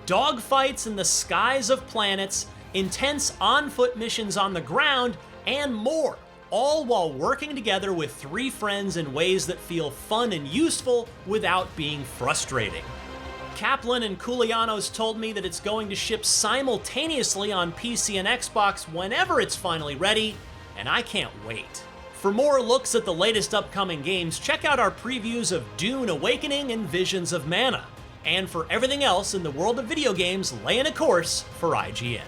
dogfights in the skies of planets, intense on-foot missions on the ground, and more, all while working together with 3 friends in ways that feel fun and useful without being frustrating. Kaplan and Koulianos told me that it's going to ship simultaneously on PC and Xbox whenever it's finally ready, and I can't wait. For more looks at the latest upcoming games, check out our previews of Dune Awakening and Visions of Mana. And for everything else in the world of video games, laying a course for IGN.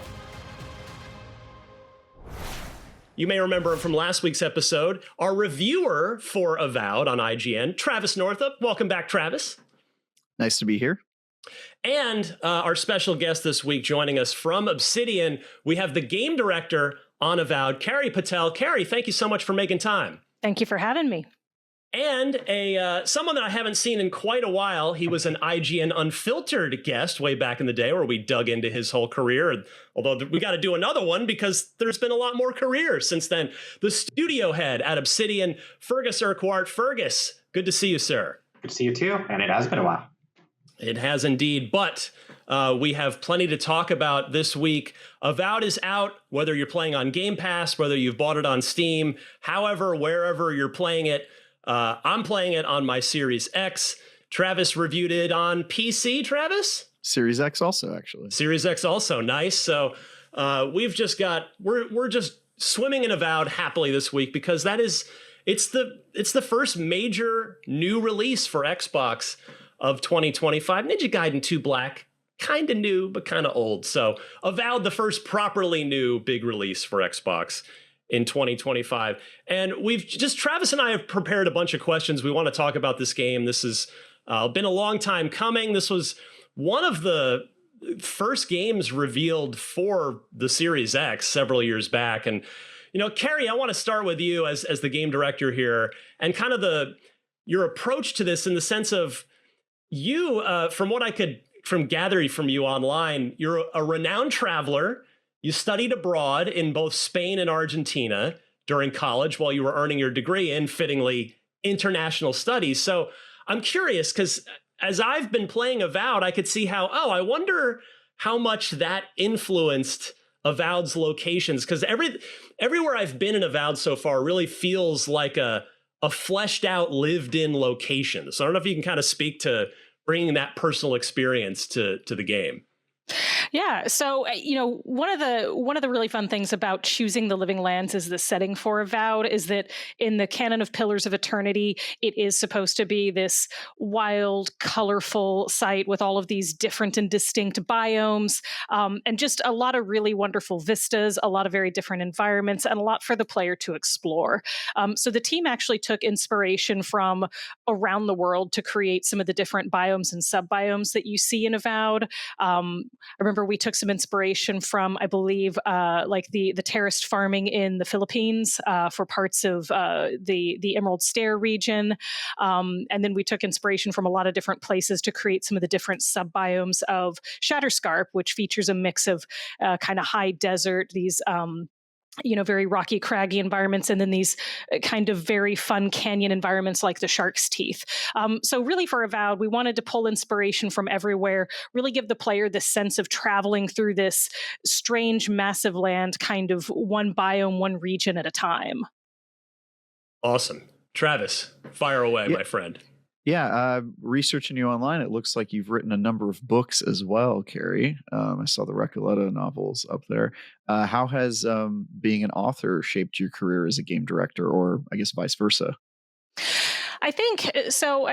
You may remember from last week's episode, our reviewer for Avowed on IGN, Travis Northup. Welcome back, Travis. Nice to be here. And our special guest this week joining us from Obsidian, we have the game director on Avowed, Carrie Patel. Carrie, thank you so much for making time. Thank you for having me. And someone that I haven't seen in quite a while. He was an IGN Unfiltered guest way back in the day where we dug into his whole career. Although we got to do another one because there's been a lot more careers since then. The studio head at Obsidian, Fergus Urquhart. Fergus, good to see you, sir. Good to see you too, and it has been a while. It has indeed, but we have plenty to talk about this week. Avowed is out, whether you're playing on Game Pass, whether you've bought it on Steam, however, wherever you're playing it. I'm playing it on my Series X. Travis reviewed it on PC, Travis? Series X also, actually. Series X also, nice. So we're just swimming in Avowed happily this week because it's the first major new release for Xbox of 2025. Ninja Gaiden 2 Black, kind of new, but kind of old. So Avowed, the first properly new big release for Xbox in 2025. And Travis and I have prepared a bunch of questions. We want to talk about this game. This has been a long time coming. This was one of the first games revealed for the Series X several years back. And, Carrie, I want to start with you as the game director here and kind of your approach to this in the sense of, you, from gathering from you online, you're a renowned traveler. You studied abroad in both Spain and Argentina during college while you were earning your degree in, fittingly, international studies. So I'm curious because as I've been playing Avowed, I could see I wonder how much that influenced Avowed's locations. Because everywhere I've been in Avowed so far really feels like a fleshed out, lived in location. So I don't know if you can kind of speak to bringing that personal experience to the game. Yeah. So, one of the really fun things about choosing the Living Lands as the setting for Avowed is that in the canon of Pillars of Eternity, it is supposed to be this wild, colorful site with all of these different and distinct biomes, and just a lot of really wonderful vistas, a lot of very different environments, and a lot for the player to explore. So the team actually took inspiration from around the world to create some of the different biomes and subbiomes that you see in Avowed. I remember we took some inspiration from, I believe, like the terraced farming in the Philippines for parts of the Emerald Stair region. And then we took inspiration from a lot of different places to create some of the different subbiomes of Shatterscarp, which features a mix of kind of high desert, these very rocky, craggy environments, and then these kind of very fun canyon environments like the Shark's Teeth. So really for Avowed, we wanted to pull inspiration from everywhere, really give the player this sense of traveling through this strange, massive land, kind of one biome, one region at a time. Awesome. Travis, fire away, my friend. Yeah, researching you online, it looks like you've written a number of books as well, Carrie. I saw the Recoleta novels up there. How has being an author shaped your career as a game director, or I guess vice versa? I think so.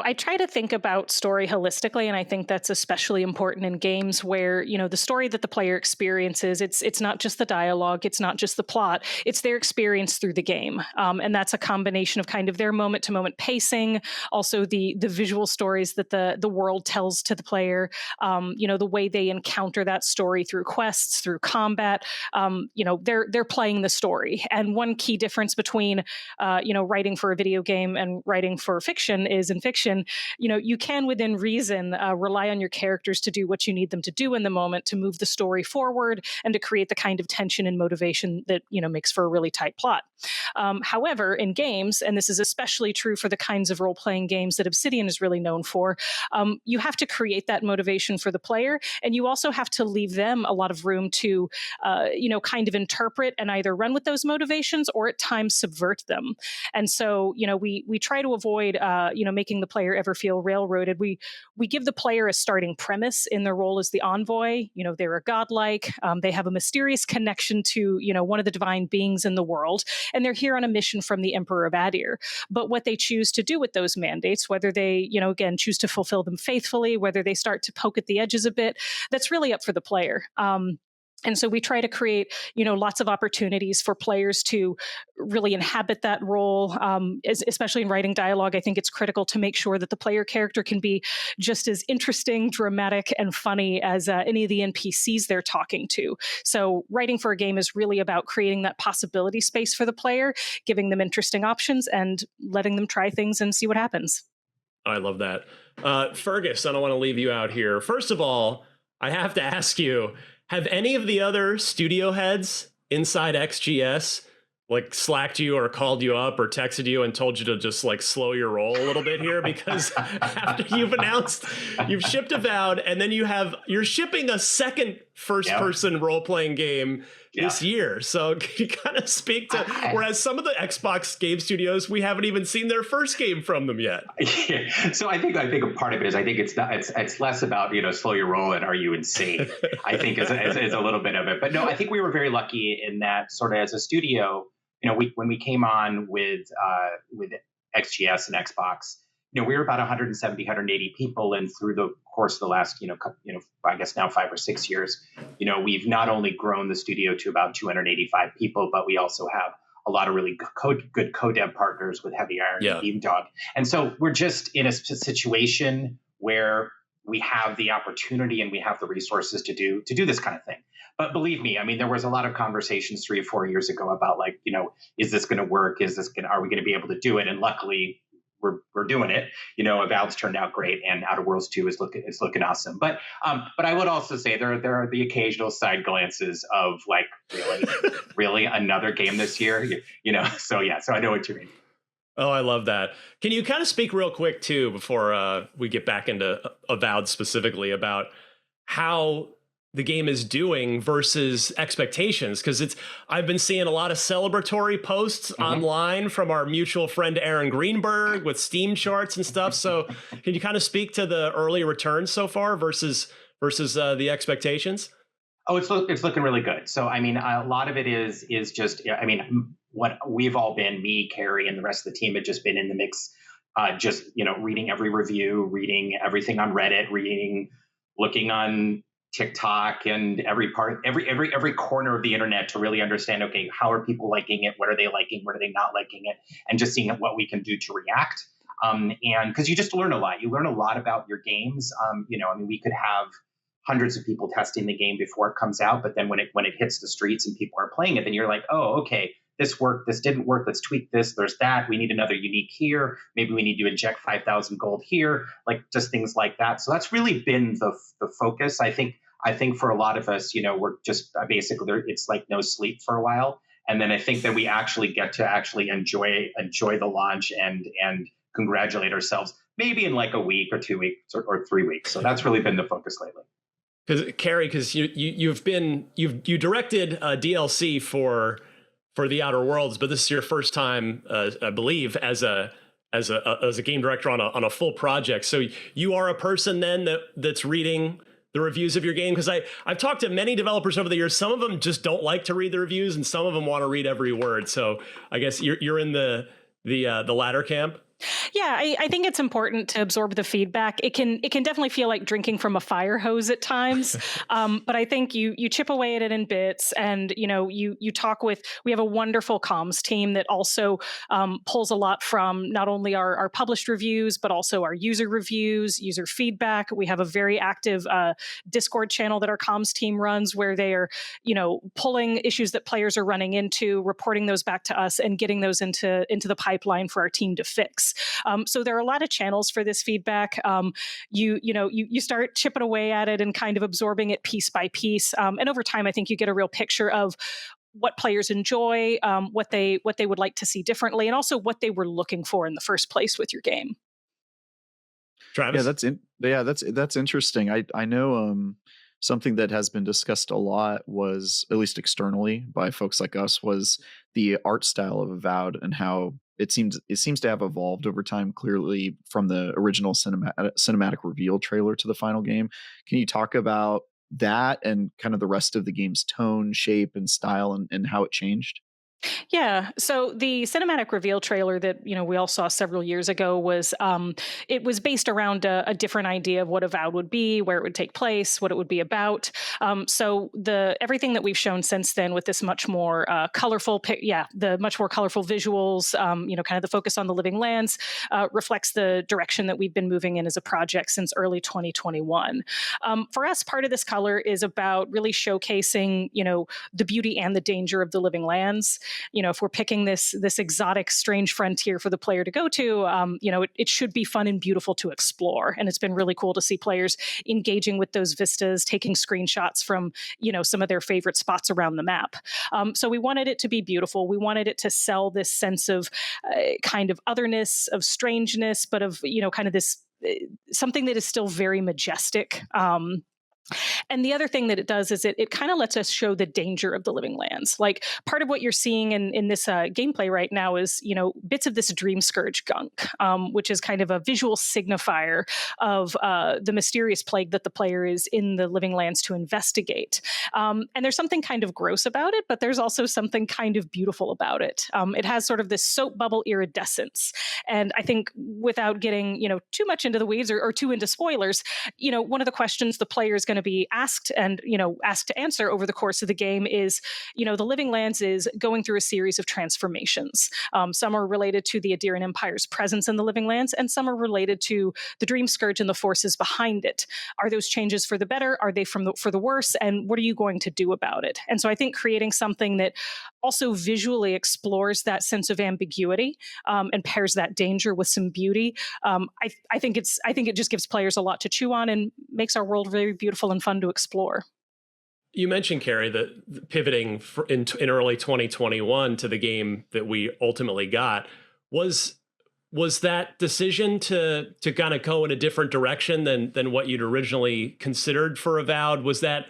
I try to think about story holistically, and I think that's especially important in games where, the story that the player experiences, it's not just the dialogue, it's not just the plot, it's their experience through the game. And that's a combination of kind of their moment-to-moment pacing, also the visual stories that the world tells to the player, the way they encounter that story through quests, through combat, they're playing the story. And one key difference between, writing for a video game and writing for fiction is in fiction, you can within reason rely on your characters to do what you need them to do in the moment to move the story forward and to create the kind of tension and motivation that makes for a really tight plot. However, in games, and this is especially true for the kinds of role-playing games that Obsidian is really known for, you have to create that motivation for the player, and you also have to leave them a lot of room to, kind of interpret and either run with those motivations or at times subvert them. And so, we try to avoid, making the player ever feel railroaded. We give the player a starting premise in their role as the envoy. They're a godlike. They have a mysterious connection to, one of the divine beings in the world, and they're here on a mission from the Emperor of Adir. But what they choose to do with those mandates, whether they, again, choose to fulfill them faithfully, whether they start to poke at the edges a bit, that's really up for the player. And so we try to create, lots of opportunities for players to really inhabit that role, especially in writing dialogue. I think it's critical to make sure that the player character can be just as interesting, dramatic, and funny as any of the NPCs they're talking to. So writing for a game is really about creating that possibility space for the player, giving them interesting options, and letting them try things and see what happens. I love that. Fergus, I don't want to leave you out here. First of all, I have to ask you, have any of the other studio heads inside XGS slacked you or called you up or texted you and told you to just slow your roll a little bit here? Because after you've announced you've shipped Avowed, and then you're shipping a second first-person role-playing game this year. So can you kind of speak to, whereas some of the Xbox game studios, we haven't even seen their first game from them yet. So I think a part of it is, I think it's less about, slow your roll and are you insane? I think is a little bit of it. But no, I think we were very lucky in that sort of as a studio, when we came on with XGS and Xbox, we were about 170, 180 people, and through the course of the last, I guess now 5 or 6 years, we've not only grown the studio to about 285 people, but we also have a lot of really good co-dev partners with Heavy Iron and Beamdog. And so we're just in a situation where we have the opportunity and we have the resources to do this kind of thing. But believe me, I mean, there was a lot of conversations 3 or 4 years ago about is this going to work? Are we going to be able to do it? And luckily, we're doing it. Avowed's turned out great, and Outer Worlds 2 is looking awesome. But I would also say there are the occasional side glances of really another game this year. So I know what you mean. Oh, I love that. Can you kind of speak real quick too, before we get back into Avowed specifically, about how the game is doing versus expectations? Because I've been seeing a lot of celebratory posts online from our mutual friend Aaron Greenberg with Steam charts and stuff. So can you kind of speak to the early returns so far versus the expectations? Oh, it's looking really good. So I mean, a lot of it is just, I mean, what we've all been, me, Carrie, and the rest of the team, had just been in the mix, just reading every review, reading everything on Reddit, looking on TikTok, and every corner of the internet to really understand, okay, how are people liking it? What are they liking? What are they not liking it? And just seeing what we can do to react. And because you just learn a lot. You learn a lot about your games. I mean, we could have hundreds of people testing the game before it comes out, but then when it hits the streets and people are playing it, then you're like, oh, okay, this worked, this didn't work, let's tweak this, there's that, we need another unique here, maybe we need to inject 5,000 gold here, just things like that. So that's really been the focus. I think for a lot of us, we're just basically, it's like no sleep for a while, and then I think that we actually get to actually enjoy the launch and congratulate ourselves maybe in a week or 2 weeks or 3 weeks. So that's really been the focus lately. Because Carrie, you directed a DLC for the Outer Worlds, but this is your first time, I believe, as a game director on a full project. So you are a person then that's reading the reviews of your game? Because I've talked to many developers over the years. Some of them just don't like to read the reviews, and some of them want to read every word. So I guess you're in the latter camp. Yeah, I think it's important to absorb the feedback. It can definitely feel like drinking from a fire hose at times, but I think you chip away at it in bits, and you talk with. We have a wonderful comms team that also pulls a lot from not only our published reviews but also our user reviews, user feedback. We have a very active Discord channel that our comms team runs, where they are pulling issues that players are running into, reporting those back to us, and getting those into the pipeline for our team to fix. So there are a lot of channels for this feedback. You start chipping away at it and kind of absorbing it piece by piece. And over time, I think you get a real picture of what players enjoy, what they would like to see differently, and also what they were looking for in the first place with your game. Travis? That's interesting. I know something that has been discussed a lot was, at least externally by folks like us, was the art style of Avowed and how it seems to have evolved over time, clearly from the original cinematic reveal trailer to the final game. Can you talk about that and kind of the rest of the game's tone, shape, and style, and how it changed? Yeah. So the cinematic reveal trailer that we all saw several years ago was it was based around a different idea of what Avowed would be, where it would take place, what it would be about. So the everything that we've shown since then with this much more colorful, the much more colorful visuals, kind of the focus on the living lands, reflects the direction that we've been moving in as a project since early 2021. For us, part of this color is about really showcasing, the beauty and the danger of the living lands. If we're picking this exotic, strange frontier for the player to go to, it should be fun and beautiful to explore. And it's been really cool to see players engaging with those vistas, taking screenshots from, some of their favorite spots around the map. So we wanted it to be beautiful. We wanted it to sell this sense of kind of otherness, of strangeness, but of, kind of this something that is still very majestic. And the other thing that it does is it kind of lets us show the danger of the living lands. Like part of what you're seeing in this gameplay right now is, bits of this Dream Scourge gunk, which is kind of a visual signifier of the mysterious plague that the player is in the living lands to investigate. And there's something kind of gross about it, but there's also something kind of beautiful about it. It has sort of this soap bubble iridescence. And I think without getting, too much into the weeds or too into spoilers, one of the questions the player is going to be asked to answer over the course of the game is, the living lands is going through a series of transformations. Some are related to the Adirian Empire's presence in the living lands, and some are related to the Dream Scourge and the forces behind it. Are those changes for the better? Are they for the worse? And what are you going to do about it? And so I think creating something that also visually explores that sense of ambiguity and pairs that danger with some beauty. I think it just gives players a lot to chew on and makes our world very beautiful and fun to explore. You mentioned, Carrie, that pivoting in early 2021 to the game that we ultimately got was that decision to kind of go in a different direction than what you'd originally considered for Avowed? Was that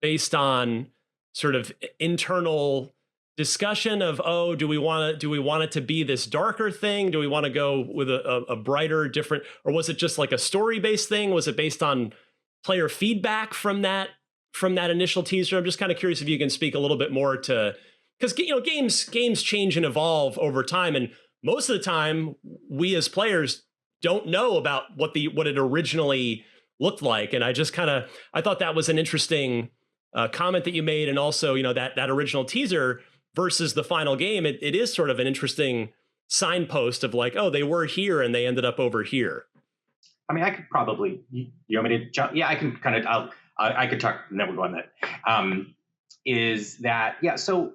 based on sort of internal discussion of, do we want it to be this darker thing? Do we want to go with a brighter, different, or was it just like a story-based thing? Was it based on player feedback from that initial teaser? I'm just kind of curious if you can speak a little bit more to, because games change and evolve over time, and most of the time we as players don't know about what it originally looked like. And I thought that was an interesting comment that you made, and also that original teaser versus the final game. It is sort of an interesting signpost of like, they were here and they ended up over here. I mean, I could probably, you want me to jump? Yeah, I can kind of, I could talk, and then we'll go on that. Is that, so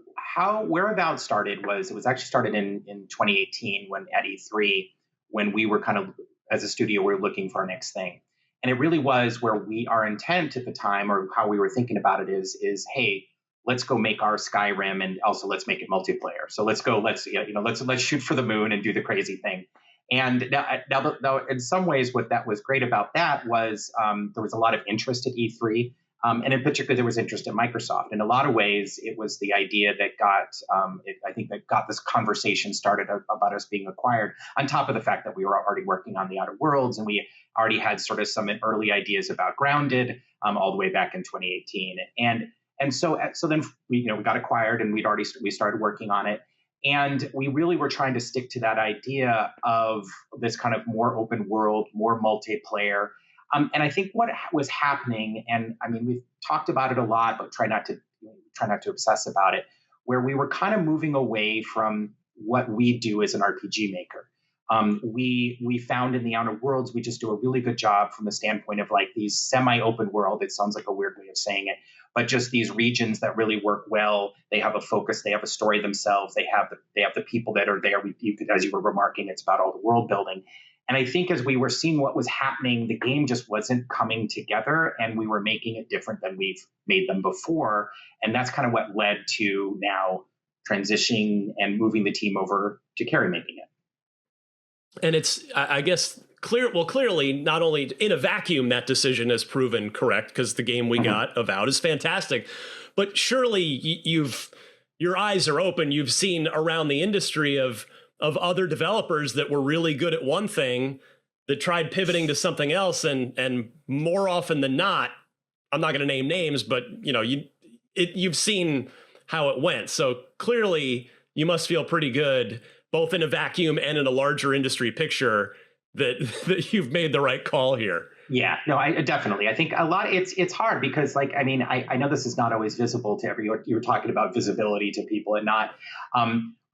where Avowed started it was actually started in 2018 at E3, when we were kind of, as a studio, we were looking for our next thing. And it really was where our intent at the time, or how we were thinking about it is, hey, let's go make our Skyrim, and also let's make it multiplayer. So let's shoot for the moon and do the crazy thing. And now, in some ways, what that was great about that was there was a lot of interest at E3, and in particular, there was interest at Microsoft. In a lot of ways, it was the idea that got this conversation started about us being acquired. On top of the fact that we were already working on the Outer Worlds, and we already had sort of some early ideas about Grounded all the way back in 2018, and so then we got acquired, and we started working on it. And we really were trying to stick to that idea of this kind of more open world, more multiplayer. And I think what was happening, and I mean, we've talked about it a lot, but try not to obsess about it, where we were kind of moving away from what we do as an RPG maker. We found in the Outer Worlds, we just do a really good job from the standpoint of like these semi-open world. It sounds like a weird way of saying it, but just these regions that really work well. They have a focus. They have a story themselves. They have the people that are there. You could, as you were remarking, it's about all the world building. And I think as we were seeing what was happening, the game just wasn't coming together, and we were making it different than we've made them before. And that's kind of what led to now transitioning and moving the team over to Carrie making it. And it's, I guess, clearly, not only in a vacuum, that decision has proven correct because the game we got, Avowed, is fantastic. But surely your eyes are open. You've seen around the industry of other developers that were really good at one thing that tried pivoting to something else, and more often than not, I'm not going to name names, but you've seen how it went. So clearly, you must feel pretty good, both in a vacuum and in a larger industry picture, that you've made the right call here. Yeah, no, I definitely. I think a lot. It's hard because, like, I mean, I know this is not always visible to everyone. You were talking about visibility to people and not.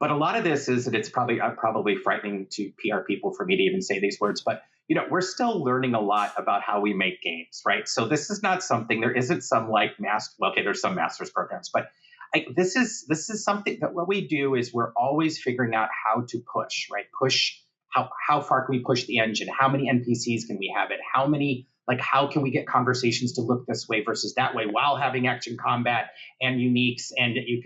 But a lot of this is that it's probably frightening to PR people for me to even say these words. But we're still learning a lot about how we make games, right? So this is not something. There isn't some like there's some master's programs, but this is something that what we do is we're always figuring out how to push, right? How far can we push the engine? How many NPCs can we have it? How can we get conversations to look this way versus that way while having action combat and uniques, and that you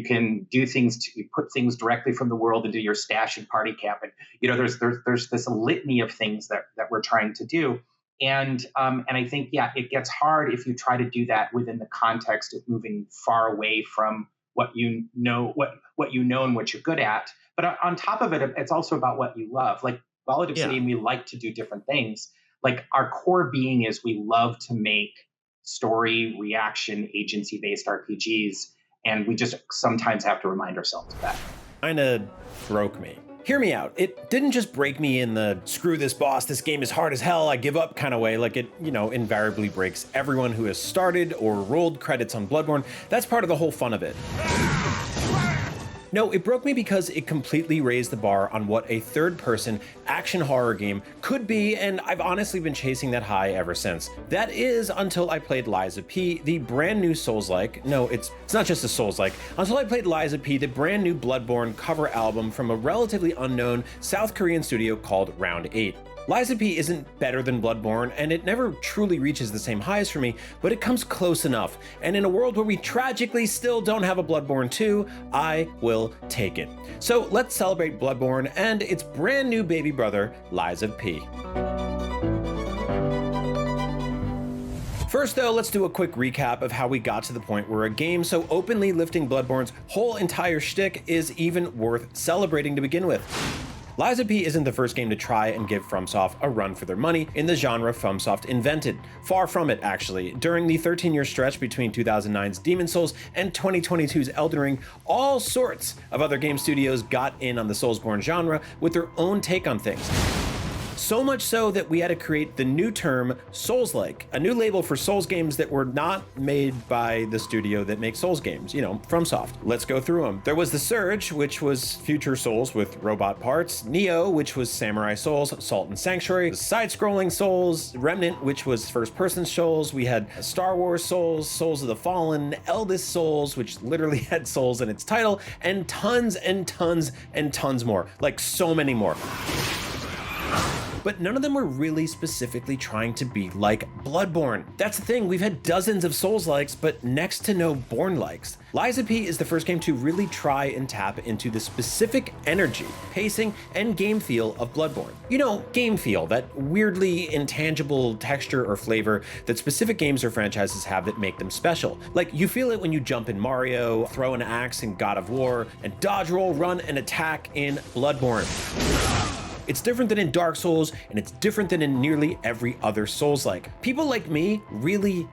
can do things to put things directly from the world into your stash and party cap. And there's this litany of things that we're trying to do. And I think, it gets hard if you try to do that within the context of moving far away from what you know and what you're good at. But on top of it, it's also about what you love. Like Relative City, and we like to do different things. Like our core being is we love to make story, reaction, agency-based RPGs. And we just sometimes have to remind ourselves of that. Kinda broke me. Hear me out. It didn't just break me in the screw this boss, this game is hard as hell, I give up kind of way. Like it, invariably breaks everyone who has started or rolled credits on Bloodborne. That's part of the whole fun of it. No, it broke me because it completely raised the bar on what a third-person action horror game could be, and I've honestly been chasing that high ever since. That is until I played Lies of P, the brand new Souls-like. No, it's not just a Souls-like. Until I played Lies of P, the brand new Bloodborne cover album from a relatively unknown South Korean studio called Round 8. Lies of P isn't better than Bloodborne, and it never truly reaches the same highs for me, but it comes close enough. And in a world where we tragically still don't have a Bloodborne 2, I will take it. So let's celebrate Bloodborne and its brand new baby brother, Lies of P. First though, let's do a quick recap of how we got to the point where a game so openly lifting Bloodborne's whole entire shtick is even worth celebrating to begin with. Lies of P isn't the first game to try and give FromSoft a run for their money in the genre FromSoft invented. Far from it, actually. During the 13-year stretch between 2009's Demon's Souls and 2022's Elden Ring, all sorts of other game studios got in on the Soulsborne genre with their own take on things. So much so that we had to create the new term Souls-like, a new label for Souls games that were not made by the studio that makes Souls games, FromSoft. Let's go through them. There was The Surge, which was future Souls with robot parts, Neo, which was Samurai Souls, Salt and Sanctuary, side-scrolling Souls, Remnant, which was first-person Souls, we had Star Wars Souls, Souls of the Fallen, Eldest Souls, which literally had Souls in its title, and tons and tons and tons more, like so many more. But none of them were really specifically trying to be like Bloodborne. That's the thing, we've had dozens of Souls-likes, but next to no Born-likes. Lies of P is the first game to really try and tap into the specific energy, pacing, and game feel of Bloodborne. Game feel, that weirdly intangible texture or flavor that specific games or franchises have that make them special. Like, you feel it when you jump in Mario, throw an axe in God of War, and dodge, roll, run, and attack in Bloodborne. It's different than in Dark Souls, and it's different than in nearly every other Souls-like. People like me really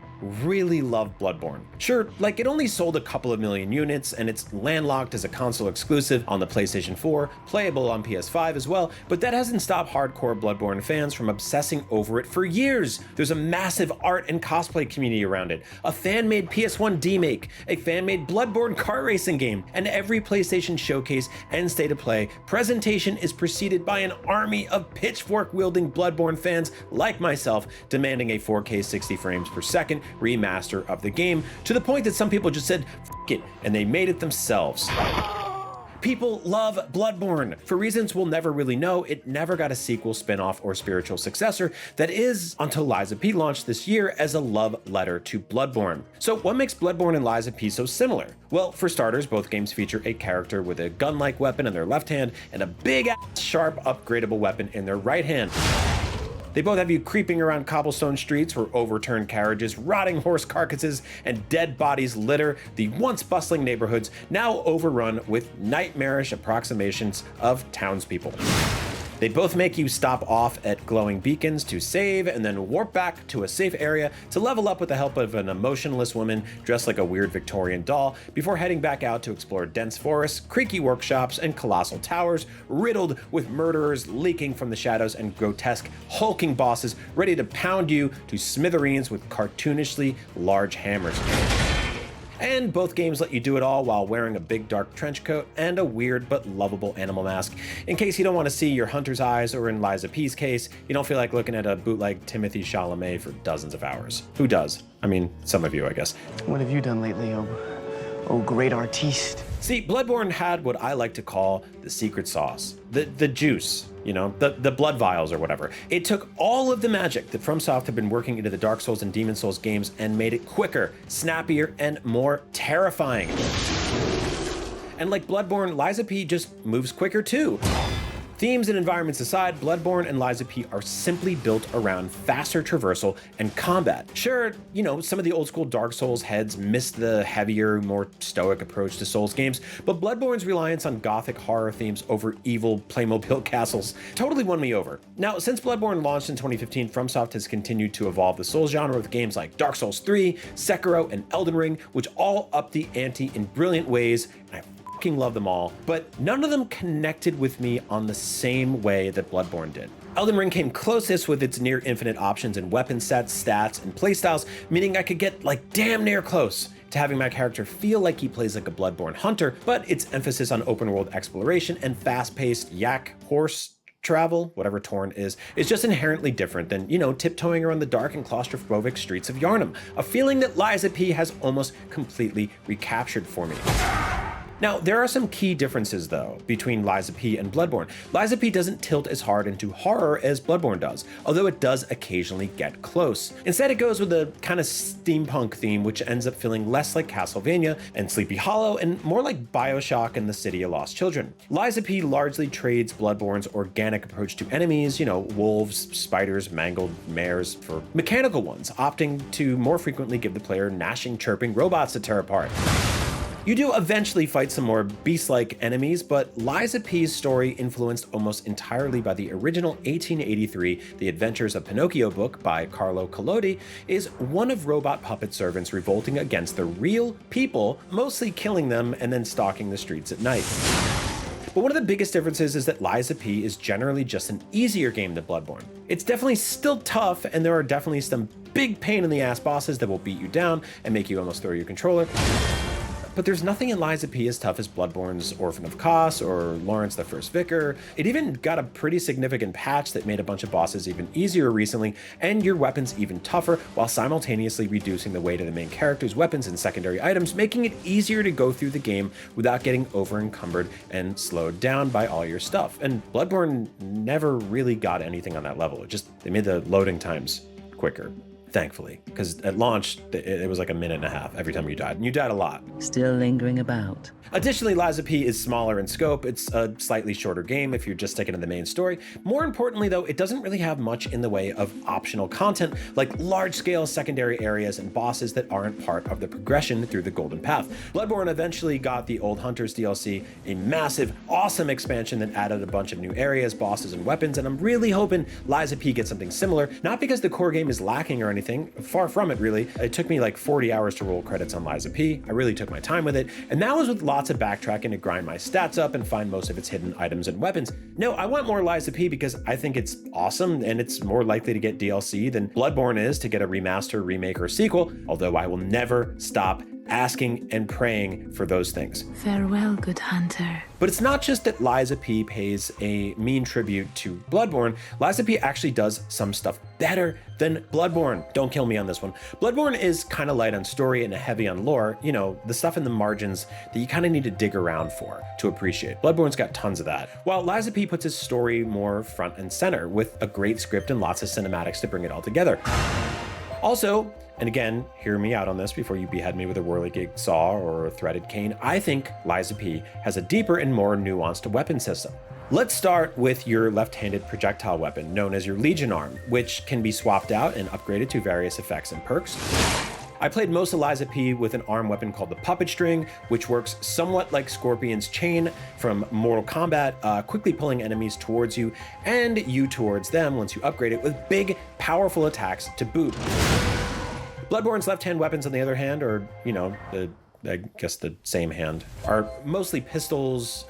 love Bloodborne. Sure, it only sold a couple of million units, and it's landlocked as a console exclusive on the PlayStation 4, playable on PS5 as well, but that hasn't stopped hardcore Bloodborne fans from obsessing over it for years. There's a massive art and cosplay community around it, a fan-made PS1 demake, a fan-made Bloodborne car racing game, and every PlayStation showcase and state of play presentation is preceded by an army of pitchfork-wielding Bloodborne fans like myself demanding a 4K 60 frames per second remaster of the game, to the point that some people just said, "F it," and they made it themselves. People love Bloodborne. For reasons we'll never really know, it never got a sequel, spin-off, or spiritual successor. That is, until Lies of P launched this year as a love letter to Bloodborne. So what makes Bloodborne and Lies of P so similar? Well, for starters, both games feature a character with a gun-like weapon in their left hand and a big-ass, sharp, upgradable weapon in their right hand. They both have you creeping around cobblestone streets where overturned carriages, rotting horse carcasses, and dead bodies litter the once bustling neighborhoods, now overrun with nightmarish approximations of townspeople. They both make you stop off at glowing beacons to save and then warp back to a safe area to level up with the help of an emotionless woman dressed like a weird Victorian doll before heading back out to explore dense forests, creaky workshops, and colossal towers riddled with murderers leaking from the shadows and grotesque hulking bosses ready to pound you to smithereens with cartoonishly large hammers. And both games let you do it all while wearing a big dark trench coat and a weird but lovable animal mask. In case you don't want to see your hunter's eyes, or in Lies of P's case, you don't feel like looking at a bootleg Timothy Chalamet for dozens of hours. Who does? I mean, some of you, I guess. What have you done lately, oh great artiste? See, Bloodborne had what I like to call the secret sauce, the juice, you know, the blood vials or whatever. It took all of the magic that FromSoft had been working into the Dark Souls and Demon Souls games and made it quicker, snappier, and more terrifying. And like Bloodborne, Lies of P just moves quicker too. Themes and environments aside, Bloodborne and Lies of P are simply built around faster traversal and combat. Sure, you know, some of the old school Dark Souls heads missed the heavier, more stoic approach to Souls games, but Bloodborne's reliance on gothic horror themes over evil Playmobil castles totally won me over. Now, since Bloodborne launched in 2015, FromSoft has continued to evolve the Souls genre with games like Dark Souls 3, Sekiro, and Elden Ring, which all up the ante in brilliant ways, and I love them all, but none of them connected with me on the same way that Bloodborne did. Elden Ring came closest with its near infinite options in weapon sets, stats, and playstyles, meaning I could get like damn near close to having my character feel like he plays like a Bloodborne hunter, but its emphasis on open world exploration and fast-paced yak horse travel, whatever Torn is just inherently different than, you know, tiptoeing around the dark and claustrophobic streets of Yharnam, a feeling that Lies of P has almost completely recaptured for me. Now, there are some key differences, though, between Lies of P and Bloodborne. Lies of P doesn't tilt as hard into horror as Bloodborne does, although it does occasionally get close. Instead, it goes with a kind of steampunk theme, which ends up feeling less like Castlevania and Sleepy Hollow and more like BioShock and the City of Lost Children. Lies of P largely trades Bloodborne's organic approach to enemies, you know, wolves, spiders, mangled mares, for mechanical ones, opting to more frequently give the player gnashing, chirping robots to tear apart. You do eventually fight some more beast-like enemies, but Lies of P's story, influenced almost entirely by the original 1883 The Adventures of Pinocchio book by Carlo Collodi, is one of robot puppet servants revolting against the real people, mostly killing them and then stalking the streets at night. But one of the biggest differences is that Lies of P is generally just an easier game than Bloodborne. It's definitely still tough, and there are definitely some big pain in the ass bosses that will beat you down and make you almost throw your controller. But there's nothing in Lies of P as tough as Bloodborne's Orphan of Kos or Lawrence the First Vicar. It even got a pretty significant patch that made a bunch of bosses even easier recently, and your weapons even tougher, while simultaneously reducing the weight of the main character's weapons and secondary items, making it easier to go through the game without getting over-encumbered and slowed down by all your stuff. And Bloodborne never really got anything on that level. They made the loading times quicker. Thankfully, because at launch, it was like a minute and a half every time you died, and you died a lot. Still lingering about. Additionally, Lies of P is smaller in scope. It's a slightly shorter game if you're just sticking to the main story. More importantly, though, it doesn't really have much in the way of optional content, like large-scale secondary areas and bosses that aren't part of the progression through the Golden Path. Bloodborne eventually got the Old Hunters DLC, a massive, awesome expansion that added a bunch of new areas, bosses, and weapons, and I'm really hoping Lies of P gets something similar, not because the core game is lacking or anything, far from it really. It took me like 40 hours to roll credits on Lies of P. I really took my time with it, and that was with lots of backtracking to grind my stats up and find most of its hidden items and weapons. No, I want more Lies of P because I think it's awesome, and it's more likely to get DLC than Bloodborne is to get a remaster, remake, or sequel, although I will never stop asking and praying for those things. Farewell, good hunter. But it's not just that Liza P pays a mean tribute to Bloodborne. Liza P actually does some stuff better than Bloodborne. Don't kill me on this one. Bloodborne is kind of light on story and heavy on lore, you know, the stuff in the margins that you kind of need to dig around for to appreciate. Bloodborne's got tons of that. While Liza P puts his story more front and center with a great script and lots of cinematics to bring it all together. Also, and again, hear me out on this before you behead me with a whirligig saw or a threaded cane, I think Liza P has a deeper and more nuanced weapon system. Let's start with your left-handed projectile weapon, known as your Legion Arm, which can be swapped out and upgraded to various effects and perks. I played most of Liza P with an arm weapon called the Puppet String, which works somewhat like Scorpion's Chain from Mortal Kombat, quickly pulling enemies towards you and you towards them once you upgrade it with big, powerful attacks to boot. Bloodborne's left-hand weapons, on the other hand, are, you know, I guess the same hand, are mostly pistols,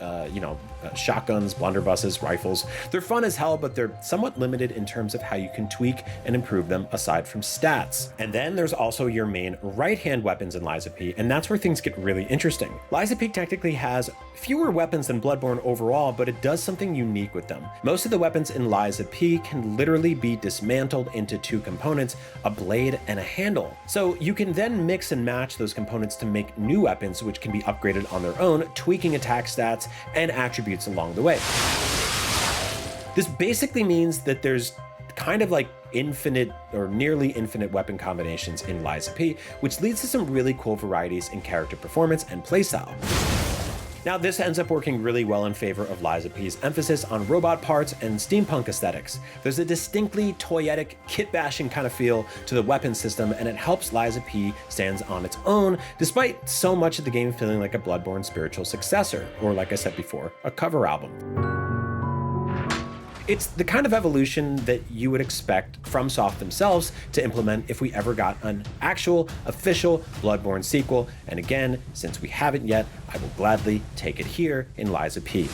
shotguns, blunderbusses, rifles. They're fun as hell, but they're somewhat limited in terms of how you can tweak and improve them aside from stats. And then there's also your main right-hand weapons in Liza P, and that's where things get really interesting. Liza P technically has fewer weapons than Bloodborne overall, but it does something unique with them. Most of the weapons in Liza P can literally be dismantled into two components, a blade and a handle. So you can then mix and match those components to make new weapons, which can be upgraded on their own, tweaking attack stats and attributes along the way. This basically means that there's kind of like infinite or nearly infinite weapon combinations in Liza P, which leads to some really cool varieties in character performance and playstyle. Now, this ends up working really well in favor of Liza P's emphasis on robot parts and steampunk aesthetics. There's a distinctly toyetic, kit-bashing kind of feel to the weapon system, and it helps Liza P stands on its own, despite so much of the game feeling like a Bloodborne spiritual successor, or like I said before, a cover album. It's the kind of evolution that you would expect FromSoft themselves to implement if we ever got an actual, official Bloodborne sequel, and again, since we haven't yet, I will gladly take it here in Liza P.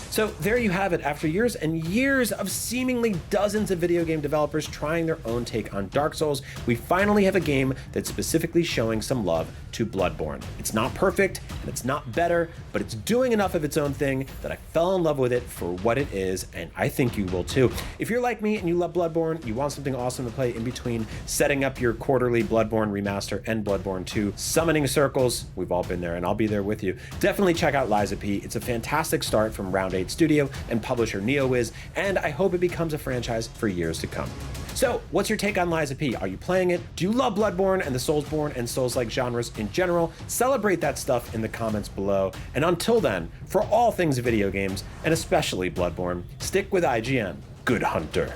So there you have it. After years and years of seemingly dozens of video game developers trying their own take on Dark Souls, we finally have a game that's specifically showing some love to Bloodborne. It's not perfect and it's not better, but it's doing enough of its own thing that I fell in love with it for what it is, and I think you will too. If you're like me and you love Bloodborne, you want something awesome to play in between setting up your quarterly Bloodborne remaster and Bloodborne 2 summoning circles, we've all been there and I'll be there with you. Definitely check out Liza P. It's a fantastic start from Round 8 Studio and publisher NeoWiz, and I hope it becomes a franchise for years to come. So, what's your take on Liza P? Are you playing it? Do you love Bloodborne and the Soulsborne and Souls-like genres in general? Celebrate that stuff in the comments below. And until then, for all things video games, and especially Bloodborne, stick with IGN. Good hunter.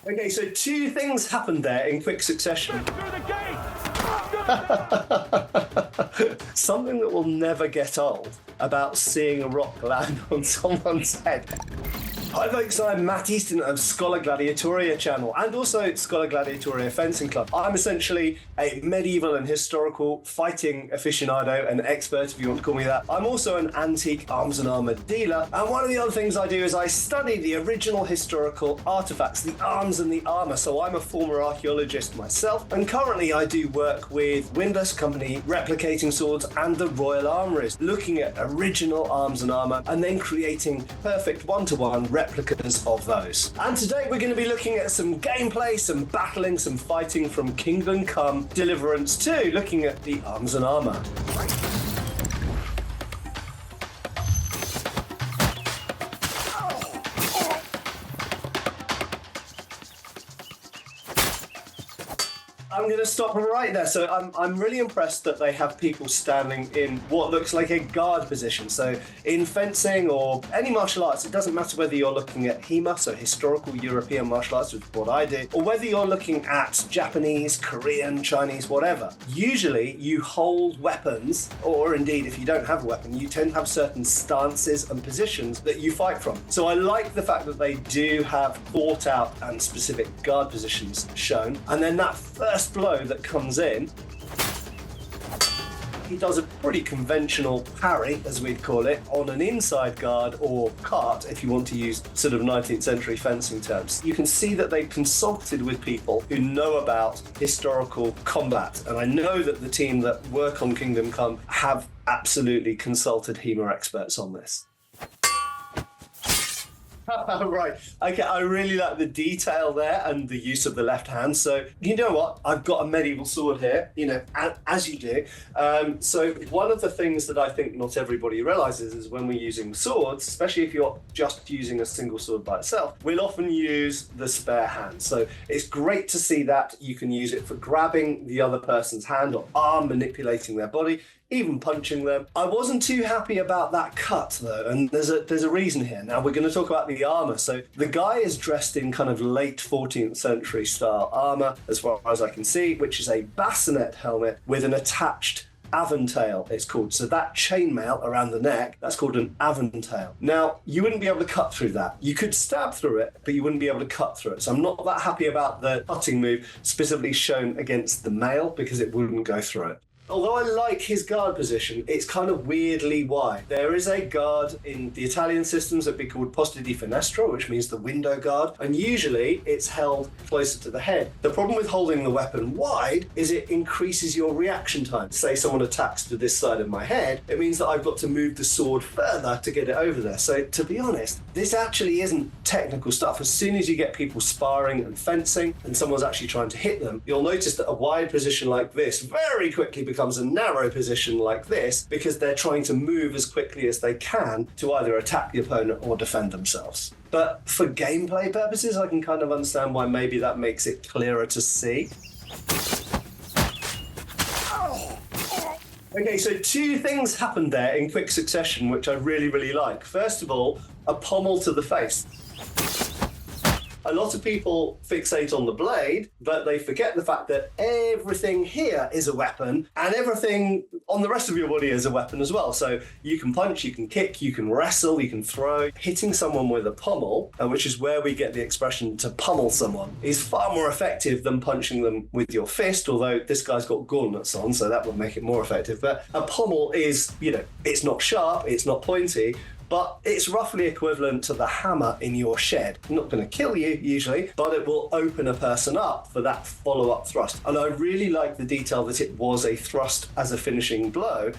Okay, so two things happened there in quick succession. Something that will never get old about seeing a rock land on someone's head. Hi folks, I'm Matt Easton of Scholar Gladiatoria channel and also Scholar Gladiatoria Fencing Club. I'm essentially a medieval and historical fighting aficionado and expert, if you want to call me that. I'm also an antique arms and armor dealer, and one of the other things I do is I study the original historical artifacts, the arms and the armor. So I'm a former archaeologist myself, and currently I do work with Windlass Company Replicating Swords and the Royal Armouries, looking at original arms and armor and then creating perfect one-to-one replicas of those. And today we're going to be looking at some gameplay, some battling, some fighting from Kingdom Come Deliverance 2, looking at the arms and armor. I'm going to stop right there. So I'm really impressed that they have people standing in what looks like a guard position. So in fencing or any martial arts, it doesn't matter whether you're looking at HEMA, so historical European martial arts, which is what I do, or whether you're looking at Japanese, Korean, Chinese, whatever. Usually you hold weapons, or indeed if you don't have a weapon, you tend to have certain stances and positions that you fight from. So I like the fact that they do have thought out and specific guard positions shown. And then that first blow that comes in, he does a pretty conventional parry, as we'd call it, on an inside guard or cart, if you want to use sort of 19th century fencing terms. You can see that they consulted with people who know about historical combat. And I know that the team that work on Kingdom Come have absolutely consulted HEMA experts on this. Right. Okay, I really like the detail there and the use of the left hand. So, you know what? I've got a medieval sword here, as you do. So one of the things that I think not everybody realizes is when we're using swords, especially if you're just using a single sword by itself, we'll often use the spare hand. So it's great to see that you can use it for grabbing the other person's hand or arm, manipulating their body, even punching them. I wasn't too happy about that cut though, and there's a reason here. Now we're going to talk about the armor. So the guy is dressed in kind of late 14th century style armor, as far as I can see, which is a bassinet helmet with an attached aventail, it's called. So that chainmail around the neck, that's called an aventail. Now, you wouldn't be able to cut through that. You could stab through it, but you wouldn't be able to cut through it. So I'm not that happy about the cutting move specifically shown against the mail because it wouldn't go through it. Although I like his guard position, it's kind of weirdly wide. There is a guard in the Italian systems that'd be called posta di finestra, which means the window guard, and usually it's held closer to the head. The problem with holding the weapon wide is it increases your reaction time. Say someone attacks to this side of my head, it means that I've got to move the sword further to get it over there. So to be honest, this actually isn't technical stuff. As soon as you get people sparring and fencing and someone's actually trying to hit them, you'll notice that a wide position like this very quickly becomes a narrow position like this because they're trying to move as quickly as they can to either attack the opponent or defend themselves. But for gameplay purposes, I can kind of understand why maybe that makes it clearer to see. Okay, so two things happened there in quick succession, which I really, really like. First of all, a pommel to the face. A lot of people fixate on the blade, but they forget the fact that everything here is a weapon and everything on the rest of your body is a weapon as well. So you can punch, you can kick, you can wrestle, you can throw. Hitting someone with a pommel, which is where we get the expression to pummel someone, is far more effective than punching them with your fist, although this guy's got gauntlets on, so that would make it more effective. But a pommel is, it's not sharp, it's not pointy, but it's roughly equivalent to the hammer in your shed. Not going to kill you, usually, but it will open a person up for that follow-up thrust. And I really like the detail that it was a thrust as a finishing blow.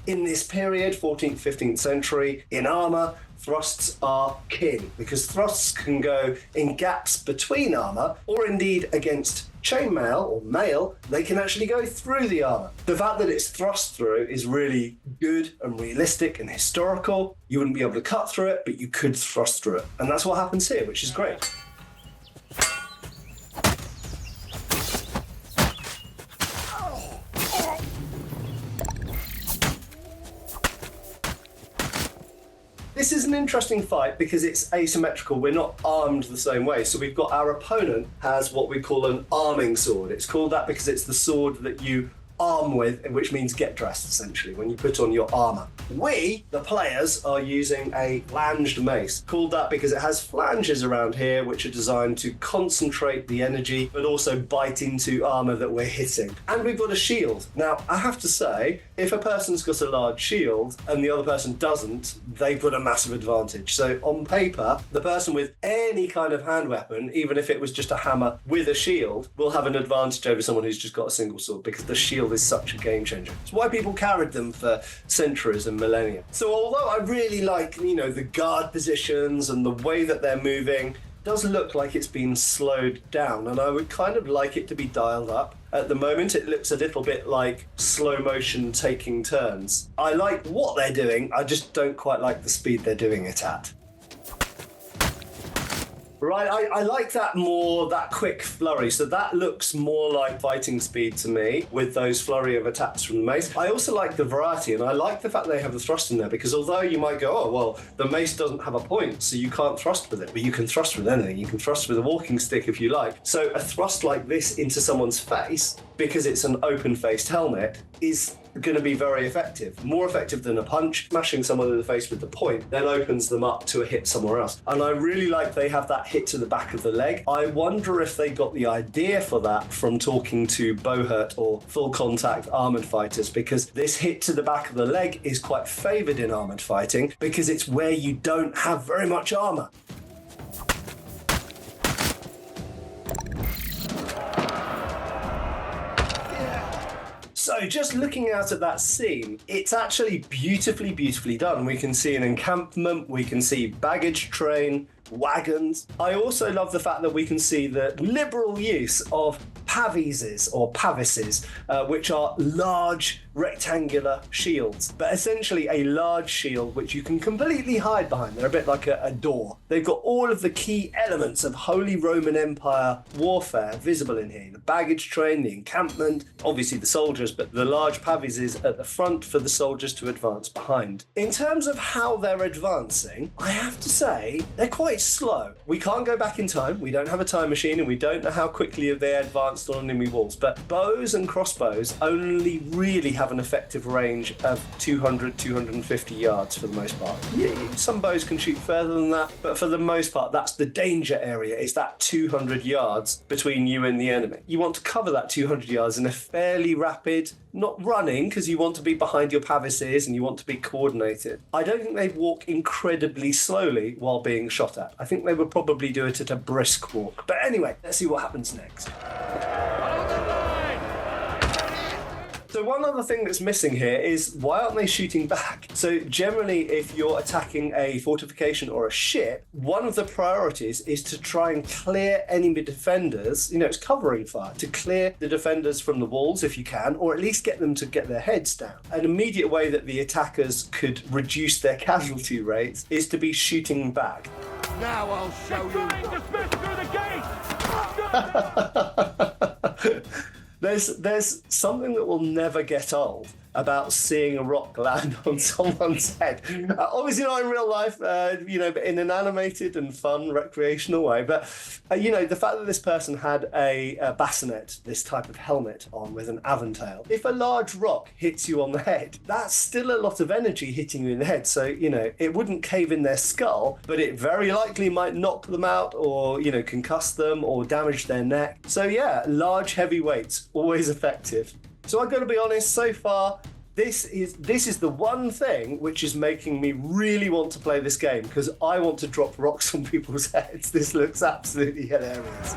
In this period, 14th, 15th century, in armour, thrusts are king, because thrusts can go in gaps between armour, or indeed against chainmail or mail, they can actually go through the armour. The fact that it's thrust through is really good and realistic and historical. You wouldn't be able to cut through it, but you could thrust through it. And that's what happens here, which is great. This is an interesting fight because it's asymmetrical. We're not armed the same way. So we've got our opponent has what we call an arming sword. It's called that because it's the sword that you arm with, which means get dressed, essentially, when you put on your armor. We, the players, are using a flanged mace. Called that because it has flanges around here, which are designed to concentrate the energy, but also bite into armor that we're hitting. And we've got a shield. Now, I have to say, if a person's got a large shield and the other person doesn't, they've got a massive advantage. So on paper, the person with any kind of hand weapon, even if it was just a hammer with a shield, will have an advantage over someone who's just got a single sword because the shield is such a game changer. It's why people carried them for centuries and millennia. So although I really like, the guard positions and the way that they're moving, it does look like it's been slowed down, and I would kind of like it to be dialed up. At the moment, it looks a little bit like slow motion taking turns. I like what they're doing, I just don't quite like the speed they're doing it at. Right, I like that more, that quick flurry. So that looks more like fighting speed to me with those flurry of attacks from the mace. I also like the variety, and I like the fact they have the thrust in there, because although you might go, oh, well, the mace doesn't have a point, so you can't thrust with it, but you can thrust with anything. You can thrust with a walking stick if you like. So a thrust like this into someone's face because it's an open-faced helmet, is going to be very effective. More effective than a punch. Smashing someone in the face with the point then opens them up to a hit somewhere else. And I really like they have that hit to the back of the leg. I wonder if they got the idea for that from talking to bowhurt or full contact armored fighters, because this hit to the back of the leg is quite favored in armored fighting because it's where you don't have very much armor. So just looking out at that scene, it's actually beautifully, beautifully done. We can see an encampment, we can see baggage train, wagons. I also love the fact that we can see the liberal use of pavises or pavises, which are large rectangular shields, but essentially a large shield which you can completely hide behind. They're a bit like a door. They've got all of the key elements of Holy Roman Empire warfare visible in here. The baggage train, the encampment, obviously the soldiers, but the large pavises at the front for the soldiers to advance behind. In terms of how they're advancing, I have to say they're quite slow. We can't go back in time. We don't have a time machine and we don't know how quickly they advanced on enemy walls, but bows and crossbows only really have an effective range of 200, 250 yards for the most part. Yeah, some bows can shoot further than that, but for the most part, that's the danger area, is that 200 yards between you and the enemy. You want to cover that 200 yards in a fairly rapid, not running, because you want to be behind your pavises and you want to be coordinated. I don't think they'd walk incredibly slowly while being shot at. I think they would probably do it at a brisk walk. But anyway, let's see what happens next. So one other thing that's missing here is, why aren't they shooting back? So generally, if you're attacking a fortification or a ship, one of the priorities is to try and clear enemy defenders, it's covering fire, to clear the defenders from the walls if you can, or at least get them to get their heads down. An immediate way that the attackers could reduce their casualty rates is to be shooting back. Now I'll show you. Dismiss through the gate! There's something that will never get old about seeing a rock land on someone's head. Obviously not in real life, but in an animated and fun recreational way. But, the fact that this person had a bassinet, this type of helmet on with an aventail, if a large rock hits you on the head, that's still a lot of energy hitting you in the head. So, it wouldn't cave in their skull, but it very likely might knock them out or, concuss them or damage their neck. So yeah, large heavy weights, always effective. So I've got to be honest, so far, this is the one thing which is making me really want to play this game, because I want to drop rocks on people's heads. This looks absolutely hilarious.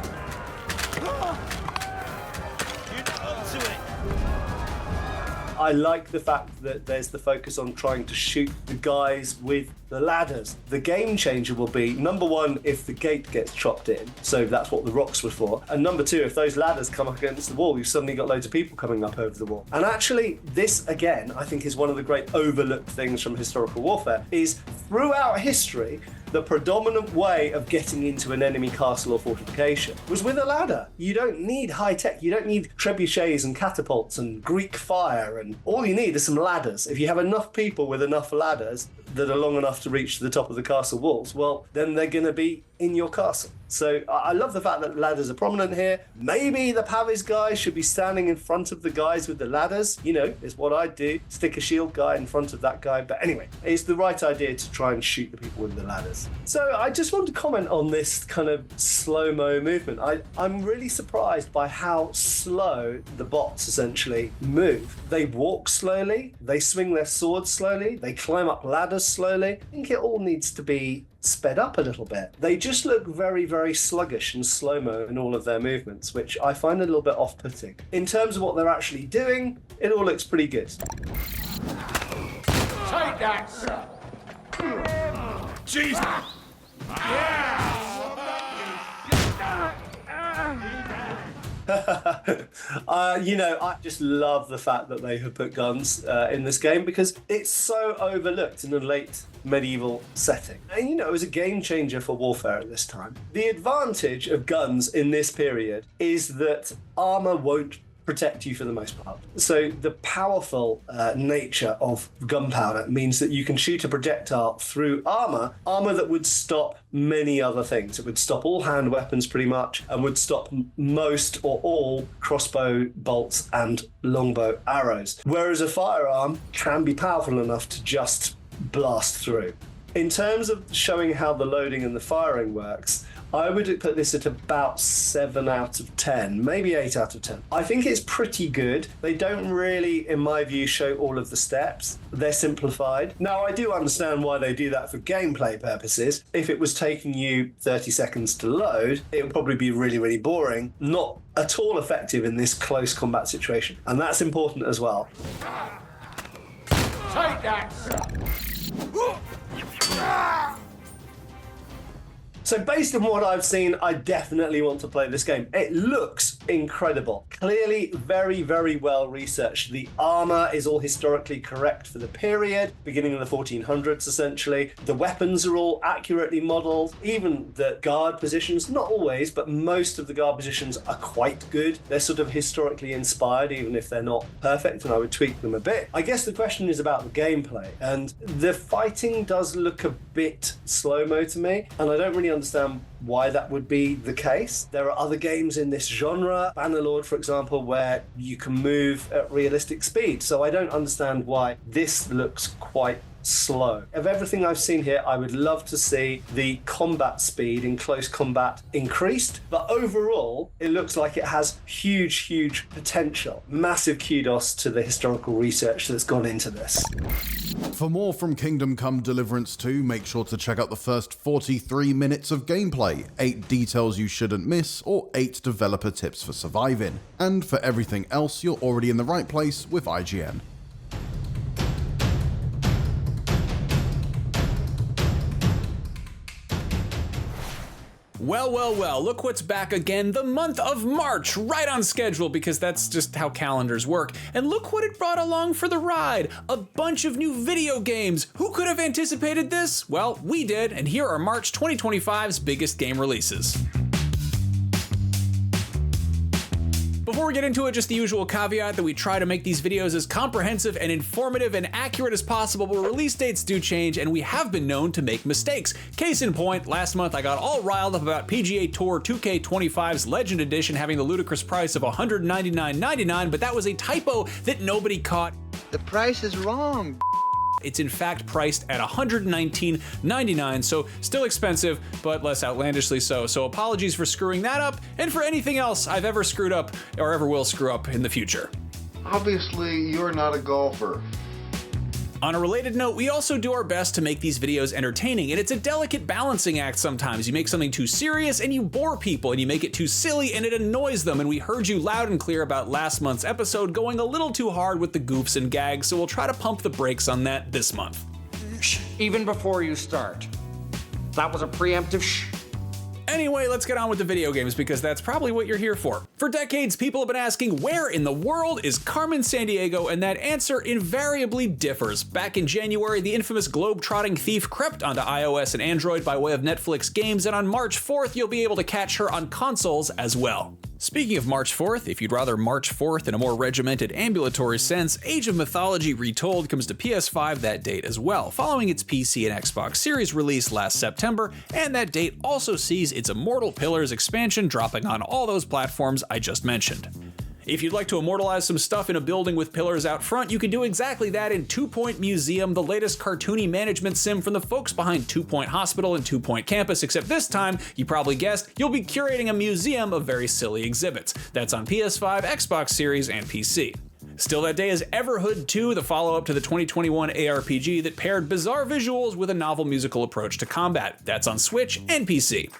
I like the fact that there's the focus on trying to shoot the guys with the ladders. The game changer will be, number one, if the gate gets chopped in, so that's what the rocks were for, and number two, if those ladders come up against the wall, you've suddenly got loads of people coming up over the wall. And actually, this, again, I think is one of the great overlooked things from historical warfare, is throughout history, the predominant way of getting into an enemy castle or fortification was with a ladder. You don't need high tech, you don't need trebuchets and catapults and Greek fire, and all you need is some ladders. If you have enough people with enough ladders that are long enough to reach to the top of the castle walls, well, then they're going to be in your castle. So I love the fact that ladders are prominent here. Maybe the Pavis guys should be standing in front of the guys with the ladders. It's what I'd do. Stick a shield guy in front of that guy. But anyway, it's the right idea to try and shoot the people with the ladders. So I just want to comment on this kind of slow-mo movement. I'm really surprised by how slow the bots essentially move. They walk slowly, they swing their swords slowly, they climb up ladders slowly. I think it all needs to be sped up a little bit. They just look very, very sluggish and slow-mo in all of their movements, which I find a little bit off-putting. In terms of what they're actually doing, it all looks pretty good. Take that! Jesus! Yeah! I just love the fact that they have put guns in this game, because it's so overlooked in a late medieval setting. And it was a game changer for warfare at this time. The advantage of guns in this period is that armor won't protect you for the most part. So the powerful nature of gunpowder means that you can shoot a projectile through armor that would stop many other things. It would stop all hand weapons pretty much, and would stop most or all crossbow bolts and longbow arrows. Whereas a firearm can be powerful enough to just blast through. In terms of showing how the loading and the firing works, I would put this at about 7 out of 10, maybe 8 out of 10. I think it's pretty good. They don't really, in my view, show all of the steps. They're simplified. Now, I do understand why they do that for gameplay purposes. If it was taking you 30 seconds to load, it would probably be really, really boring. Not at all effective in this close combat situation. And that's important as well. Take that! So based on what I've seen, I definitely want to play this game. It looks incredible. Clearly very, very well researched. The armor is all historically correct for the period, beginning of the 1400s essentially. The weapons are all accurately modeled. Even the guard positions, not always, but most of the guard positions are quite good. They're sort of historically inspired, even if they're not perfect, and I would tweak them a bit. I guess the question is about the gameplay, and the fighting does look a bit slow-mo to me, and I don't really understand why that would be the case. There are other games in this genre, Bannerlord for example, where you can move at realistic speed, so I don't understand why this looks quite slow. Of everything I've seen here, I would love to see the combat speed in close combat increased, but overall it looks like it has huge potential. Massive kudos to the historical research that's gone into this. For more from Kingdom Come Deliverance 2, make sure to check out the first 43 minutes of gameplay, 8 details you shouldn't miss, or 8 developer tips for surviving. And for everything else, you're already in the right place with IGN. Well, look what's back again, the month of March, right on schedule, because that's just how calendars work. And look what it brought along for the ride, a bunch of new video games. Who could have anticipated this? Well, we did, and here are March 2025's biggest game releases. Before we get into it, just the usual caveat that we try to make these videos as comprehensive and informative and accurate as possible, but release dates do change and we have been known to make mistakes. Case in point, last month I got all riled up about PGA Tour 2K25's Legend Edition having the ludicrous price of $199.99, but that was a typo that nobody caught. The price is wrong. It's in fact priced at $119.99, so still expensive, but less outlandishly so. So apologies for screwing that up, and for anything else I've ever screwed up or ever will screw up in the future. Obviously, you're not a golfer. On a related note, we also do our best to make these videos entertaining, and it's a delicate balancing act sometimes. You make something too serious and you bore people, and you make it too silly and it annoys them, and we heard you loud and clear about last month's episode going a little too hard with the goofs and gags, so we'll try to pump the brakes on that this month. Even before you start. That was a preemptive shh. Anyway, let's get on with the video games because that's probably what you're here for. For decades, people have been asking where in the world is Carmen Sandiego, and that answer invariably differs. Back in January, the infamous globe-trotting thief crept onto iOS and Android by way of Netflix games, and on March 4th, you'll be able to catch her on consoles as well. Speaking of March 4th, if you'd rather March 4th in a more regimented ambulatory sense, Age of Mythology Retold comes to PS5 that date as well, following its PC and Xbox Series release last September, and that date also sees its Immortal Pillars expansion dropping on all those platforms I just mentioned. If you'd like to immortalize some stuff in a building with pillars out front, you can do exactly that in 2 Point Museum, the latest cartoony management sim from the folks behind 2 Point Hospital and 2 Point Campus, except this time, you probably guessed, you'll be curating a museum of very silly exhibits. That's on PS5, Xbox Series, and PC. Still that day is Everhood 2, the follow-up to the 2021 ARPG that paired bizarre visuals with a novel musical approach to combat. That's on Switch and PC.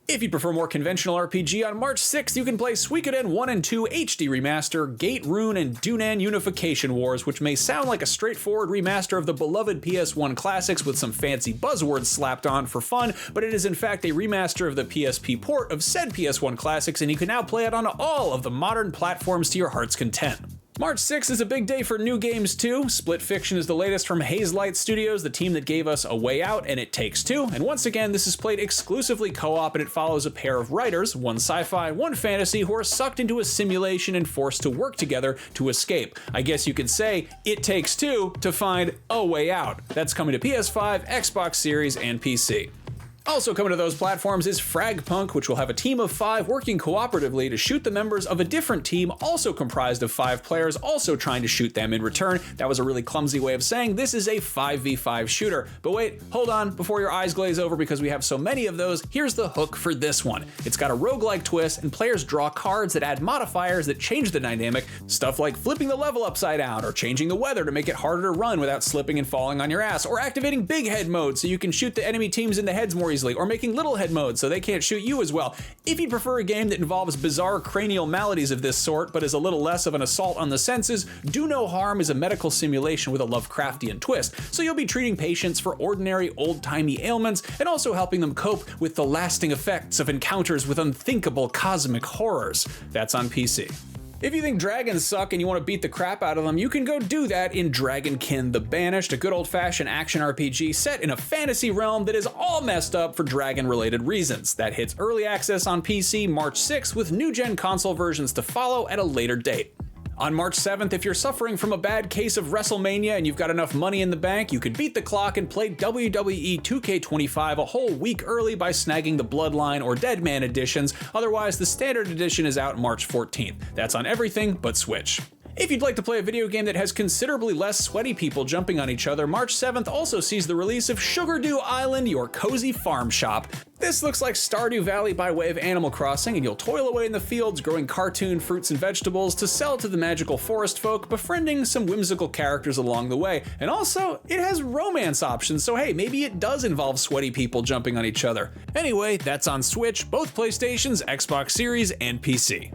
If you prefer more conventional RPG, on March 6th you can play Suikoden 1 and 2 HD Remaster, Gate Rune, and Dunan Unification Wars, which may sound like a straightforward remaster of the beloved PS1 classics with some fancy buzzwords slapped on for fun, but it is in fact a remaster of the PSP port of said PS1 classics, and you can now play it on all of the modern platforms to your heart's content. March 6th is a big day for new games too. Split Fiction is the latest from Hazelight Studios, the team that gave us A Way Out and It Takes Two. And once again, this is played exclusively co-op, and it follows a pair of writers, one sci-fi, one fantasy, who are sucked into a simulation and forced to work together to escape. I guess you could say it takes two to find a way out. That's coming to PS5, Xbox Series, and PC. Also coming to those platforms is Fragpunk, which will have a team of 5 working cooperatively to shoot the members of a different team, also comprised of 5 players, also trying to shoot them in return. That was a really clumsy way of saying this is a 5v5 shooter. But wait, hold on, before your eyes glaze over because we have so many of those, here's the hook for this one. It's got a roguelike twist, and players draw cards that add modifiers that change the dynamic, stuff like flipping the level upside down, or changing the weather to make it harder to run without slipping and falling on your ass, or activating big head mode so you can shoot the enemy teams in the heads more easily, or making little head mode so they can't shoot you as well. If you'd prefer a game that involves bizarre cranial maladies of this sort, but is a little less of an assault on the senses, Do No Harm is a medical simulation with a Lovecraftian twist, so you'll be treating patients for ordinary old-timey ailments and also helping them cope with the lasting effects of encounters with unthinkable cosmic horrors. That's on PC. If you think dragons suck and you want to beat the crap out of them, you can go do that in Dragonkin the Banished, a good old-fashioned action RPG set in a fantasy realm that is all messed up for dragon-related reasons. That hits early access on PC March 6th, with new-gen console versions to follow at a later date. On March 7th, if you're suffering from a bad case of WrestleMania and you've got enough money in the bank, you could beat the clock and play WWE 2K25 a whole week early by snagging the Bloodline or Deadman editions. Otherwise, the standard edition is out March 14th. That's on everything but Switch. If you'd like to play a video game that has considerably less sweaty people jumping on each other, March 7th also sees the release of Sugardew Island, your cozy farm shop. This looks like Stardew Valley by way of Animal Crossing, and you'll toil away in the fields growing cartoon fruits and vegetables to sell to the magical forest folk, befriending some whimsical characters along the way. And also, it has romance options, so hey, maybe it does involve sweaty people jumping on each other. Anyway, that's on Switch, both PlayStations, Xbox Series, and PC.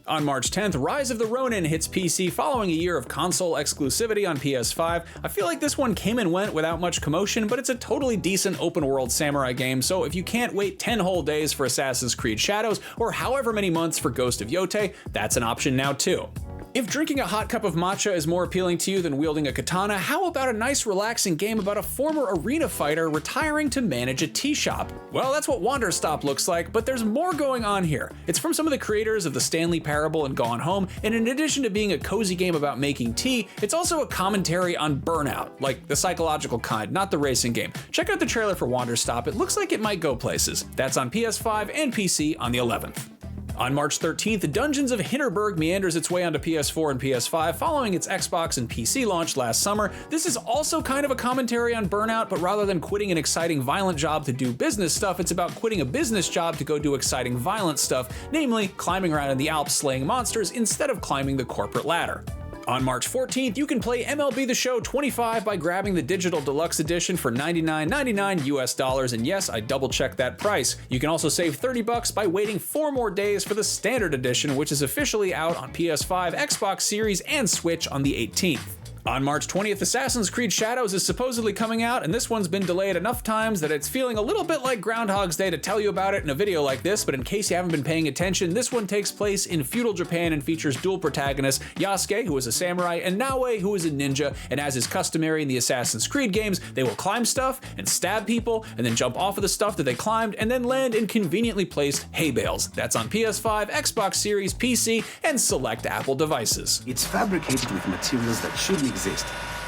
On March 10th, Rise of the Ronin hits PC following a year of console exclusivity on PS5. I feel like this one came and went without much commotion, but it's a totally decent open-world samurai game, so if you can't wait 10 whole days for Assassin's Creed Shadows, or however many months for Ghost of Yotei, that's an option now too. If drinking a hot cup of matcha is more appealing to you than wielding a katana, how about a nice relaxing game about a former arena fighter retiring to manage a tea shop? Well, that's what Wanderstop looks like, but there's more going on here. It's from some of the creators of the Stanley Parable and Gone Home, and in addition to being a cozy game about making tea, it's also a commentary on burnout, like the psychological kind, not the racing game. Check out the trailer for Wanderstop, it looks like it might go places. That's on PS5 and PC on the 11th. On March 13th, Dungeons of Hinterberg meanders its way onto PS4 and PS5 following its Xbox and PC launch last summer. This is also kind of a commentary on burnout, but rather than quitting an exciting violent job to do business stuff, it's about quitting a business job to go do exciting violent stuff, namely climbing around in the Alps slaying monsters instead of climbing the corporate ladder. On March 14th, you can play MLB The Show 25 by grabbing the digital deluxe edition for $99.99 US, and yes, I double-checked that price. You can also save $30 by waiting 4 more days for the standard edition, which is officially out on PS5, Xbox Series, and Switch on the 18th. On March 20th, Assassin's Creed Shadows is supposedly coming out, and this one's been delayed enough times that it's feeling a little bit like Groundhog's Day to tell you about it in a video like this, but in case you haven't been paying attention, this one takes place in feudal Japan and features dual protagonists, Yasuke, who is a samurai, and Naoe, who is a ninja, and as is customary in the Assassin's Creed games, they will climb stuff and stab people, and then jump off of the stuff that they climbed, and then land in conveniently placed hay bales. That's on PS5, Xbox Series, PC, and select Apple devices. It's fabricated with materials that shouldn't exist,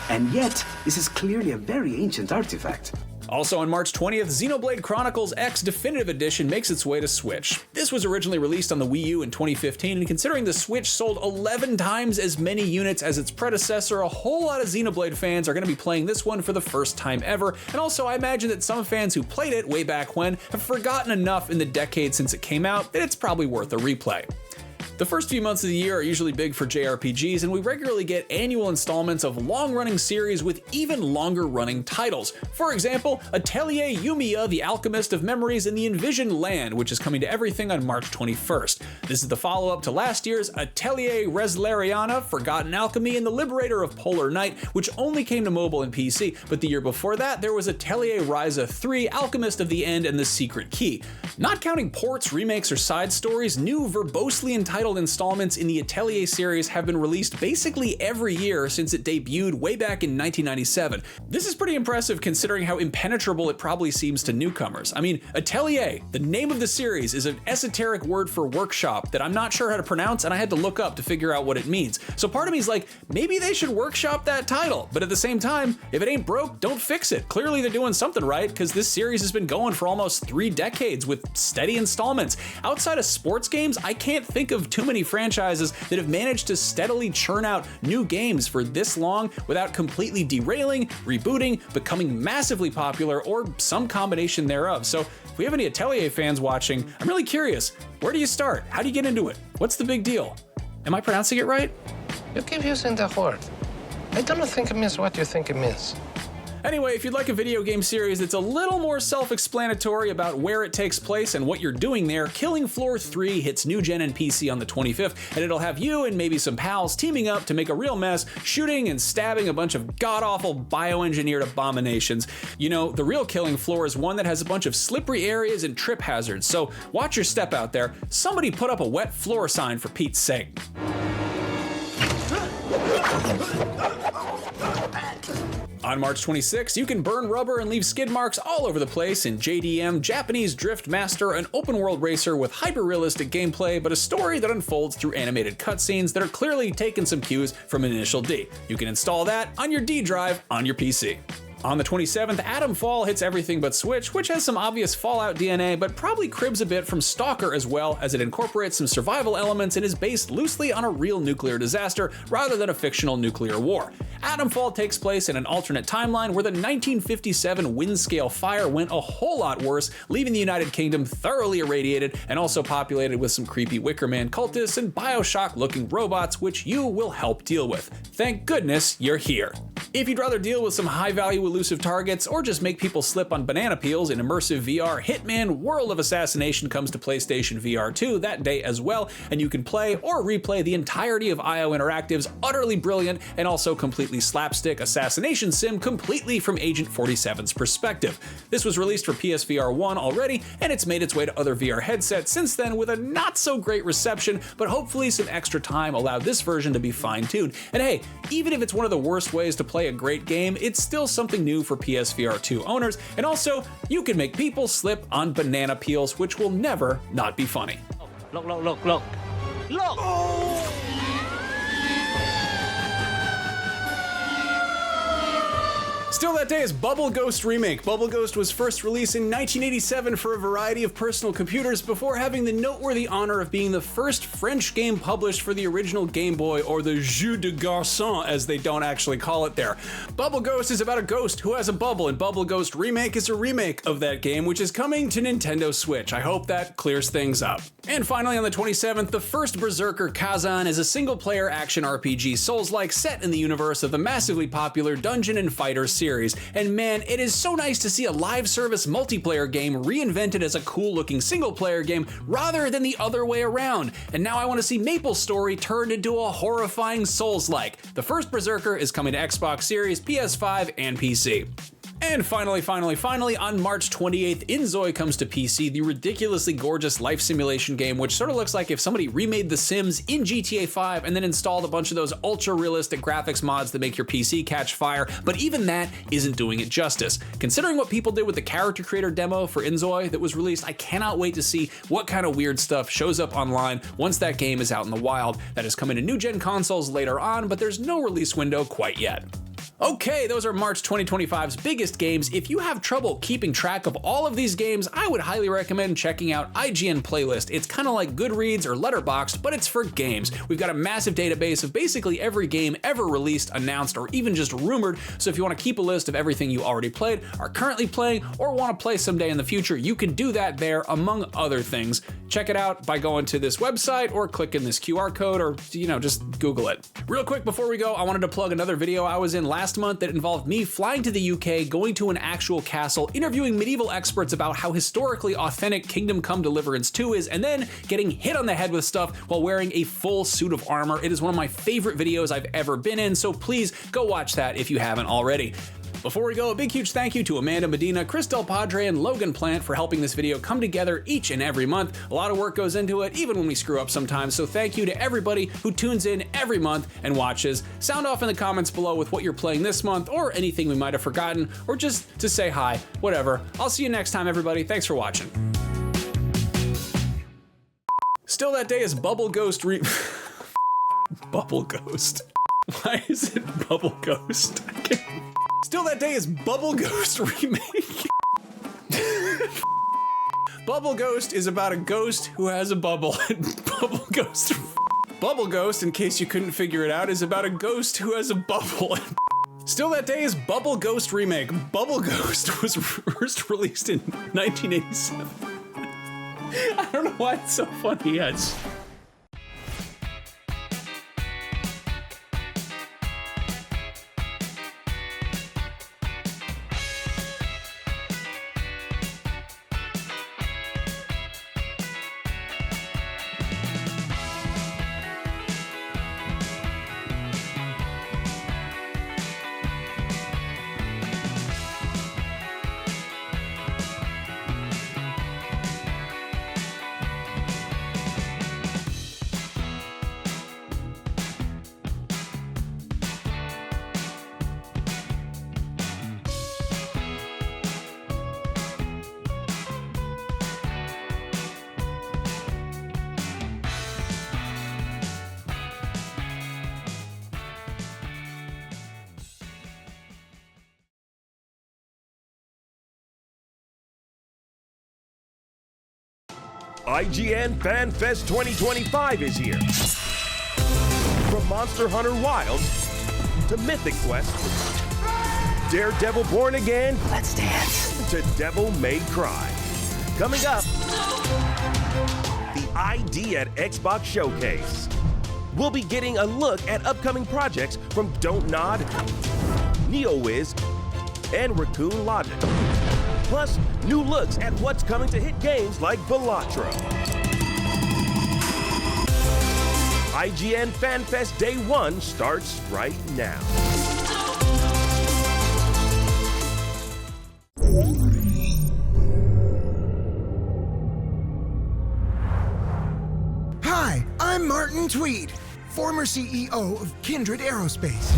and yet this is clearly a very ancient artifact. Also on March 20th, Xenoblade Chronicles X Definitive Edition makes its way to Switch. This was originally released on the Wii U in 2015, and considering the Switch sold 11 times as many units as its predecessor, a whole lot of Xenoblade fans are going to be playing this one for the first time ever, and also I imagine that some fans who played it way back when have forgotten enough in the decade since it came out that it's probably worth a replay. The first few months of the year are usually big for JRPGs, and we regularly get annual installments of long-running series with even longer-running titles. For example, Atelier Yumiya, The Alchemist of Memories, and The Envisioned Land, which is coming to everything on March 21st. This is the follow-up to last year's Atelier Reslariana, Forgotten Alchemy, and The Liberator of Polar Night, which only came to mobile and PC, but the year before that, there was Atelier Ryza 3, Alchemist of the End, and The Secret Key. Not counting ports, remakes, or side stories, new verbosely entitled untitled installments in the Atelier series have been released basically every year since it debuted way back in 1997. This is pretty impressive considering how impenetrable it probably seems to newcomers. I mean, Atelier, the name of the series, is an esoteric word for workshop that I'm not sure how to pronounce, and I had to look up to figure out what it means. So part of me is like, maybe they should workshop that title, but at the same time, if it ain't broke, don't fix it. Clearly they're doing something right, because this series has been going for almost 3 decades with steady installments. Outside of sports games, I can't think of too many franchises that have managed to steadily churn out new games for this long without completely derailing, rebooting, becoming massively popular, or some combination thereof. So if we have any Atelier fans watching, I'm really curious, where do you start? How do you get into it? What's the big deal? Am I pronouncing it right? You keep using the word. I don't think it means what you think it means. Anyway, if you'd like a video game series that's a little more self-explanatory about where it takes place and what you're doing there, Killing Floor 3 hits new gen and PC on the 25th, and it'll have you and maybe some pals teaming up to make a real mess, shooting and stabbing a bunch of god-awful bioengineered abominations. You know, the real Killing Floor is one that has a bunch of slippery areas and trip hazards, so watch your step out there. Somebody put up a wet floor sign for Pete's sake. On March 26, you can burn rubber and leave skid marks all over the place in JDM Japanese Drift Master, an open-world racer with hyper-realistic gameplay, but a story that unfolds through animated cutscenes that are clearly taking some cues from Initial D. You can install that on your D drive on your PC. On the 27th, Atomfall hits everything but Switch, which has some obvious Fallout DNA, but probably cribs a bit from Stalker as well, as it incorporates some survival elements and is based loosely on a real nuclear disaster rather than a fictional nuclear war. Atomfall takes place in an alternate timeline where the 1957 wind-scale fire went a whole lot worse, leaving the United Kingdom thoroughly irradiated and also populated with some creepy Wicker Man cultists and Bioshock-looking robots, which you will help deal with. Thank goodness you're here. If you'd rather deal with some high-value elusive targets or just make people slip on banana peels in immersive VR, Hitman World of Assassination comes to PlayStation VR 2 that day as well, and you can play or replay the entirety of IO Interactive's utterly brilliant and also completely slapstick assassination sim completely from Agent 47's perspective. This was released for PSVR 1 already, and it's made its way to other VR headsets since then with a not so great reception, but hopefully some extra time allowed this version to be fine-tuned. And hey, even if it's one of the worst ways to play a great game, it's still something new for PSVR 2 owners, and also, you can make people slip on banana peels, which will never not be funny. Look, look, look, look. Look! Oh! Still that day is Bubble Ghost Remake. Bubble Ghost was first released in 1987 for a variety of personal computers before having the noteworthy honor of being the first French game published for the original Game Boy, or the Jeu de Garçon as they don't actually call it there. Bubble Ghost is about a ghost who has a bubble, and Bubble Ghost Remake is a remake of that game, which is coming to Nintendo Switch. I hope that clears things up. And finally on the 27th, the first Berserker Kazan is a single-player action RPG Souls-like set in the universe of the massively popular Dungeon and Fighter series. And man, it is so nice to see a live service multiplayer game reinvented as a cool looking single player game rather than the other way around. And now I want to see Maple Story turned into a horrifying Souls-like. The first Berserker is coming to Xbox Series, PS5, and PC. And finally, on March 28th, Inzoi comes to PC, the ridiculously gorgeous life simulation game, which sort of looks like if somebody remade The Sims in GTA 5 and then installed a bunch of those ultra-realistic graphics mods that make your PC catch fire, but even that isn't doing it justice. Considering what people did with the character creator demo for Inzoi that was released, I cannot wait to see what kind of weird stuff shows up online once that game is out in the wild. That is coming to new-gen consoles later on, but there's no release window quite yet. Okay, those are March 2025's biggest games. If you have trouble keeping track of all of these games, I would highly recommend checking out IGN Playlist. It's kind of like Goodreads or Letterboxd, but it's for games. We've got a massive database of basically every game ever released, announced, or even just rumored, so if you want to keep a list of everything you already played, are currently playing, or want to play someday in the future, you can do that there, among other things. Check it out by going to this website or clicking this QR code, or, just Google it. Real quick before we go, I wanted to plug another video I was in last month that involved me flying to the UK, going to an actual castle, interviewing medieval experts about how historically authentic Kingdom Come Deliverance 2 is, and then getting hit on the head with stuff while wearing a full suit of armor. It is one of my favorite videos I've ever been in, so please go watch that if you haven't already. Before we go, a big huge thank you to Amanda Medina, Chris Del Padre, and Logan Plant for helping this video come together each and every month. A lot of work goes into it, even when we screw up sometimes, so thank you to everybody who tunes in every month and watches. Sound off in the comments below with what you're playing this month, or anything we might have forgotten, or just to say hi, whatever. I'll see you next time, everybody. Thanks for watching. Still That Day is Bubble Ghost Bubble Ghost. Why is it Bubble Ghost? Still That Day is Bubble Ghost remake. Bubble Ghost is about a ghost who has a bubble. Bubble Ghost. Bubble Ghost, in case you couldn't figure it out, is about a ghost who has a bubble. Still That Day is Bubble Ghost remake. Bubble Ghost was first released in 1987. I don't know why it's so funny. Yes. IGN Fan Fest 2025 is here. From Monster Hunter Wilds to Mythic Quest, Daredevil Born Again, let's dance, to Devil May Cry. Coming up, the ID at Xbox Showcase. We'll be getting a look at upcoming projects from Don't Nod, NeoWiz, and Raccoon Logic. Plus, new looks at what's coming to hit games like Balatro. IGN Fan Fest Day 1 starts right now. Hi, I'm Martin Tweed, former CEO of Kindred Aerospace.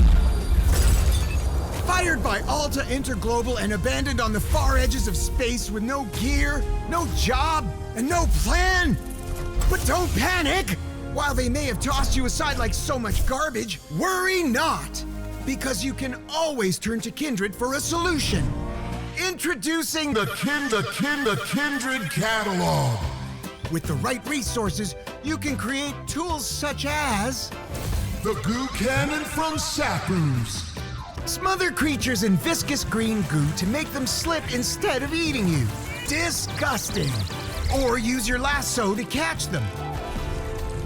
Fired by Alta Interglobal and abandoned on the far edges of space with no gear, no job, and no plan. But don't panic! While they may have tossed you aside like so much garbage, worry not! Because you can always turn to Kindred for a solution. Introducing the Kindred Catalog. With the right resources, you can create tools such as the Goo Cannon from Sapoos. Smother creatures in viscous green goo to make them slip instead of eating you. Disgusting. Or use your lasso to catch them.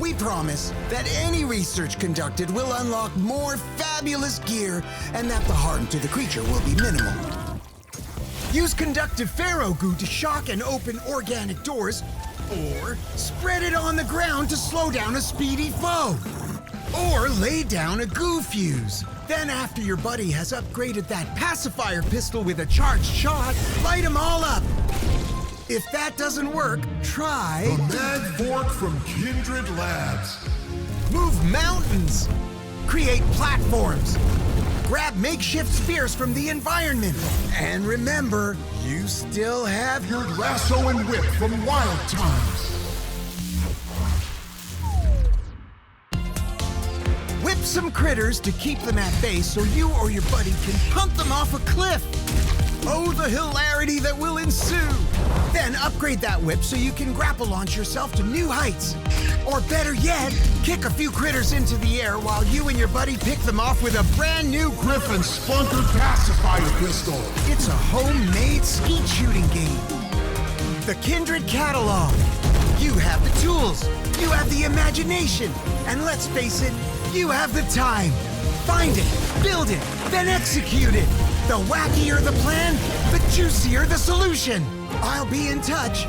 We promise that any research conducted will unlock more fabulous gear and that the harm to the creature will be minimal. Use conductive pharaoh goo to shock and open organic doors, or spread it on the ground to slow down a speedy foe. Or lay down a goo fuse. Then after your buddy has upgraded that pacifier pistol with a charged shot, light them all up. If that doesn't work, try the Mag Fork from Kindred Labs. Move mountains. Create platforms. Grab makeshift spears from the environment. And remember, you still have your lasso and whip from Wild Times. Whip some critters to keep them at bay so you or your buddy can punt them off a cliff. Oh, the hilarity that will ensue. Then upgrade that whip so you can grapple launch yourself to new heights. Or better yet, kick a few critters into the air while you and your buddy pick them off with a brand new Griffin Spunker pacifier pistol. It's a homemade skeet shooting game. The Kindred Catalog. You have the tools, you have the imagination, and let's face it, you have the time. Find it, build it, then execute it. The wackier the plan, the juicier the solution. I'll be in touch.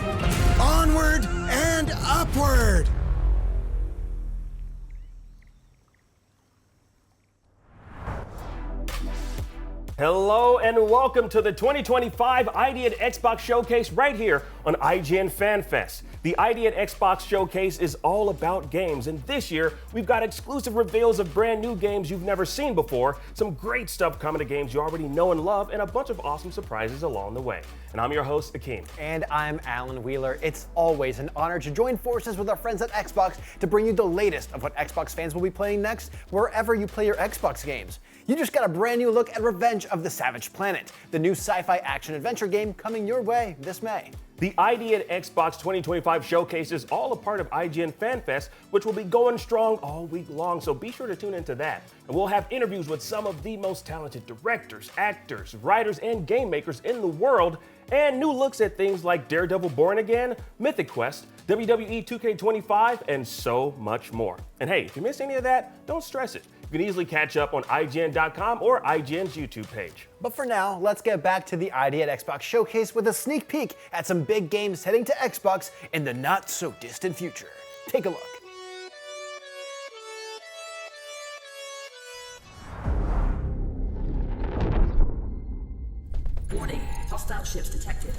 Onward and upward. Hello and welcome to the 2025 ID at Xbox Showcase right here on IGN FanFest. The ID at Xbox Showcase is all about games, and this year we've got exclusive reveals of brand new games you've never seen before, some great stuff coming to games you already know and love, and a bunch of awesome surprises along the way. And I'm your host, Akeem. And I'm Alan Wheeler. It's always an honor to join forces with our friends at Xbox to bring you the latest of what Xbox fans will be playing next wherever you play your Xbox games. You just got a brand new look at Revenge of the Savage Planet, the new sci-fi action-adventure game coming your way this May. The ID at Xbox 2025 Showcase is all a part of IGN FanFest, which will be going strong all week long, so be sure to tune into that. And we'll have interviews with some of the most talented directors, actors, writers, and game makers in the world, and new looks at things like Daredevil Born Again, Mythic Quest, WWE 2K25, and so much more. And hey, if you missed any of that, don't stress it. You can easily catch up on IGN.com or IGN's YouTube page. But for now, let's get back to the ID at Xbox Showcase with a sneak peek at some big games heading to Xbox in the not-so-distant future. Take a look. Warning, hostile ships detected.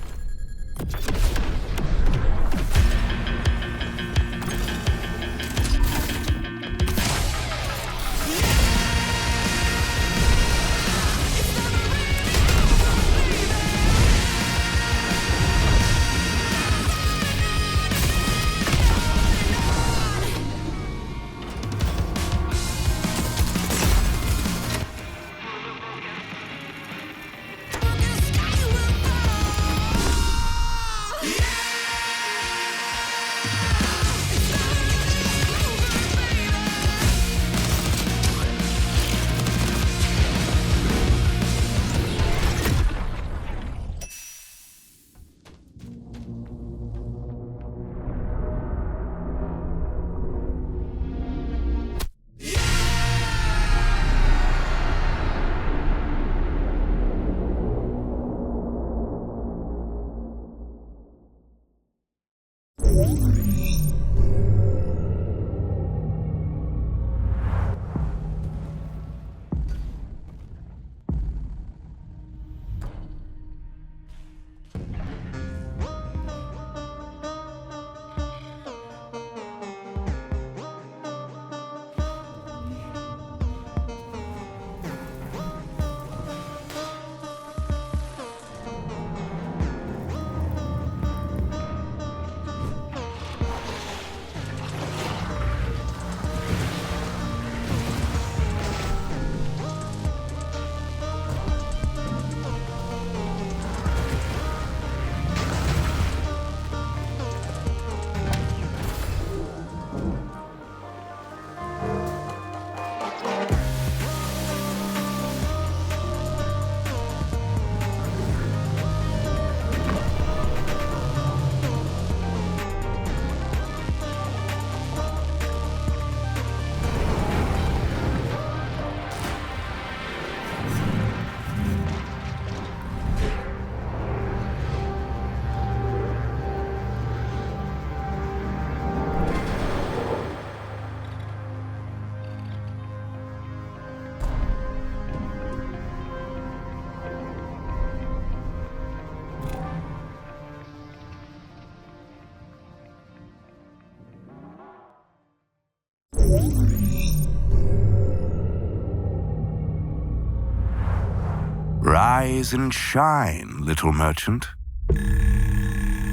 Rise and shine, little merchant.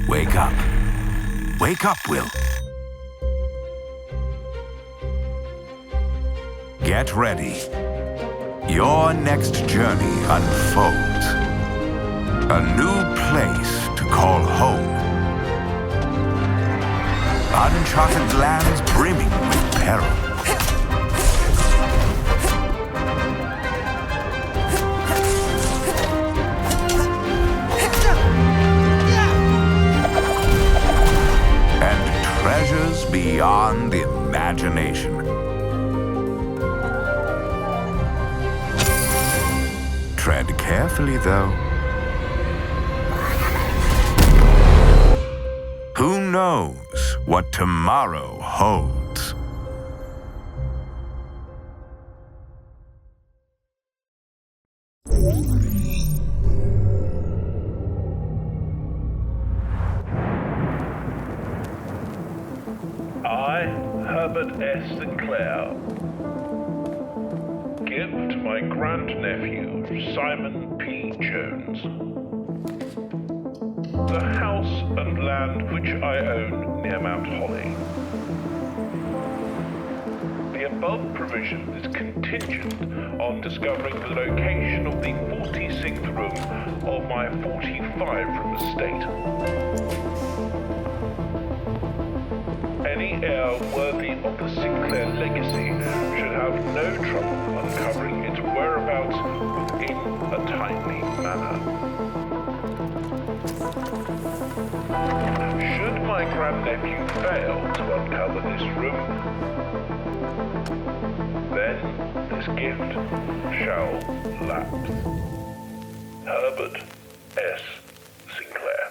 Wake up. Wake up, Will. Get ready. Your next journey unfolds. A new place to call home. Uncharted lands brimming with peril. Treasures beyond imagination. Tread carefully, though. Who knows what tomorrow holds? I, Herbert S. Sinclair, give to my grandnephew, Simon P. Jones, the house and land which I own near Mount Holly. The above provision is contingent on discovering the location of the 46th room of my 45-room estate. Any heir worthy of the Sinclair legacy should have no trouble uncovering its whereabouts within a timely manner. Should my grandnephew fail to uncover this room, then this gift shall lapse. Herbert S. Sinclair.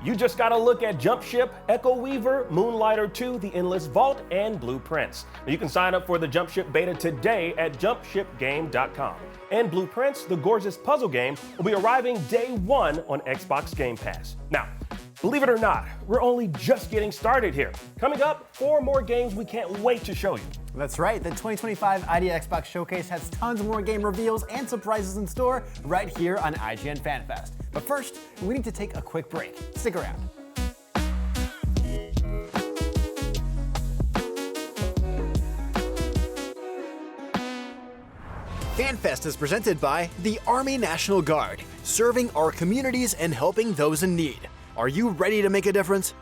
You just got to look at Jump Ship, Echo Weaver, Moonlighter 2, The Endless Vault, and Blueprints. You can sign up for the Jump Ship beta today at jumpshipgame.com. And Blueprints, the gorgeous puzzle game, will be arriving day 1 on Xbox Game Pass. Now, believe it or not, we're only just getting started here. Coming up, 4 more games we can't wait to show you. That's right, the 2025 ID Xbox Showcase has tons more game reveals and surprises in store right here on IGN FanFest. But first, we need to take a quick break. Stick around. FanFest is presented by the Army National Guard, serving our communities and helping those in need. Are you ready to make a difference?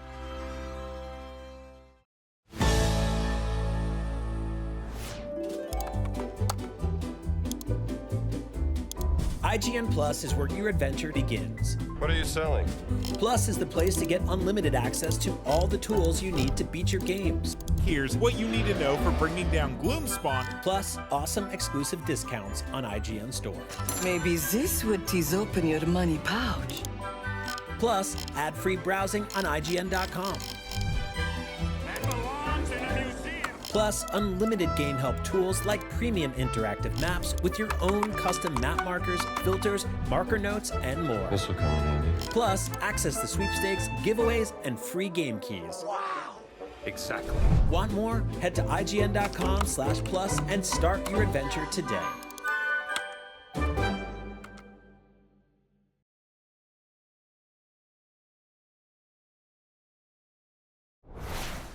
IGN Plus is where your adventure begins. What are you selling? Plus is the place to get unlimited access to all the tools you need to beat your games. Here's what you need to know for bringing down Gloomspawn. Plus, awesome exclusive discounts on IGN Store. Maybe this would tease open your money pouch. Plus, ad-free browsing on IGN.com. Plus, unlimited game help tools like premium interactive maps with your own custom map markers, filters, marker notes, and more. This will come in handy. Plus, access to sweepstakes, giveaways, and free game keys. Wow! Exactly. Want more? Head to IGN.com/plus and start your adventure today.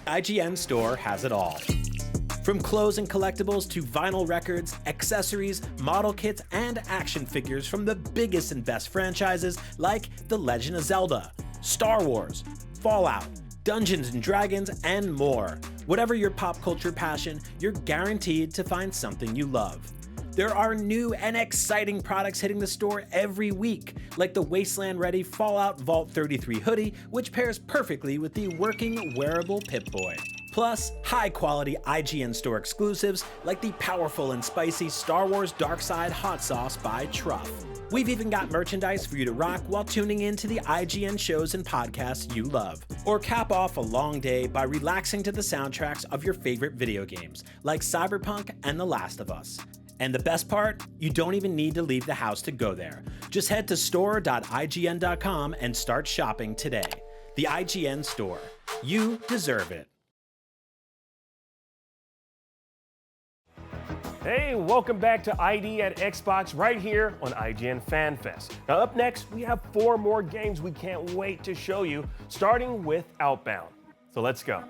IGN Store has it all. From clothes and collectibles to vinyl records, accessories, model kits, and action figures from the biggest and best franchises like The Legend of Zelda, Star Wars, Fallout, Dungeons & Dragons, and more. Whatever your pop culture passion, you're guaranteed to find something you love. There are new and exciting products hitting the store every week, like the Wasteland-ready Fallout Vault 33 hoodie, which pairs perfectly with the working wearable Pip-Boy. Plus, high-quality IGN Store exclusives like the powerful and spicy Star Wars Darkside Hot Sauce by Truff. We've even got merchandise for you to rock while tuning in to the IGN shows and podcasts you love. Or cap off a long day by relaxing to the soundtracks of your favorite video games, like Cyberpunk and The Last of Us. And the best part? You don't even need to leave the house to go there. Just head to store.ign.com and start shopping today. The IGN Store. You deserve it. Hey, welcome back to ID at Xbox right here on IGN FanFest. Now up next, we have 4 more games we can't wait to show you, starting with Outbound. So let's go.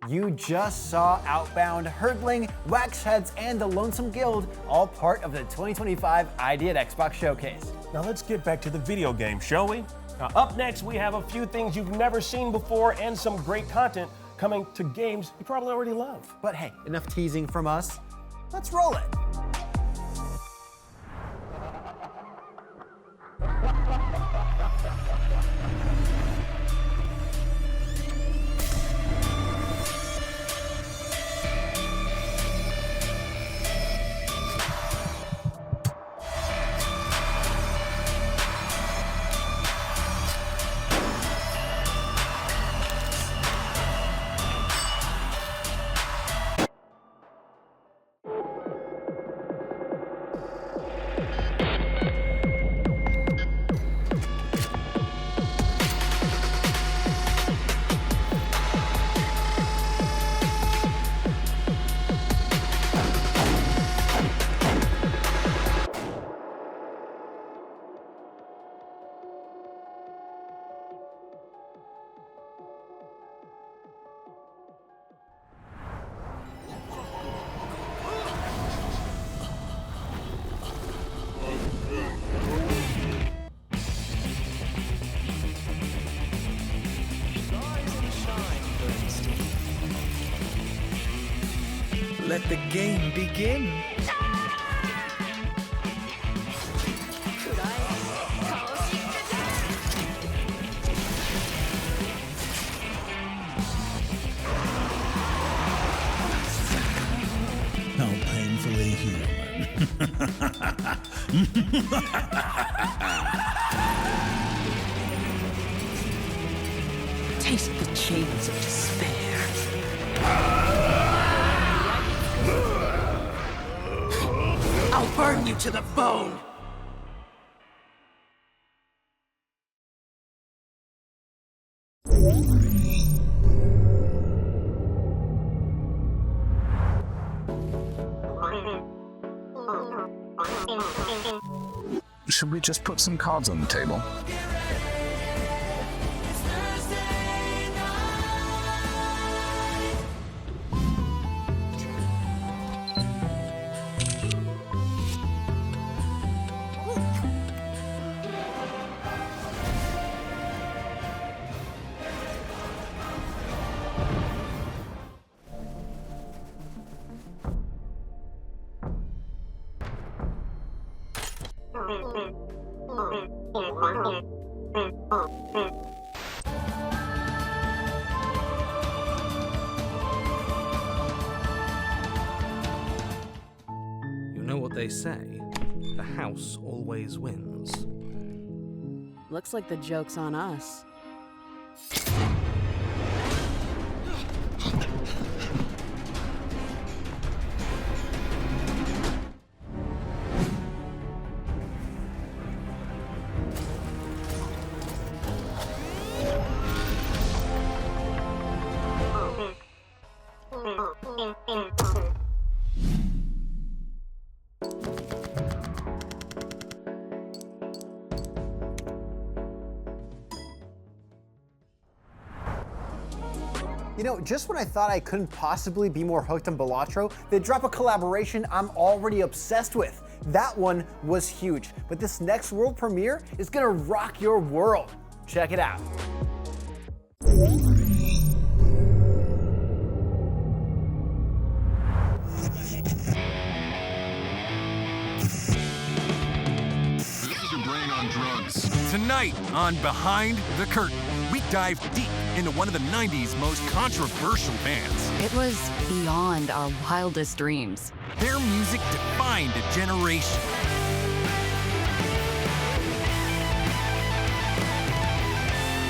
You just saw Outbound, Hurdling, Waxheads, and the Lonesome Guild, all part of the 2025 ID at Xbox Showcase. Now let's get back to the video game, shall we? Now up next, we have a few things you've never seen before and some great content coming to games you probably already love. But hey, enough teasing from us. Let's roll it. Let the game begin. How painfully human. Taste the chains of despair. I'll burn you to the bone. Should we just put some cards on the table? You know what they say, the house always wins. Looks like the joke's on us. You know, just when I thought I couldn't possibly be more hooked on Balatro, they drop a collaboration I'm already obsessed with. That one was huge, but this next world premiere is gonna rock your world. Check it out. Tonight on Behind the Curtain, we dive deep into one of the 90s most controversial bands. It was beyond our wildest dreams. Their music defined a generation.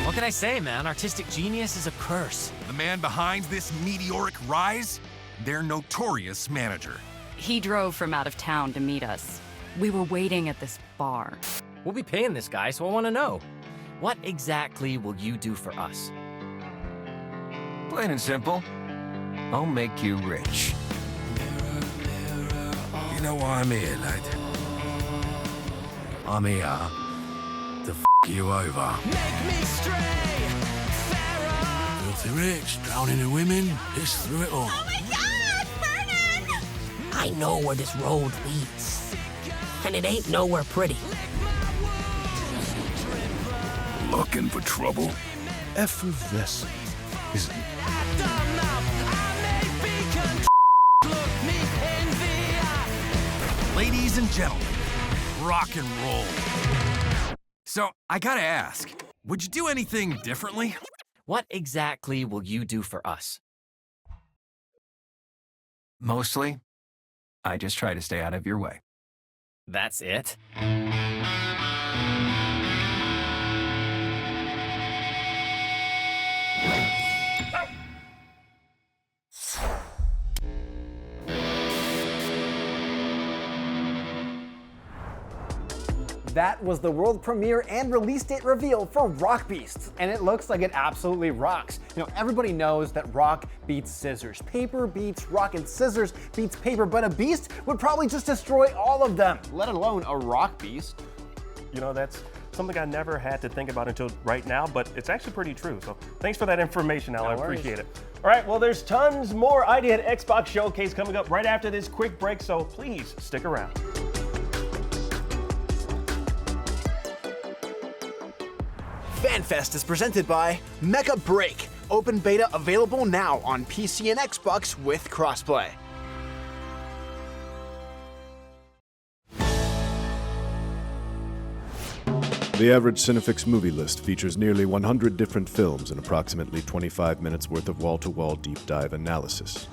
What can I say, man? Artistic genius is a curse. The man behind this meteoric rise, their notorious manager. He drove from out of town to meet us. We were waiting at this bar. We'll be paying this guy, so I want to know. What exactly will you do for us? Plain and simple, I'll make you rich. You know why I'm here, lad? I'm here to f you over. Make me stray, Pharaoh. Filthy rich, drowning in women, piss through it all. Oh my God, Vernon! I know where this road leads, and it ain't nowhere pretty. Looking for trouble? Effervescent, isn't it? Ladies and gentlemen, rock and roll. So, I gotta ask, would you do anything differently? What exactly will you do for us? Mostly, I just try to stay out of your way. That's it? That was the world premiere and release date reveal for Rock Beasts, and it looks like it absolutely rocks. You know, everybody knows that rock beats scissors. Paper beats rock and scissors beats paper, but a beast would probably just destroy all of them, let alone a rock beast. You know, that's something I never had to think about until right now, but it's actually pretty true. So thanks for that information, Al. No I worries. appreciate it. All right, well, there's tons more IGN Xbox Showcase coming up right after this quick break, so please stick around. FanFest is presented by Mecha Break. Open beta available now on PC and Xbox with crossplay. The average Cinefix movie list features nearly 100 different films and approximately 25 minutes worth of wall-to-wall deep dive analysis.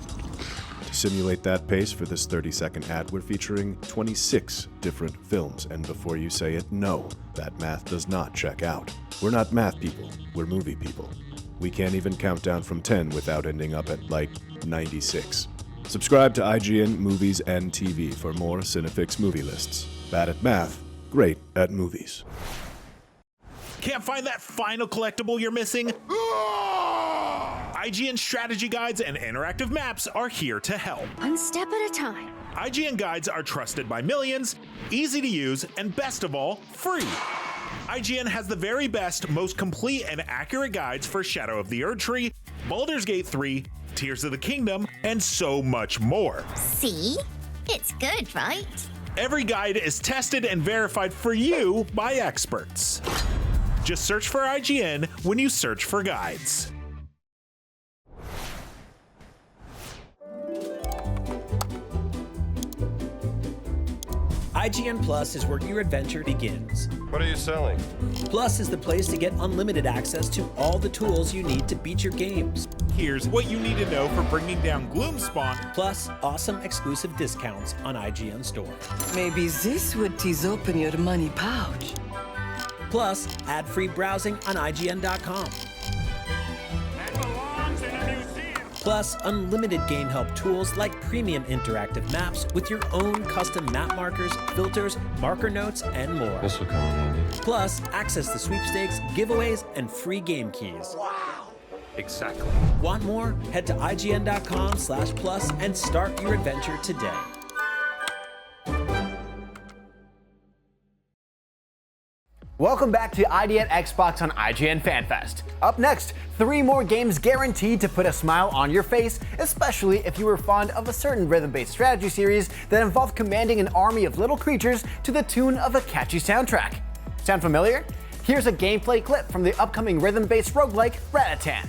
To simulate that pace for this 30-second ad, we're featuring 26 different films, and before you say it, no, that math does not check out. We're not math people, we're movie people. We can't even count down from 10 without ending up at, like, 96. Subscribe to IGN Movies and TV for more Cinefix movie lists. Bad at math, great at movies. Can't find that final collectible you're missing? IGN strategy guides and interactive maps are here to help. One step at a time. IGN guides are trusted by millions, easy to use, and best of all, free. IGN has the very best, most complete and accurate guides for Shadow of the Erdtree, Baldur's Gate 3, Tears of the Kingdom, and so much more. See? It's good, right? Every guide is tested and verified for you by experts. Just search for IGN when you search for guides. IGN Plus is where your adventure begins. What are you selling? Plus is the place to get unlimited access to all the tools you need to beat your games. Here's what you need to know for bringing down Gloomspawn. Plus, awesome exclusive discounts on IGN Store. Maybe this would tease open your money pouch. Plus, ad-free browsing on IGN.com. Plus, unlimited game help tools like premium interactive maps with your own custom map markers, filters, marker notes, and more. This will come in handy. Plus, access to sweepstakes, giveaways, and free game keys. Wow. Exactly. Want more? Head to IGN.com/plus and start your adventure today. Welcome back to IGN Xbox on IGN FanFest. Up next, 3 more games guaranteed to put a smile on your face, especially if you were fond of a certain rhythm-based strategy series that involved commanding an army of little creatures to the tune of a catchy soundtrack. Sound familiar? Here's a gameplay clip from the upcoming rhythm-based roguelike Ratatan.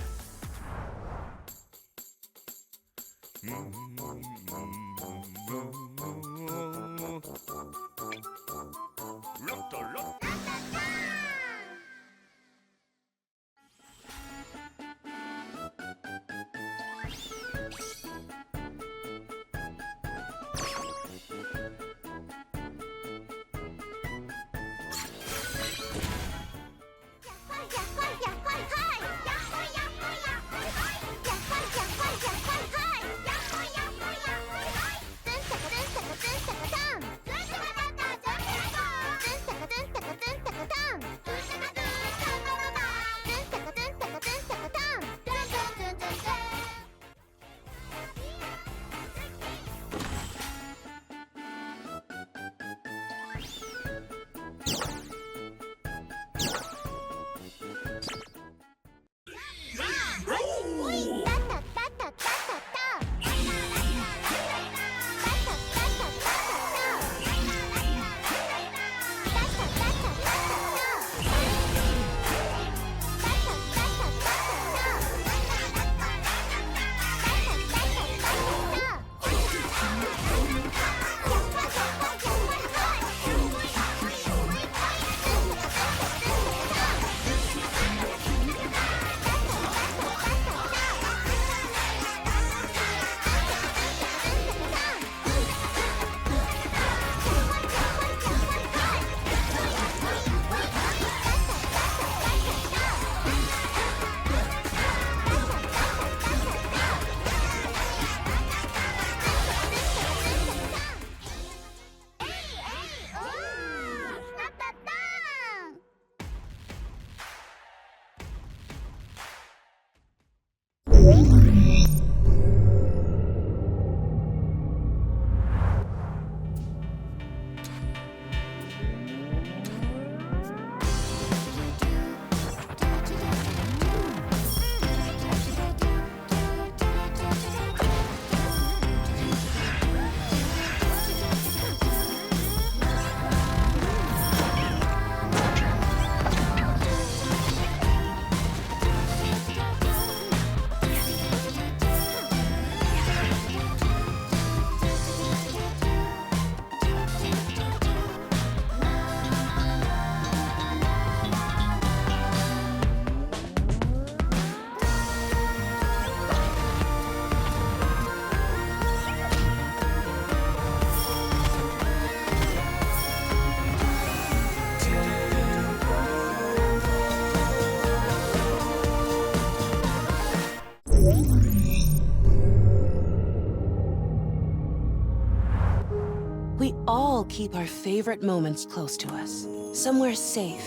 We all keep our favorite moments close to us, somewhere safe.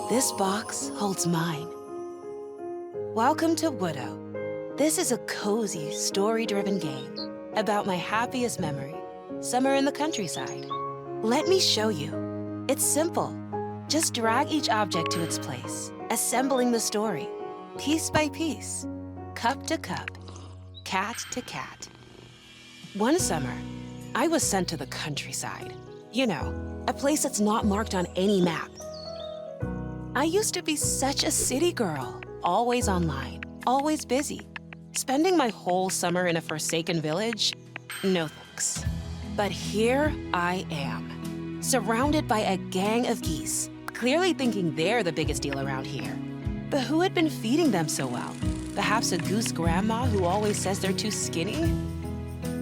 This box holds mine. Welcome to Widow. This is a cozy, story-driven game about my happiest memory, summer in the countryside. Let me show you. It's simple. Just drag each object to its place, assembling the story, piece by piece, cup to cup, cat to cat. One summer, I was sent to the countryside. You know, a place that's not marked on any map. I used to be such a city girl, always online, always busy. Spending my whole summer in a forsaken village? No thanks. But here I am, surrounded by a gang of geese, clearly thinking they're the biggest deal around here. But who had been feeding them so well? Perhaps a goose grandma who always says they're too skinny?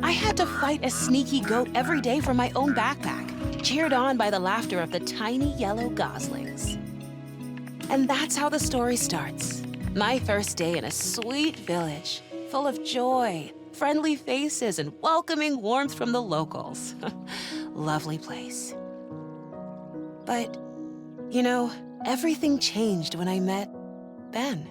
I had to fight a sneaky goat every day from my own backpack, cheered on by the laughter of the tiny yellow goslings. And that's how the story starts. My first day in a sweet village, full of joy, friendly faces, and welcoming warmth from the locals. Lovely place. But, you know, everything changed when I met Ben.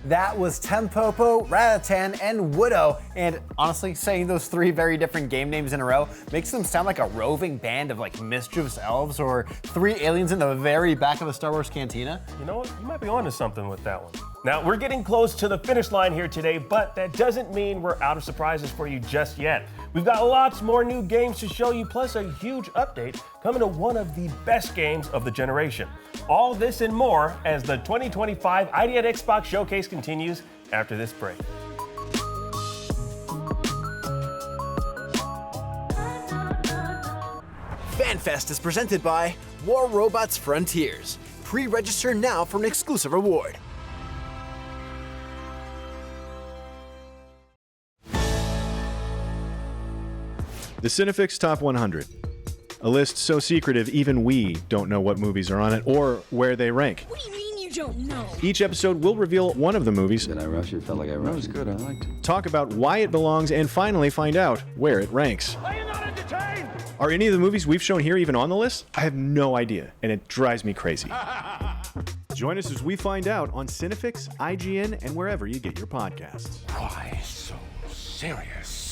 That was Tempopo, Ratatan, and Widow. And honestly, saying those three very different game names in a row makes them sound like a roving band of like mischievous elves or three aliens in the very back of a Star Wars cantina. You know what? You might be onto something with that one. Now, we're getting close to the finish line here today, but that doesn't mean we're out of surprises for you just yet. We've got lots more new games to show you, plus a huge update coming to one of the best games of the generation. All this and more as the 2025 IGN Xbox Showcase continues after this break. FanFest is presented by War Robots Frontiers. Pre-register now for an exclusive reward. The Cinefix Top 100. A list so secretive even we don't know what movies are on it or where they rank. What do you mean you don't know? Each episode will reveal one of the movies. Did I rush it? Felt like I rushed it. That was good. I liked it. Talk about why it belongs and finally find out where it ranks. Are you not entertained? Are any of the movies we've shown here even on the list? I have no idea, and it drives me crazy. Join us as we find out on Cinefix, IGN, and wherever you get your podcasts. Why so serious?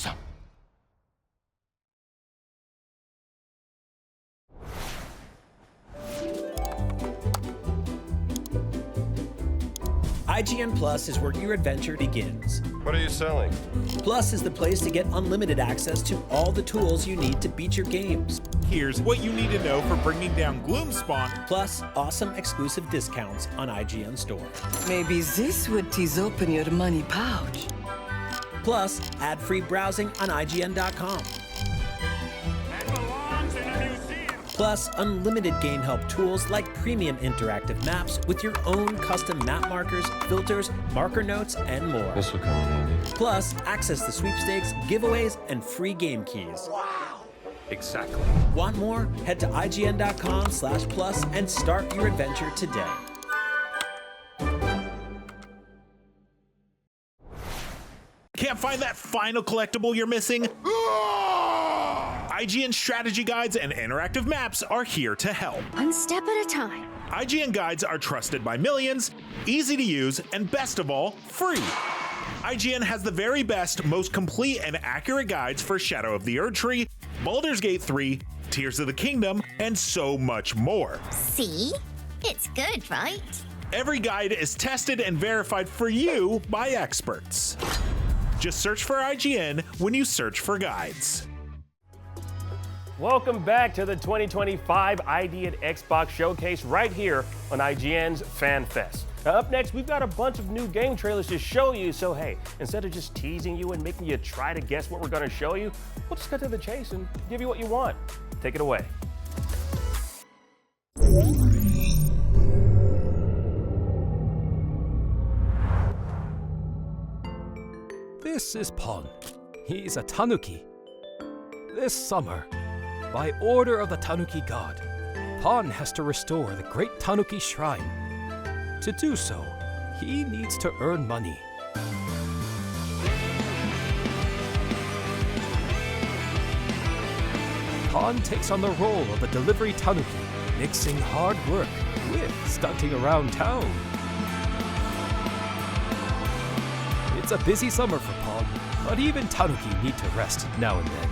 IGN Plus is where your adventure begins. What are you selling? Plus is the place to get unlimited access to all the tools you need to beat your games. Here's what you need to know for bringing down Gloomspawn. Plus awesome exclusive discounts on IGN Store. Maybe this would tease open your money pouch. Plus ad-free browsing on IGN.com. Plus, unlimited game help tools like premium interactive maps with your own custom map markers, filters, marker notes, and more. This will come in handy. Plus, access to sweepstakes, giveaways, and free game keys. Wow! Exactly. Want more? Head to IGN.com/plus and start your adventure today. Can't find that final collectible you're missing? IGN strategy guides and interactive maps are here to help. One step at a time. IGN guides are trusted by millions, easy to use, and best of all, free. IGN has the very best, most complete and accurate guides for Shadow of the Erdtree, Baldur's Gate 3, Tears of the Kingdom, and so much more. See? It's good, right? Every guide is tested and verified for you by experts. Just search for IGN when you search for guides. Welcome back to the 2025 IGN Xbox Showcase right here on IGN's FanFest. Now up next, we've got a bunch of new game trailers to show you, so hey, instead of just teasing you and making you try to guess what we're gonna show you, we'll just cut to the chase and give you what you want. Take it away. This is Pon. He's a Tanuki. This summer, by order of the Tanuki god, Pon has to restore the great Tanuki shrine. To do so, he needs to earn money. Pon takes on the role of the delivery Tanuki, mixing hard work with stunting around town. It's a busy summer for Pon, but even Tanuki need to rest now and then.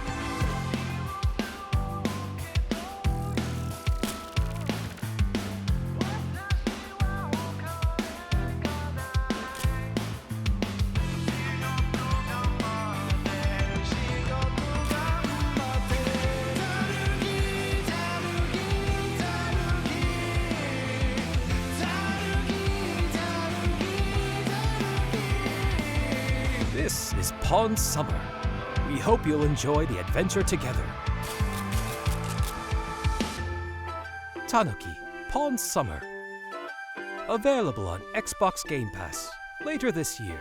This is Pon Summer. We hope you'll enjoy the adventure together. Tanuki, Pon Summer. Available on Xbox Game Pass later this year.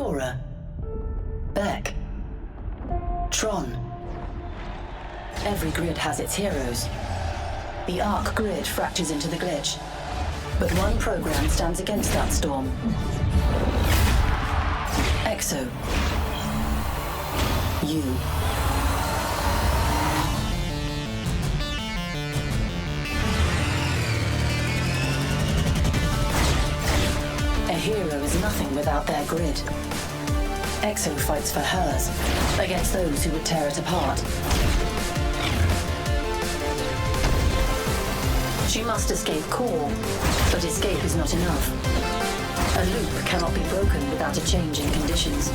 Cora, Beck, Tron. Every grid has its heroes. The Arc grid fractures into the glitch, but one program stands against that storm. Exo. You. A hero is nothing without their grid. Exo fights for hers, against those who would tear it apart. She must escape Core, but escape is not enough. A loop cannot be broken without a change in conditions.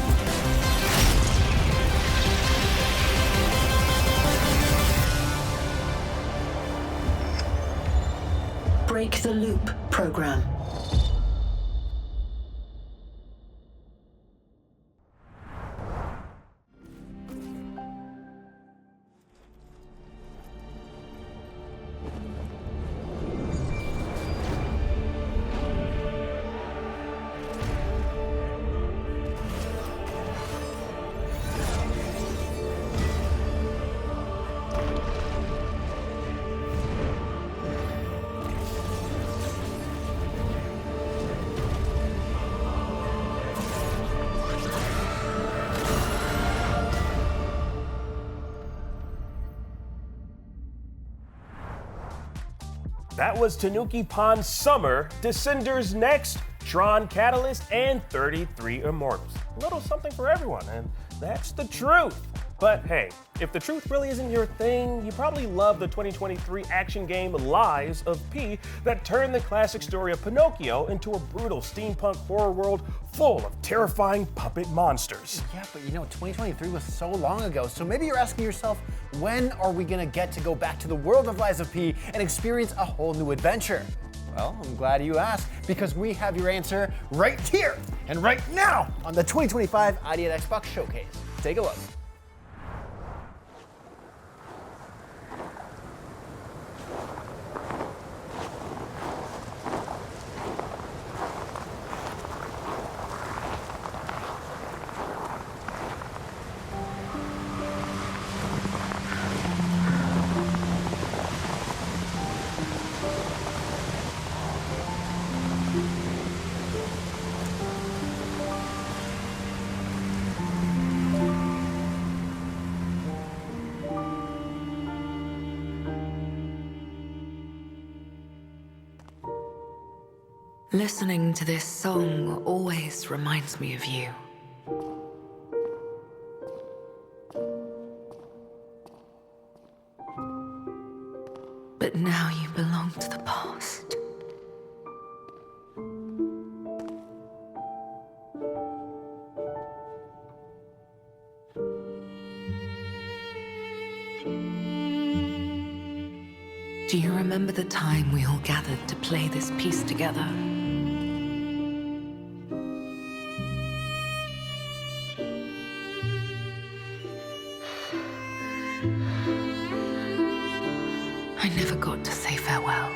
Break the loop program. That was Tanuki Pond Summer, Descenders Next, Tron Catalyst, and 33 Immortals. A little something for everyone, and that's the truth. But hey, if the truth really isn't your thing, you probably love the 2023 action game Lies of P that turned the classic story of Pinocchio into a brutal steampunk horror world full of terrifying puppet monsters. Yeah, but 2023 was so long ago, so maybe you're asking yourself, when are we gonna get to go back to the world of Lies of P and experience a whole new adventure? Well, I'm glad you asked, because we have your answer right here and right now on the 2025 IGN Xbox Showcase. Take a look. Listening to this song always reminds me of you. But now you belong to the past. Do you remember the time we all gathered to play this piece together? I never got to say farewell.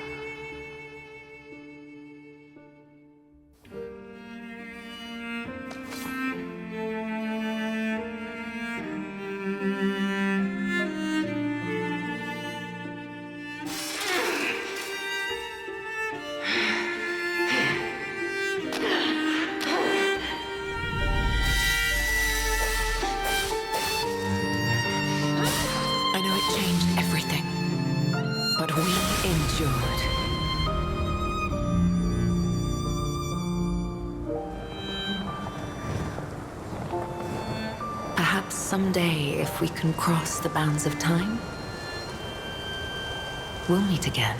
I know it changed everything, but we endured. Perhaps someday, if we can cross the bounds of time, we'll meet again.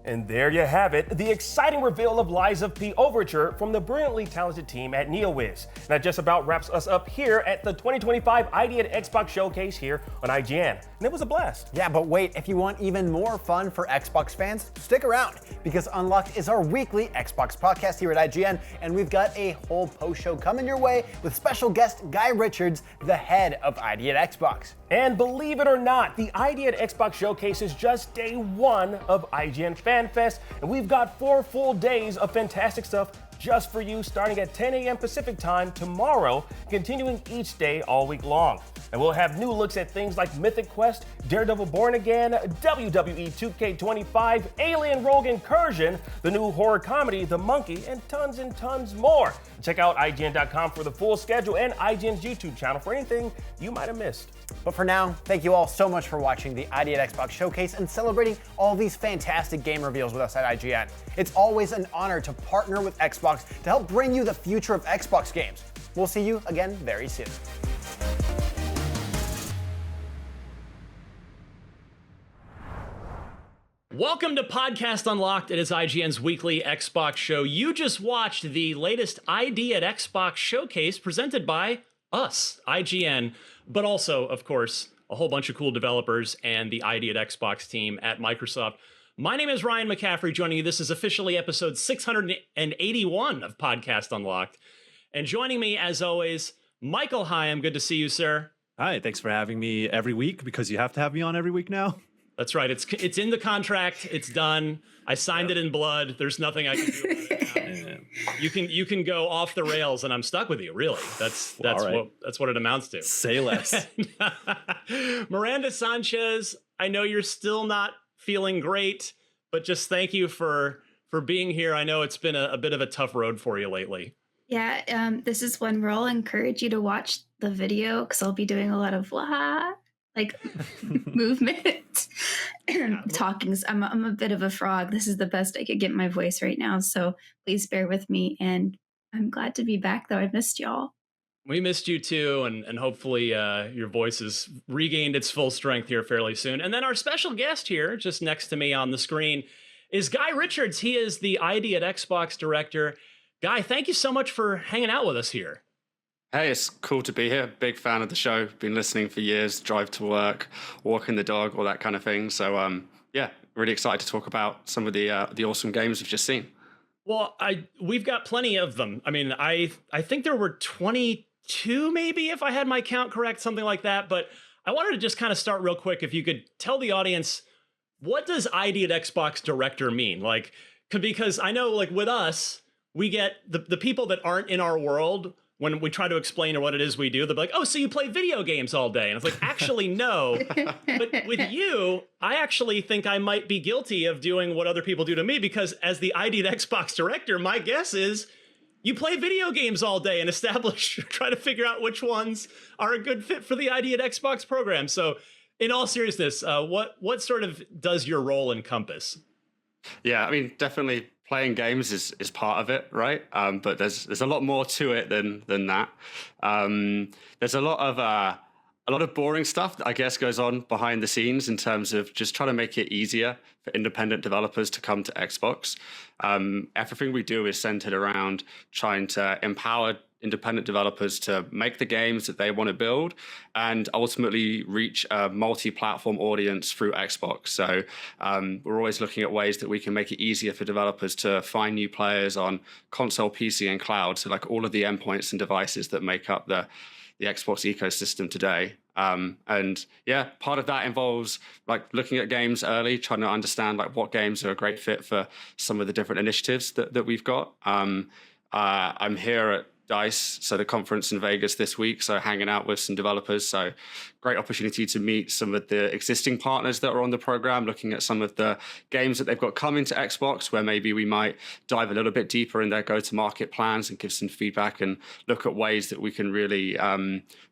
And there you have it, the exciting reveal of Lies of P Overture from the brilliantly talented team at NeoWiz. And that just about wraps us up here at the 2025 IGN Xbox Showcase here on IGN. And it was a blast. Yeah, but wait, if you want even more fun for Xbox fans, stick around, because Unlocked is our weekly Xbox podcast here at IGN, and we've got a whole post-show coming your way with special guest Guy Richards, the head of ID at Xbox. And believe it or not, the ID at Xbox Showcase is just day one of IGN FanFest, and we've got 4 full days of fantastic stuff just for you, starting at 10 a.m. Pacific time tomorrow, continuing each day all week long. And we'll have new looks at things like Mythic Quest, Daredevil Born Again, WWE 2K25, Alien Rogue Incursion, the new horror comedy The Monkey, and tons more. Check out IGN.com for the full schedule and IGN's YouTube channel for anything you might have missed. But for now, thank you all so much for watching the ID at Xbox Showcase and celebrating all these fantastic game reveals with us at IGN. It's always an honor to partner with Xbox to help bring you the future of Xbox games. We'll see you again very soon. Welcome to Podcast Unlocked. It is IGN's weekly Xbox show. You just watched the latest ID at Xbox Showcase presented by us, IGN, but also, of course, a whole bunch of cool developers and the ID at Xbox team at Microsoft. My name is Ryan McCaffrey, joining you. This is officially episode 681 of Podcast Unlocked. And joining me, as always, Michael Hyam. Good to see you, sir. Hi, thanks for having me every week, because you have to have me on every week now. That's right. It's in the contract. It's done. I signed it in blood. There's nothing I can do about it now. You can go off the rails, and I'm stuck with you. Really, that's right. That's what it amounts to. Say less. Miranda Sanchez, I know you're still not feeling great, but just thank you for being here. I know it's been a bit of a tough road for you lately. Yeah, this is one where I'll encourage you to watch the video, because I'll be doing a lot of movement, talking. I'm a bit of a frog. This is the best I could get my voice right now, so please bear with me. And I'm glad to be back, though. I missed y'all. We missed you too, and hopefully your voice has regained its full strength here fairly soon. And then our special guest here, just next to me on the screen, is Guy Richards. He is the ID at Xbox director. Guy, thank you so much for hanging out with us here. Hey, it's cool to be here. Big fan of the show. Been listening for years, drive to work, walking the dog, all that kind of thing. So, yeah, really excited to talk about some of the awesome games we've just seen. Well, we've got plenty of them. I mean, I think there were 22, maybe, if I had my count correct, something like that. But I wanted to just kind of start real quick. If you could tell the audience, what does ID at Xbox director mean? Because I know, with us, we get the people that aren't in our world. When we try to explain what it is we do, they'll be like, oh, so you play video games all day. And it's like, actually, no. But with you, I actually think I might be guilty of doing what other people do to me, because as the ID at Xbox director, my guess is you play video games all day and try to figure out which ones are a good fit for the ID at Xbox program. So in all seriousness, what sort of does your role encompass? Yeah, I mean, definitely playing games is part of it, right? But there's a lot more to it than that. There's a lot of boring stuff that I guess goes on behind the scenes in terms of just trying to make it easier for independent developers to come to Xbox. Everything we do is centered around trying to empower independent developers to make the games that they want to build and ultimately reach a multi-platform audience through Xbox. So we're always looking at ways that we can make it easier for developers to find new players on console, PC, and cloud. So all of the endpoints and devices that make up the Xbox ecosystem today. And yeah, part of that involves looking at games early, trying to understand what games are a great fit for some of the different initiatives that we've got. I'm here at DICE, so the conference in Vegas this week, so hanging out with some developers. So great opportunity to meet some of the existing partners that are on the program, looking at some of the games that they've got coming to Xbox, where maybe we might dive a little bit deeper in their go-to-market plans and give some feedback and look at ways that we can really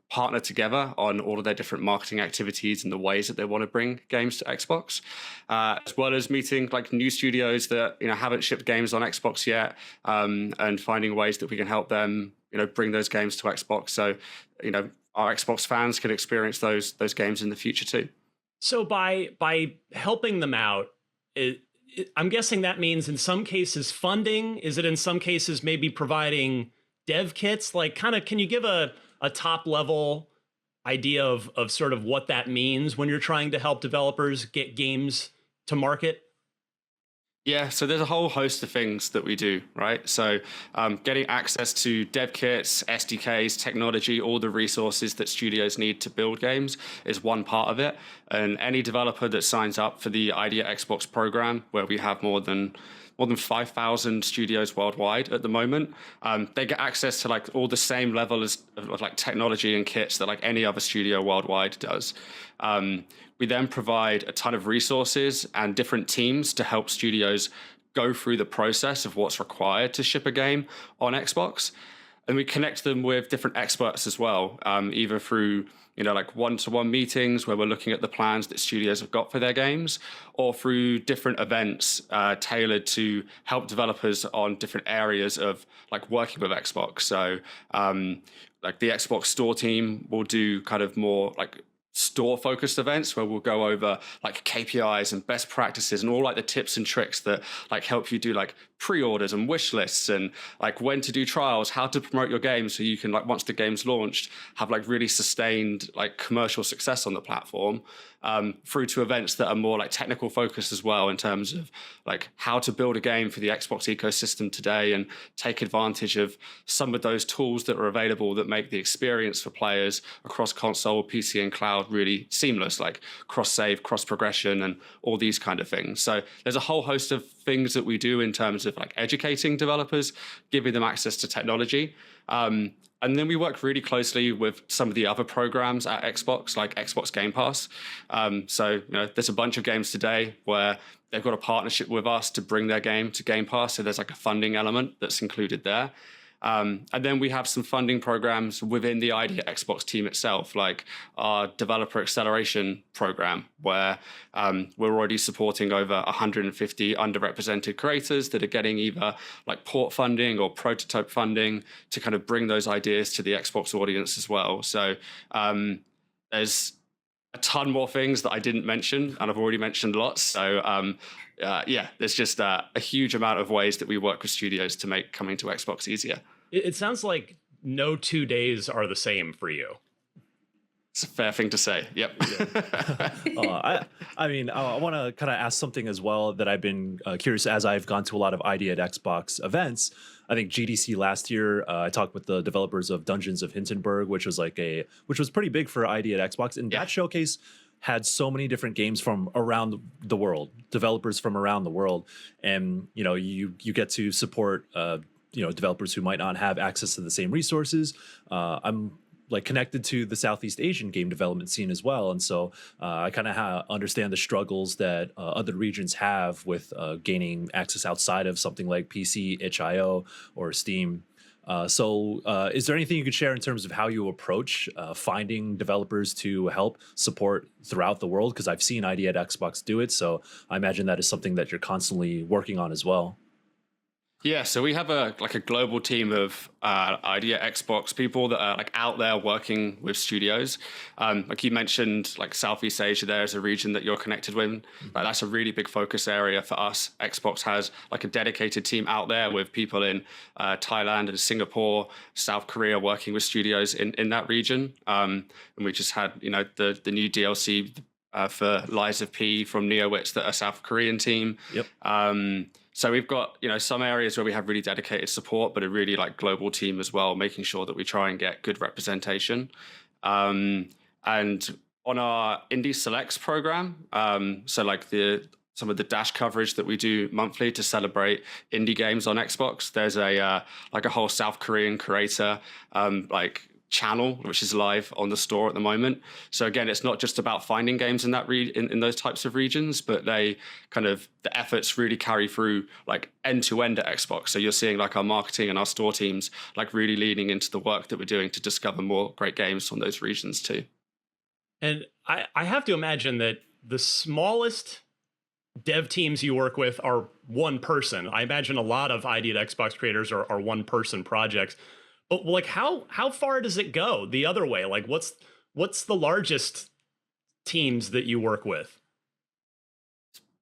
partner together on all of their different marketing activities and the ways that they want to bring games to Xbox, as well as meeting new studios that haven't shipped games on Xbox yet, and finding ways that we can help them bring those games to Xbox, so our Xbox fans can experience those games in the future too. So by helping them out, I'm guessing that means in some cases funding. Is it in some cases maybe providing dev kits? Like, kind of, can you give a top level idea of sort of what that means when you're trying to help developers get games to market? Yeah, so there's a whole host of things that we do, right? So getting access to dev kits, SDKs, technology, all the resources that studios need to build games is one part of it. And any developer that signs up for the Idea Xbox program, where we have more than 5,000 studios worldwide at the moment, they get access to like all the same level of like technology and kits that like any other studio worldwide does. We then provide a ton of resources and different teams to help studios go through the process of what's required to ship a game on Xbox. And we connect them with different experts as well, either through like one-to-one meetings where we're looking at the plans that studios have got for their games, or through different events tailored to help developers on different areas of like working with Xbox. So like the Xbox Store team will do kind of more like store-focused events where we'll go over like KPIs and best practices and all like the tips and tricks that like help you do like pre-orders and wish lists and like when to do trials, how to promote your game so you can like once the game's launched have like really sustained like commercial success on the platform, through to events that are more like technical focused as well in terms of like how to build a game for the Xbox ecosystem today and take advantage of some of those tools that are available that make the experience for players across console, PC and cloud really seamless, like cross-save, cross-progression and all these kind of things. So there's a whole host of things that we do in terms of like educating developers, giving them access to technology. And then we work really closely with some of the other programs at Xbox, like Xbox Game Pass. So there's a bunch of games today where they've got a partnership with us to bring their game to Game Pass. So there's like a funding element that's included there. And then we have some funding programs within the Idea Xbox team itself, like our developer acceleration program, where we're already supporting over 150 underrepresented creators that are getting either like port funding or prototype funding to kind of bring those ideas to the Xbox audience as well. So there's a ton more things that I didn't mention, and I've already mentioned lots. So there's just a huge amount of ways that we work with studios to make coming to Xbox easier. It sounds like no 2 days are the same for you. It's a fair thing to say. Yep. I mean, I want to kind of ask something as well that I've been curious as I've gone to a lot of Idea at Xbox events. I think GDC last year, I talked with the developers of Dungeons of Hinterberg, which was pretty big for Idea at Xbox, and that showcase had so many different games from around the world, developers from around the world, and you get to support developers who might not have access to the same resources. I'm like connected to the Southeast Asian game development scene as well, and so I kind of understand the struggles that other regions have with gaining access outside of something like PC, itch.io, or Steam. So is there anything you could share in terms of how you approach finding developers to help support throughout the world? Because I've seen Idea at Xbox do it, so I imagine that is something that you're constantly working on as well. Yeah, so we have a global team of Idea Xbox people that are like out there working with studios. Like you mentioned, like Southeast Asia, there is a region that you're connected with. Like that's a really big focus area for us. Xbox has like a dedicated team out there with people in Thailand and Singapore, South Korea, working with studios in that region. And we just had the new DLC for Lies of P from NeoWitz, that are South Korean team. Yep. So we've got, some areas where we have really dedicated support, but a really like global team as well, making sure that we try and get good representation. And on our Indie Selects program, so like some of the dash coverage that we do monthly to celebrate indie games on Xbox, there's a whole South Korean creator channel which is live on the store at the moment. So again, it's not just about finding games in that in those types of regions, but the efforts really carry through like end to end at Xbox. So you're seeing like our marketing and our store teams like really leaning into the work that we're doing to discover more great games from those regions too. And I have to imagine that the smallest dev teams you work with are one person. I imagine a lot of Idea at Xbox creators are one person projects. But like how far does it go the other way? Like what's the largest teams that you work with?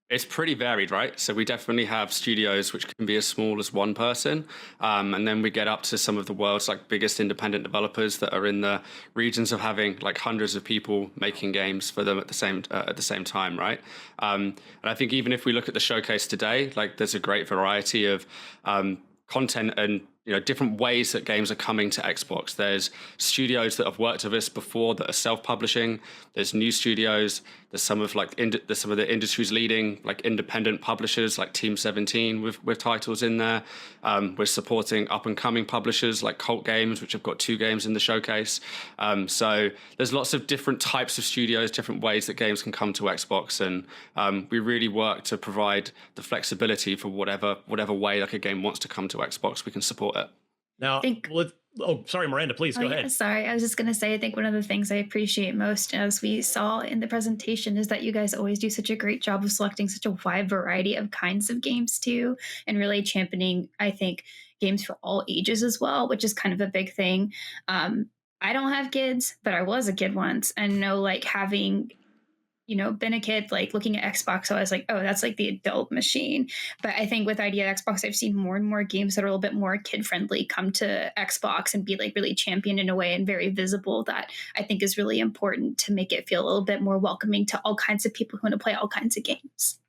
It's pretty varied, right? So we definitely have studios which can be as small as one person, and then we get up to some of the world's like biggest independent developers that are in the regions of having like hundreds of people making games for them at the same time, right? And I think even if we look at the showcase today, like there's a great variety of content and different ways that games are coming to Xbox. There's studios that have worked with us before that are self-publishing. There's new studios. There's some of the industry's leading like independent publishers like Team 17 with titles in there. We're supporting up and coming publishers like Cult Games, which have got 2 games in the showcase. So there's lots of different types of studios, different ways that games can come to Xbox, and we really work to provide the flexibility for whatever way like a game wants to come to Xbox. We can support it. Now, sorry, Miranda, please go ahead. Sorry, I was just going to say, I think one of the things I appreciate most, as we saw in the presentation, is that you guys always do such a great job of selecting such a wide variety of kinds of games too, and really championing, I think, games for all ages as well, which is kind of a big thing. I don't have kids, but I was a kid once, and know like having been a kid, like looking at Xbox, so I was like, oh, that's like the adult machine. But I think with Idea at Xbox, I've seen more and more games that are a little bit more kid friendly come to Xbox and be like really championed in a way and very visible, that I think is really important to make it feel a little bit more welcoming to all kinds of people who want to play all kinds of games.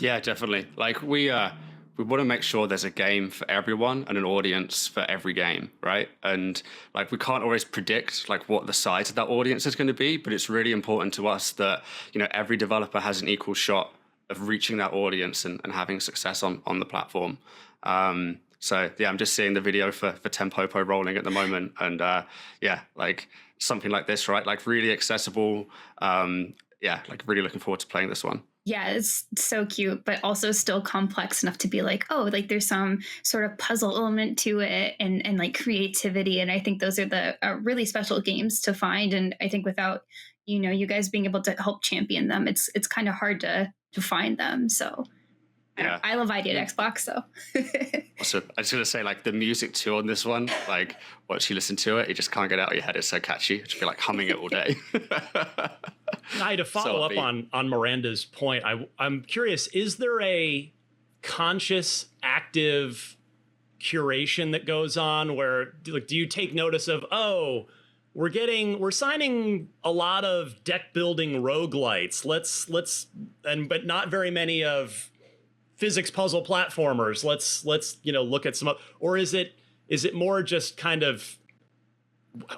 Yeah, definitely. Like we want to make sure there's a game for everyone and an audience for every game, right? And like we can't always predict like what the size of that audience is going to be, but it's really important to us that every developer has an equal shot of reaching that audience and having success on the platform. So yeah, I'm just seeing the video for Tempopo rolling at the moment, and like something like this, right? Like really accessible. Like really looking forward to playing this one. Yeah, it's so cute, but also still complex enough to be like, oh, like there's some sort of puzzle element to it, and like creativity. And I think those are the really special games to find. And I think without, you guys being able to help champion them, it's kind of hard to find them. So I love Idea at Xbox, so. Also, I was going to say, like, the music too on this one, like, once you listen to it, you just can't get it out of your head. It's so catchy. You just feel like humming it all day. To follow up on Miranda's point, I'm curious, is there a conscious, active curation that goes on where, like, do you take notice of, oh, we're signing a lot of deck building roguelites. But not very many of physics puzzle platformers. Let's look at some, or is it more just kind of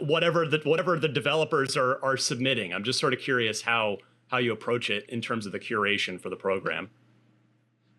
whatever the developers are submitting? I'm just sort of curious how you approach it in terms of the curation for the program.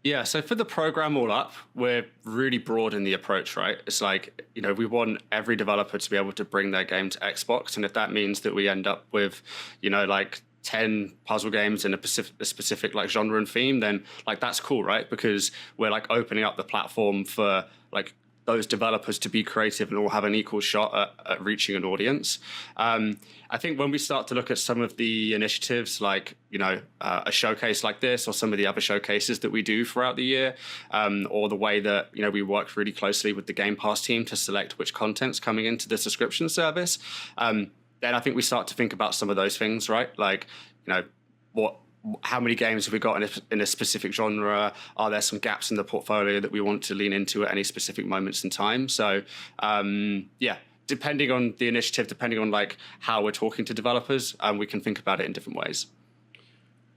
Yeah, so for the program all up, we're really broad in the approach, right? It's like, we want every developer to be able to bring their game to Xbox. And if that means that we end up with, like 10 puzzle games in a specific like genre and theme, then like that's cool, right? Because we're like opening up the platform for like those developers to be creative and all have an equal shot at reaching an audience. I think when we start to look at some of the initiatives, like, a showcase like this or some of the other showcases that we do throughout the year, or the way that, we work really closely with the Game Pass team to select which content's coming into the subscription service, then I think we start to think about some of those things, right? Like, how many games have we got in a specific genre? Are there some gaps in the portfolio that we want to lean into at any specific moments in time? So, depending on the initiative, depending on like how we're talking to developers, we can think about it in different ways.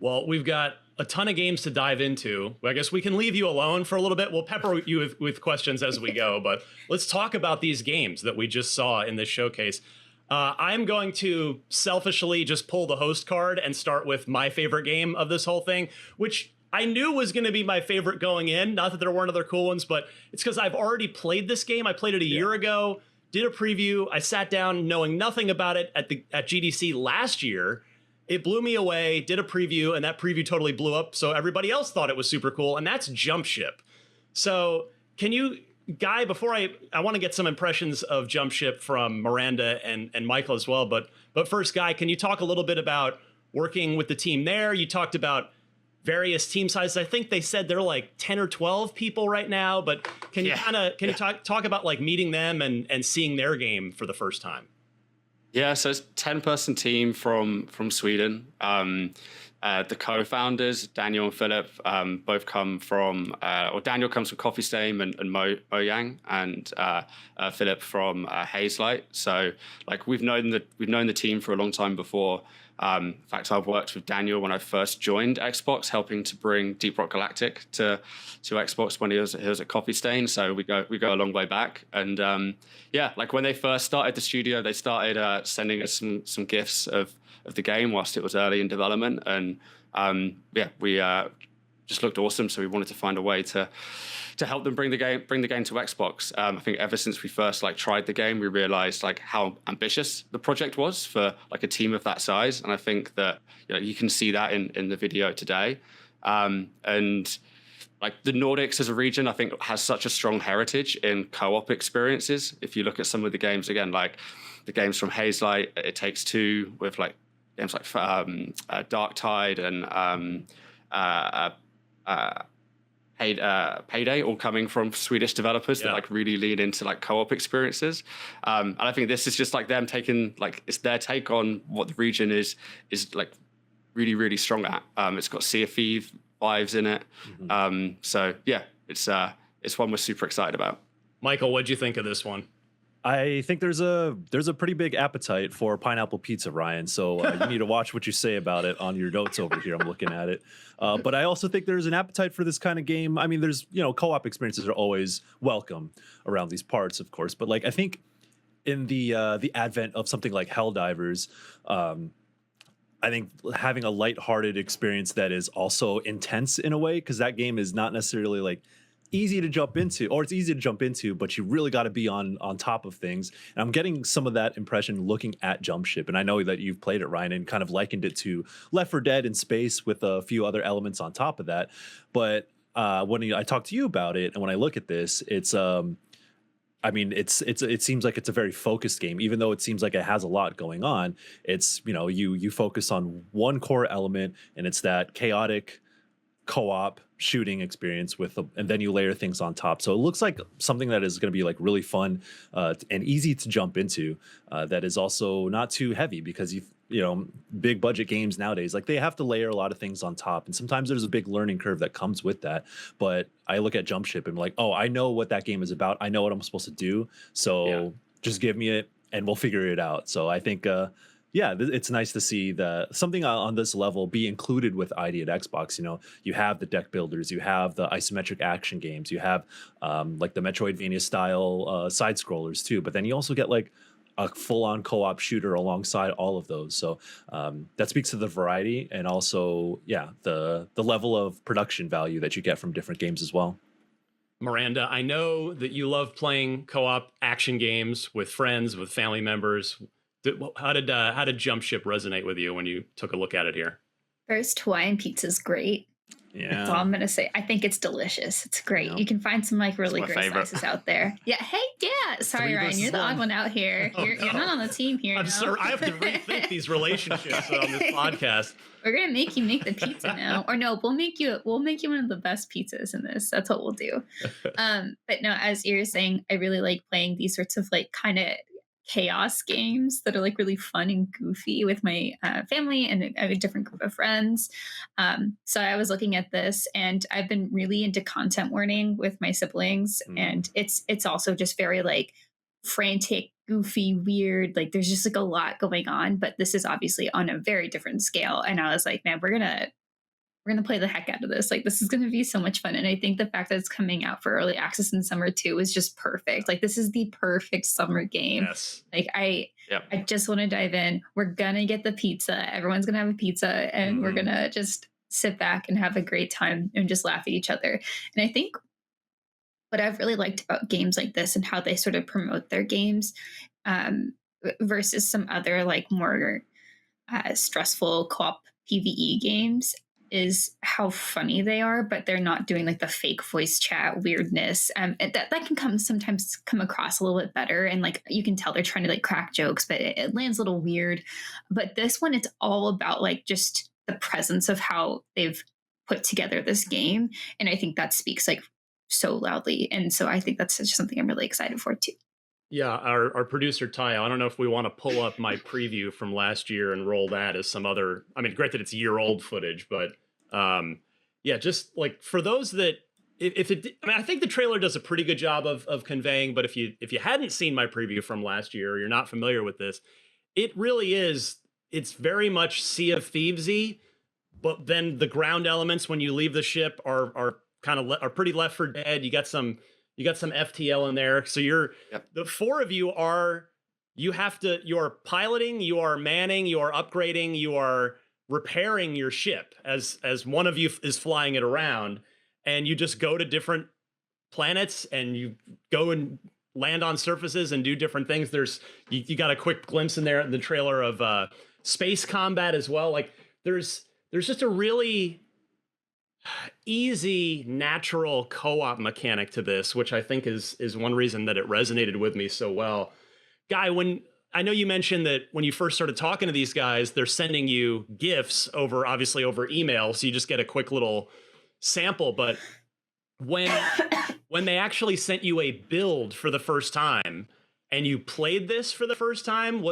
Well, we've got a ton of games to dive into. I guess we can leave you alone for a little bit. We'll pepper you with questions as we go, but let's talk about these games that we just saw in this showcase. I'm going to selfishly just pull the host card and start with my favorite game of this whole thing, which I knew was going to be my favorite going in. Not that there weren't other cool ones, but it's because I've already played this game. I played it a year ago, did a preview. I sat down knowing nothing about it at GDC last year. It blew me away, did a preview, and that preview totally blew up. So everybody else thought it was super cool, and that's Jump Ship. So can you... Guy, before I want to get some impressions of Jump Ship from Miranda and Michael as well. But first, Guy, can you talk a little bit about working with the team there? You talked about various team sizes. I think they said they're like 10 or 12 people right now. But can you you talk about like meeting them and seeing their game for the first time? Yeah, so it's a 10-person team from Sweden. the co-founders, Daniel and Philip, both come from, or Daniel comes from Coffee Stain and Mojang, and Philip from Hazelight. So like we've known the team for a long time before. In fact, I've worked with Daniel when I first joined Xbox, helping to bring Deep Rock Galactic to Xbox when he was at Coffee Stain. So we go a long way back. And yeah, like when they first started the studio, they started sending us some gifts of the game whilst it was early in development. And yeah, we just looked awesome. So we wanted to find a way to help them bring the game to Xbox. I think ever since we first tried the game, we realized how ambitious the project was for a team of that size. And I think that you can see that in the video today. And the Nordics as a region, I think has such a strong heritage in co-op experiences. If you look at some of the games again, like the games from Hazelight, It Takes Two, with games like Dark Tide and Payday, all coming from Swedish developers that really lean into co-op experiences. And I think this is just them taking it's their take on what the region is really, really strong at. It's got Sea of Thieves vibes in it. So yeah, it's one we're super excited about. Michael, what'd you think of this one? I think there's a pretty big appetite for pineapple pizza, Ryan. So you need to watch what you say about it on your notes over here. I'm looking at it. But I also think there's an appetite for this kind of game. I mean, there's, co-op experiences are always welcome around these parts, of course. But I think in the advent of something like Helldivers, I think having a lighthearted experience that is also intense in a way, because that game is not necessarily easy to jump into, or it's easy to jump into, but you really got to be on top of things. And I'm getting some of that impression looking at Jump Ship. And I know that you've played it, Ryan, and kind of likened it to Left 4 Dead in space with a few other elements on top of that. But when I talk to you about it, and when I look at this, it's it seems like it's a very focused game, even though it seems like it has a lot going on. It's, you focus on one core element, and it's that chaotic co-op shooting experience and then you layer things on top. So it looks like something that is going to be really fun and easy to jump into, that is also not too heavy, because big budget games nowadays, they have to layer a lot of things on top, and sometimes there's a big learning curve that comes with that. But I look at Jump Ship and I'm like, oh, I know what that game is about, I know what I'm supposed to do, so just give me it and we'll figure it out. So I think it's nice to see something on this level be included with ID at Xbox. You have the deck builders, you have the isometric action games, you have the Metroidvania style side scrollers too. But then you also get a full-on co-op shooter alongside all of those. So that speaks to the variety, and also the level of production value that you get from different games as well. Miranda, I know that you love playing co-op action games with friends, with family members. How did Jump Ship resonate with you when you took a look at it here? First, Hawaiian pizza's great. Yeah, that's all I'm gonna say. I think it's delicious. It's great. You can find some really great slices out there. Yeah. Hey, yeah. Sorry, Ryan, you're the odd one out here. You're not on the team here. I'm sorry. I have to rethink these relationships on this podcast. We're gonna make you make the pizza now, or no? We'll make you one of the best pizzas in this. That's what we'll do. But no, as you're saying, I really like playing these sorts of kind of chaos games that are really fun and goofy with my family and a different group of friends. So I was looking at this, and I've been really into content warning with my siblings, and it's also just very frantic, goofy, weird. There's just a lot going on, but this is obviously on a very different scale. And I was like, man, we're gonna play the heck out of this. This is gonna be so much fun. And I think the fact that it's coming out for early access in summer too is just perfect. This is the perfect summer game. Yes. I just want to dive in. We're gonna get the pizza. Everyone's gonna have a pizza, and we're gonna just sit back and have a great time and just laugh at each other. And I think what I've really liked about games like this and how they sort of promote their games versus some other more stressful co-op PvE games is how funny they are, but they're not doing the fake voice chat weirdness. That can sometimes come across a little bit better, and you can tell they're trying to crack jokes, but it lands a little weird. But this one, it's all about just the presence of how they've put together this game, and I think that speaks so loudly. And so I think that's just something I'm really excited for too. Yeah, our producer Ty, I don't know if we want to pull up my preview from last year and roll that as some other. I mean, granted, it's year-old footage, but yeah, just like for those that if it, I mean, I think the trailer does a pretty good job of conveying. But if you hadn't seen my preview from last year, or you're not familiar with this, it really is. It's very much Sea of Thievesy, but then the ground elements when you leave the ship are kind of are pretty Left 4 Dead. You got some FTL in there. So the four of you are, you're piloting, you are manning, you are upgrading, you are repairing your ship as one of you is flying it around, and you just go to different planets and you go and land on surfaces and do different things. You got a quick glimpse in there in the trailer of space combat as well. Like there's just a really easy, natural co-op mechanic to this, which I think is one reason that it resonated with me so well. Guy, when I know you mentioned that when you first started talking to these guys, they're sending you GIFs obviously over email, so you just get a quick little sample. But when they actually sent you a build for the first time and you played this for the first time,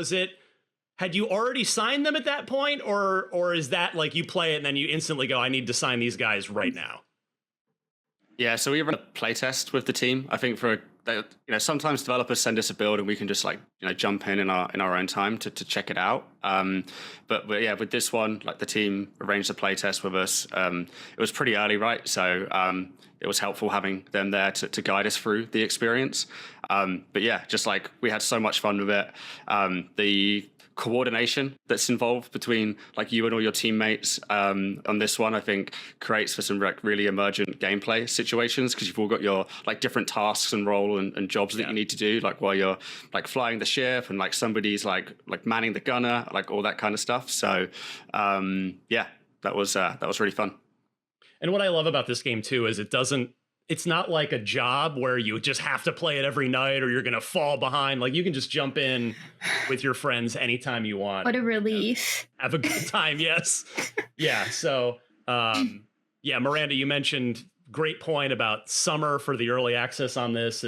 had you already signed them at that point, or is that like you play it and then you instantly go, I need to sign these guys right now? Yeah, so we run a playtest with the team. I think sometimes developers send us a build and we can just jump in our own time to check it out. But yeah, with this one, like the team arranged a playtest with us. It was pretty early, right? So it was helpful having them there to guide us through the experience. But yeah, just like we had so much fun with it. The coordination that's involved between like you and all your teammates on this one, I think creates for some really emergent gameplay situations, because you've all got your like different tasks and role and jobs that you need to do, like while you're like flying the ship, and like somebody's like manning the gunner, like all that kind of stuff. So yeah, that was really fun. And what I love about this game too is it's not like a job where you just have to play it every night or you're going to fall behind. Like you can just jump in with your friends anytime you want. What a relief. Have a good time. Yes. Yeah. So, yeah, Miranda, you mentioned great point about summer for the early access on this.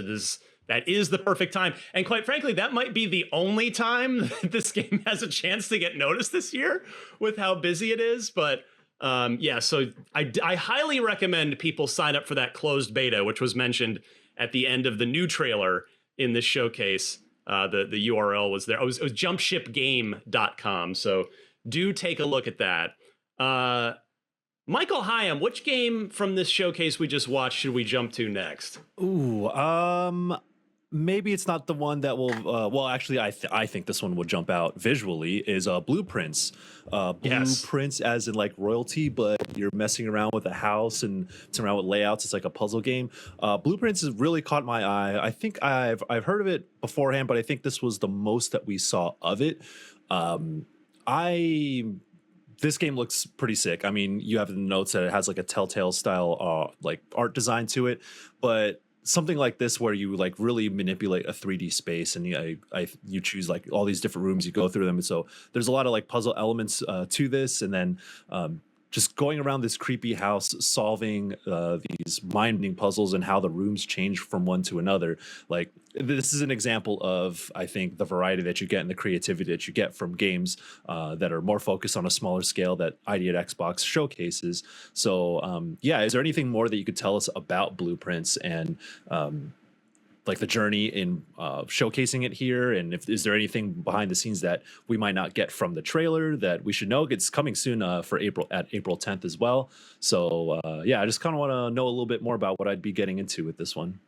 That is the perfect time. And quite frankly, that might be the only time that this game has a chance to get noticed this year with how busy it is. But yeah, so I highly recommend people sign up for that closed beta, which was mentioned at the end of the new trailer in this showcase. The URL was there. It was jumpshipgame.com. So do take a look at that. Michael Hyam, which game from this showcase we just watched should we jump to next? Ooh, maybe it's not the one that will. Well, actually, I think this one will jump out visually. Is Blueprints. Blueprints, as in like royalty, but you're messing around with a house and messing around with layouts. It's like a puzzle game. Blueprints has really caught my eye. I think I've heard of it beforehand, but I think this was the most that we saw of it. This game looks pretty sick. I mean, you have the notes that it has like a Telltale style like art design to it, but something like this where you like really manipulate a 3D space and you choose like all these different rooms, you go through them. And so there's a lot of like puzzle elements to this. And then just going around this creepy house, solving these mind-bending puzzles and how the rooms change from one to another. Like this is an example of, I think, the variety that you get and the creativity that you get from games that are more focused on a smaller scale that ID at Xbox showcases. So yeah, is there anything more that you could tell us about Blueprints and like the journey in showcasing it here? And is there anything behind the scenes that we might not get from the trailer that we should know? It's coming soon for April 10th as well. So yeah, I just kind of want to know a little bit more about what I'd be getting into with this one.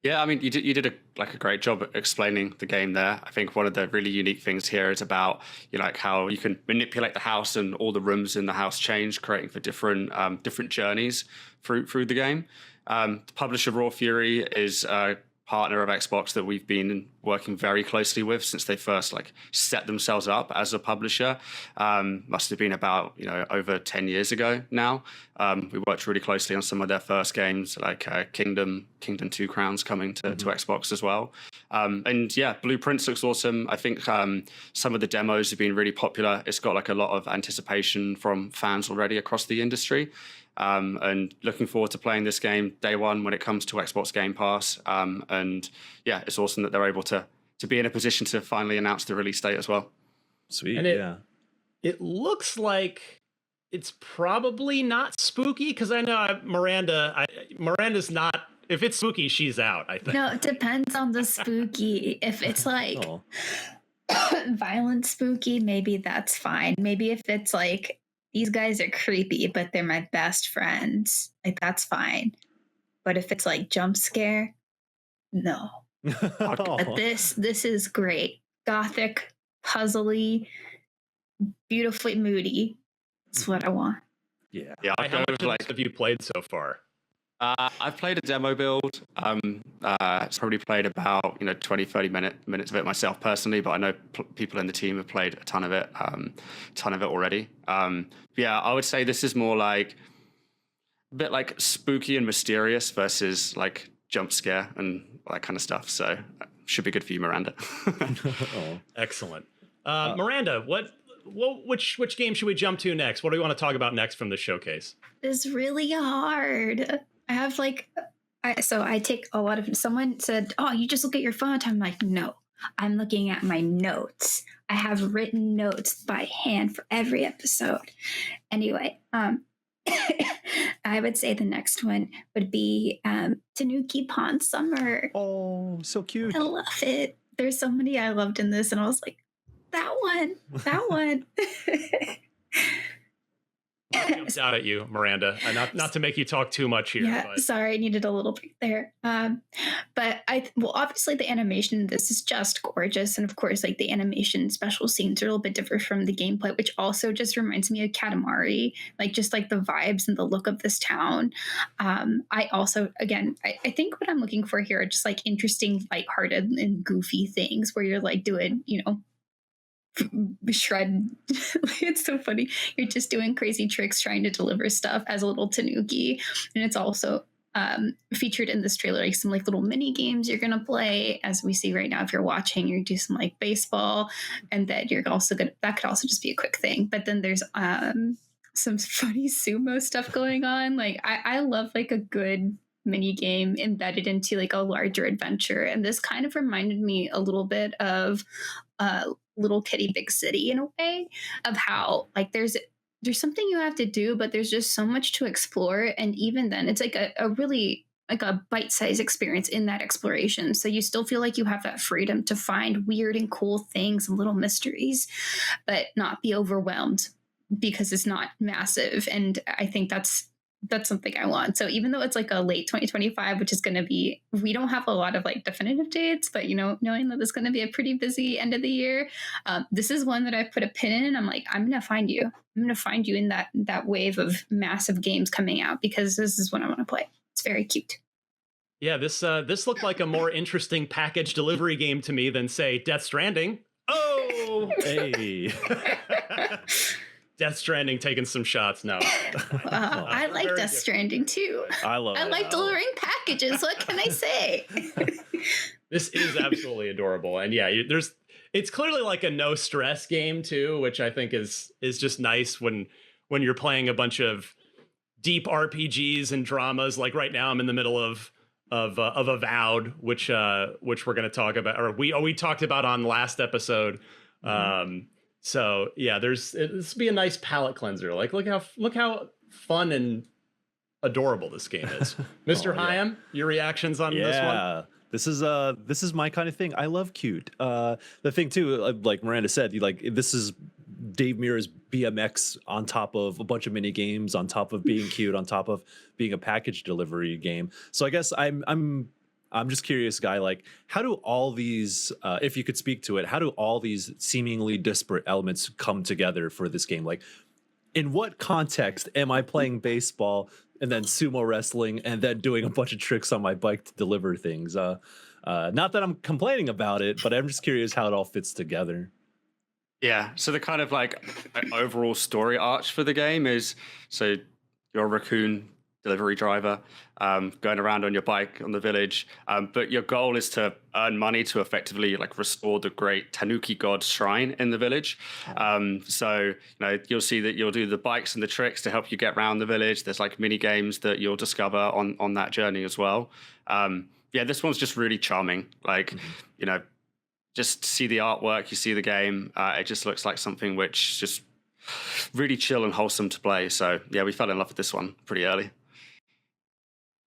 Yeah, I mean, you did a great job at explaining the game there. I think one of the really unique things here is about like how you can manipulate the house and all the rooms in the house change, creating for different journeys through the game. The publisher Raw Fury is a partner of Xbox that we've been working very closely with since they first like set themselves up as a publisher. Must have been about over 10 years ago now. We worked really closely on some of their first games, like Kingdom 2 Crowns coming to Xbox as well. And yeah, Blueprints looks awesome. I think some of the demos have been really popular. It's got like a lot of anticipation from fans already across the industry. and looking forward to playing this game day one when it comes to Xbox Game Pass. And yeah, it's awesome that they're able to be in a position to finally announce the release date as well. Sweet, And it looks like it's probably not spooky, because I know Miranda's not. If it's spooky, she's out, I think. No, it depends on the spooky. If it's like violent spooky, maybe that's fine. Maybe if it's like these guys are creepy, but they're my best friends, like that's fine. But if it's like jump scare, no. But this is great. Gothic, puzzly, beautifully moody. That's what I want. Yeah. How much of this have you played so far? I've played a demo build. Probably played about 20, 30 minutes of it myself personally, but I know people in the team have played a ton of it already. Yeah, I would say this is more like a bit like spooky and mysterious versus like jump scare and that kind of stuff. So should be good for you, Miranda. Excellent. Miranda, which game should we jump to next? What do we want to talk about next from the showcase? It's really hard. I have I take a lot of, someone said, oh, you just look at your phone. I'm like, no, I'm looking at my notes. I have written notes by hand for every episode. Anyway, I would say the next one would be Tanuki Pond Summer. Oh, so cute. I love it. There's so many I loved in this, and I was like, that one. Jumped out at you, Miranda. Not to make you talk too much here. Yeah, but. sorry, I needed a little break there. But obviously the animation, this is just gorgeous, and of course, like the animation special scenes are a little bit different from the gameplay, which also just reminds me of Katamari, like just like the vibes and the look of this town. I also, again, I think what I'm looking for here are just like interesting, lighthearted and goofy things where you're like doing, shred. It's so funny. You're just doing crazy tricks trying to deliver stuff as a little Tanuki, and it's also featured in this trailer like some like little mini games you're gonna play. As we see right now, if you're watching, you do some like baseball, and then you're also gonna, that could also just be a quick thing. But then there's some funny sumo stuff going on. Like I love like a good mini game embedded into like a larger adventure, and this kind of reminded me a little bit of Little Kitty Big City in a way, of how like there's something you have to do, but there's just so much to explore, and even then it's like a really like a bite-sized experience in that exploration, so you still feel like you have that freedom to find weird and cool things and little mysteries, but not be overwhelmed because it's not massive. And I think that's something I want. So even though it's like a late 2025, which is going to be, we don't have a lot of like definitive dates, but knowing that it's going to be a pretty busy end of the year, this is one that I've put a pin in. I'm like, I'm going to find you. I'm going to find you in that wave of massive games coming out, because this is what I want to play. It's very cute. Yeah, this looked like a more interesting package delivery game to me than, say, Death Stranding. Oh, hey. Death Stranding taking some shots now. I like Death Stranding too. I like delivering packages. What can I say? This is absolutely adorable, and yeah, it's clearly like a no stress game too, which I think is just nice when you're playing a bunch of deep RPGs and dramas. Like right now, I'm in the middle of Avowed, which we're going to talk about, or we talked about on last episode. So yeah, this would be a nice palate cleanser. Like look how fun and adorable this game is. Mr. Hyam, your reactions on this one? This is my kind of thing. I love cute. The thing too, like Miranda said, this is Dave Mirra's BMX on top of a bunch of mini games, on top of being cute, on top of being a package delivery game. So I guess I'm just curious, Guy, like how do all these, if you could speak to it, how do all these seemingly disparate elements come together for this game? Like in what context am I playing baseball and then sumo wrestling and then doing a bunch of tricks on my bike to deliver things? Not that I'm complaining about it, but I'm just curious how it all fits together. Yeah, so the kind of like overall story arch for the game is, so you're a raccoon delivery driver, going around on your bike on the village. But your goal is to earn money to effectively like restore the great Tanuki god shrine in the village. So you'll see that you'll do the bikes and the tricks to help you get around the village. There's like mini games that you'll discover on that journey as well. This one's just really charming. Like, just see the artwork, you see the game. It just looks like something which just really chill and wholesome to play. So yeah, we fell in love with this one pretty early.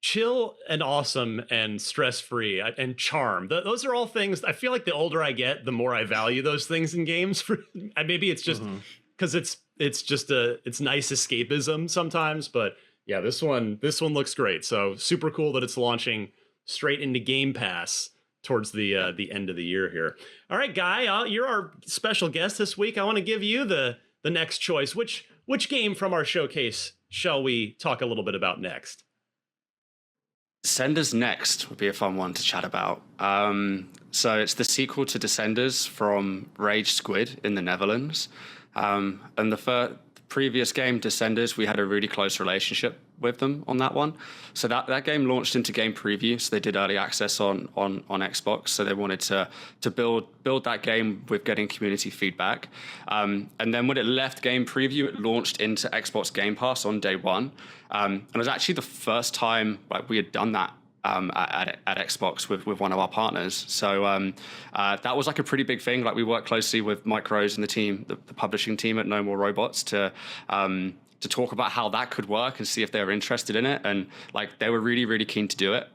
Chill and awesome and stress-free and charm. Those are all things. I feel like the older I get, the more I value those things in games. Maybe it's just because it's nice escapism sometimes. But yeah, this one looks great. So super cool that it's launching straight into Game Pass towards the end of the year here. All right, Guy, you're our special guest this week. I want to give you the next choice. Which game from our showcase shall we talk a little bit about next? Descenders Next would be a fun one to chat about. So it's the sequel to Descenders from Rage Squid in the Netherlands. And the previous game, Descenders, we had a really close relationship with them on that one. So that game launched into game preview. So they did early access on Xbox. So they wanted to build that game with getting community feedback. And then when it left game preview, it launched into Xbox Game Pass on day one. And it was actually the first time we had done that at Xbox with one of our partners. So that was like a pretty big thing. Like we worked closely with Mike Rose and the team, the publishing team at No More Robots to talk about how that could work and see if they were interested in it. And like they were really, really keen to do it.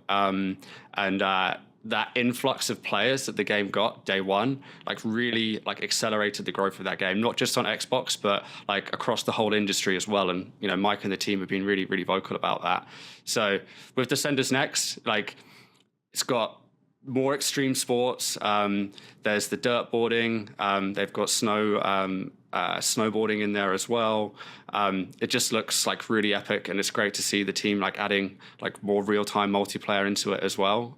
That influx of players that the game got day one, like really like accelerated the growth of that game, not just on Xbox, but like across the whole industry as well. And, Mike and the team have been really, really vocal about that. So with Descenders Next, like it's got more extreme sports. There's the dirt boarding. They've got snowboarding in there as well. It just looks like really epic, and it's great to see the team like adding like more real-time multiplayer into it as well.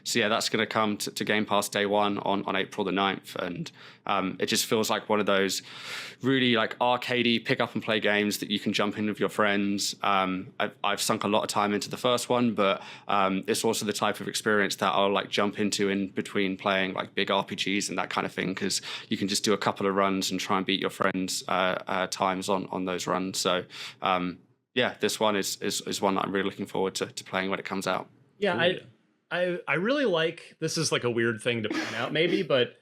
So yeah, that's going to come to Game Pass day one on April the 9th, and it just feels like one of those really like arcadey pick up and play games that you can jump in with your friends. I've sunk a lot of time into the first one, but it's also the type of experience that I'll like jump into in between playing like big RPGs and that kind of thing, because you can just do a couple of runs and try and beat your friends' times on those runs. So this one is one that I'm really looking forward to playing when it comes out. Yeah, I really like, this is like a weird thing to point out maybe, but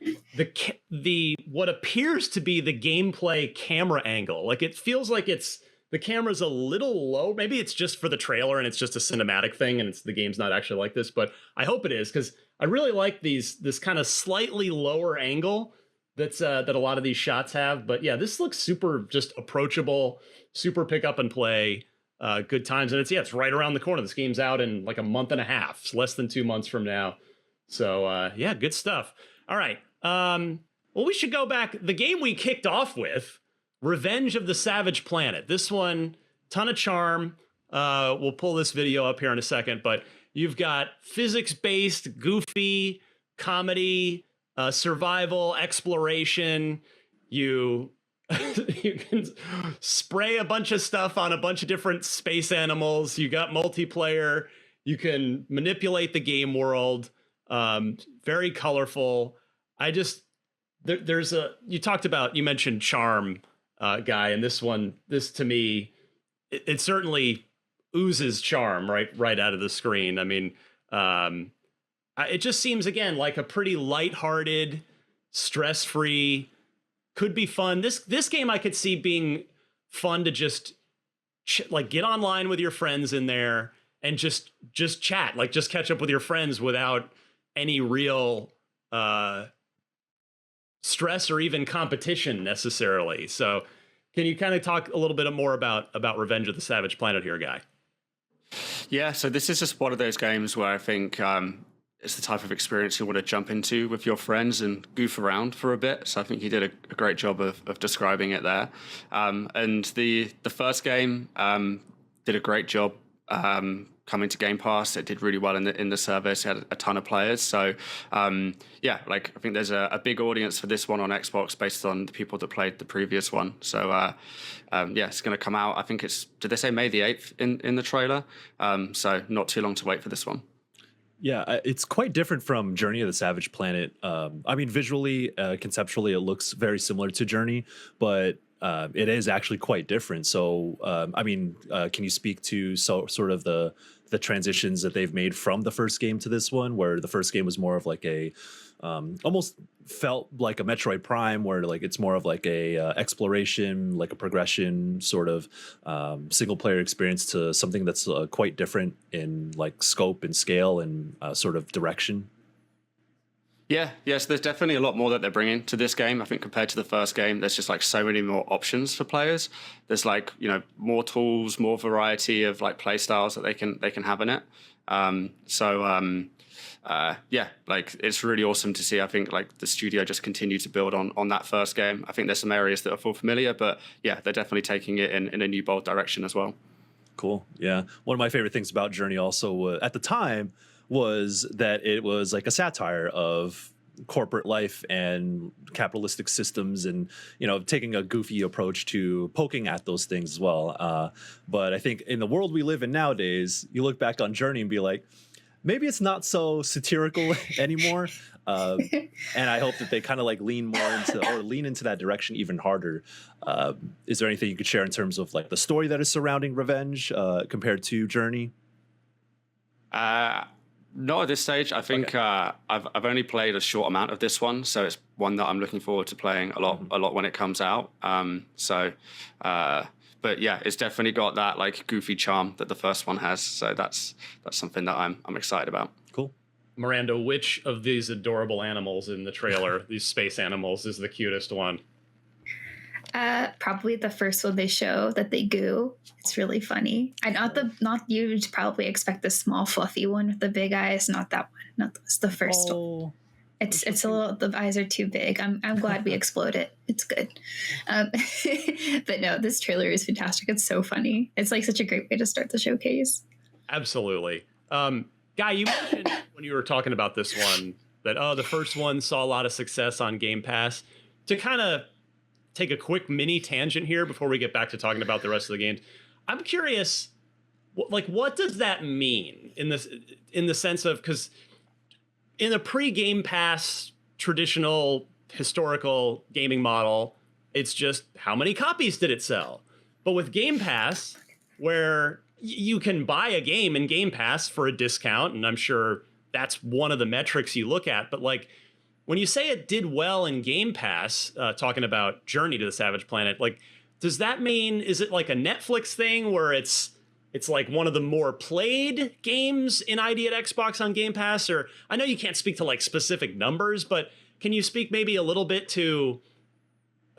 the what appears to be the gameplay camera angle, like it feels like the camera's a little low. Maybe it's just for the trailer and it's just a cinematic thing and the game's not actually like this, but I hope it is, because I really like this kind of slightly lower angle that a lot of these shots have. But yeah, this looks super just approachable, super pick up and play, good times. And it's right around the corner. This game's out in like a month and a half. It's less than 2 months from now. So yeah, good stuff. All right. Well, we should go back. The game we kicked off with, Revenge of the Savage Planet. This one, ton of charm. We'll pull this video up here in a second, but you've got physics-based, goofy, comedy, survival, exploration. You can spray a bunch of stuff on a bunch of different space animals. You got multiplayer. You can manipulate the game world. Very colorful. You mentioned charm, Guy, and this to me, it certainly oozes charm right out of the screen. I mean, it just seems, again, like a pretty lighthearted, stress-free, could be fun. This game I could see being fun to just get online with your friends in there and just chat, like just catch up with your friends without any real stress or even competition necessarily. So can you kind of talk a little bit more about Revenge of the Savage Planet here, Guy? Yeah, so this is just one of those games where I think it's the type of experience you want to jump into with your friends and goof around for a bit. So I think you did a great job of describing it there. And the first game did a great job coming to Game Pass. It did really well in the service. It had a ton of players. So yeah, like I think there's a big audience for this one on Xbox based on the people that played the previous one. So yeah, it's going to come out. I think did they say May the 8th in the trailer? So not too long to wait for this one. Yeah, it's quite different from Journey of the Savage Planet. I mean, visually, conceptually, it looks very similar to Journey, but it is actually quite different. So, I mean, can you speak to sort of the transitions that they've made from the first game to this one, where the first game was more of like a almost felt like a Metroid Prime, where like it's more of like a exploration, like a progression sort of single player experience, to something that's quite different in like scope and scale and sort of direction? Yeah, yes, there's definitely a lot more that they're bringing to this game. I think compared to the first game, there's just like so many more options for players. There's like, you know, more tools, more variety of like play styles that they can have in it. Yeah, like it's really awesome to see. I think like the studio just continue to build on that first game. I think there's some areas that are full familiar, but yeah, they're definitely taking it in a new bold direction as well. Cool. Yeah. One of my favorite things about Journey also at the time was that it was like a satire of corporate life and capitalistic systems, and you know, taking a goofy approach to poking at those things as well. But I think in the world we live in nowadays, you look back on Journey and be like, maybe it's not so satirical anymore. And I hope that they kind of like lean into that direction even harder. Is there anything you could share in terms of like the story that is surrounding Revenge compared to Journey? Not at this stage. I think I've only played a short amount of this one, so it's one that I'm looking forward to playing a lot when it comes out. But yeah, it's definitely got that like goofy charm that the first one has. So that's something that I'm excited about. Cool. Miranda, which of these adorable animals in the trailer, these space animals, is the cutest one? Probably the first one they show that they goo. It's really funny. And not you'd probably expect the small fluffy one with the big eyes. Not that one. Not it's the first one. It's a little. The eyes are too big. I'm glad we explode it. It's good. But no, this trailer is fantastic. It's so funny. It's like such a great way to start the showcase. Absolutely. Guy, you mentioned when you were talking about this one that the first one saw a lot of success on Game Pass. To kind of take a quick mini tangent here before we get back to talking about the rest of the games, I'm curious, what does that mean in the sense of, because in the pre-Game Pass traditional historical gaming model, it's just how many copies did it sell? But with Game Pass, where you can buy a game in Game Pass for a discount, and I'm sure that's one of the metrics you look at, but like when you say it did well in Game Pass, talking about Journey to the Savage Planet, like, does that mean, is it like a Netflix thing where it's like one of the more played games in ID at Xbox on Game Pass? Or I know you can't speak to like specific numbers, but can you speak maybe a little bit to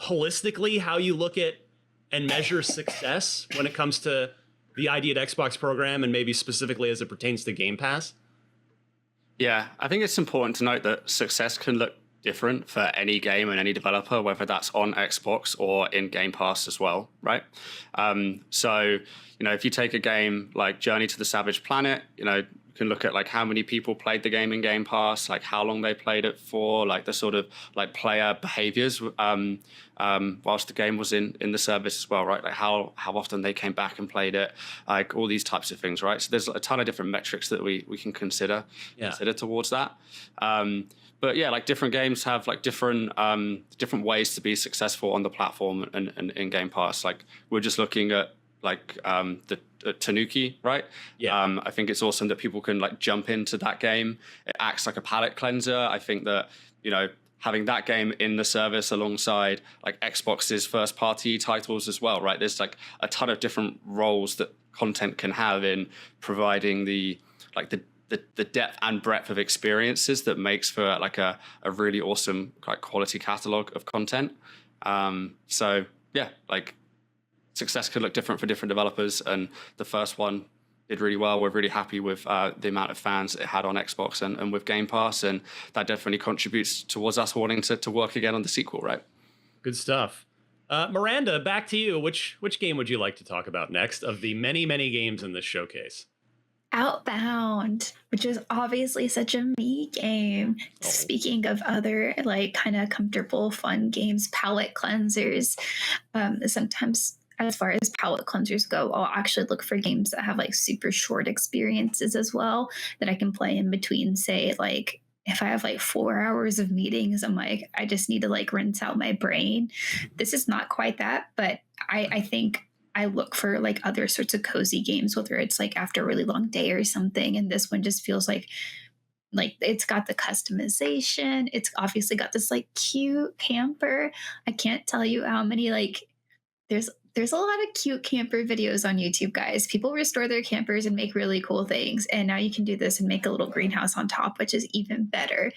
holistically how you look at and measure success when it comes to the ID at Xbox program, and maybe specifically as it pertains to Game Pass? Yeah, I think it's important to note that success can look different for any game and any developer, whether that's on Xbox or in Game Pass as well, right? So, you know, if you take a game like Journey to the Savage Planet, you know, you can look at like how many people played the game in Game Pass, like how long they played it for, like the sort of like player behaviors whilst the game was in the service as well, right? Like how often they came back and played it, like all these types of things, right? So there's a ton of different metrics that we can consider towards that. But yeah, like different games have like different ways to be successful on the platform and in Game Pass. Like we're just looking at like the Tanuki, right? Yeah. I think it's awesome that people can like jump into that game. It acts like a palate cleanser. I think that, you know, having that game in the service alongside like Xbox's first party titles as well, right? There's like a ton of different roles that content can have in providing the depth and breadth of experiences that makes for like a really awesome like quality catalog of content. So yeah, like success could look different for different developers, and the first one did really well. We're really happy with the amount of fans it had on Xbox and with Game Pass, and that definitely contributes towards us wanting to work again on the sequel, right? Good stuff. Miranda, back to you. Which game would you like to talk about next of the many, many games in this showcase? Outbound, which is obviously such a me game. Speaking of other like kind of comfortable, fun games, palate cleansers. Sometimes, as far as palate cleansers go, I'll actually look for games that have like super short experiences as well that I can play in between. Say like if I have like 4 hours of meetings, I'm like I just need to like rinse out my brain. This is not quite that, but I think I look for like other sorts of cozy games, whether it's like after a really long day or something. And this one just feels like it's got the customization. It's obviously got this like cute camper. I can't tell you how many like there's a lot of cute camper videos on YouTube, guys. People restore their campers and make really cool things. And now you can do this and make a little greenhouse on top, which is even better.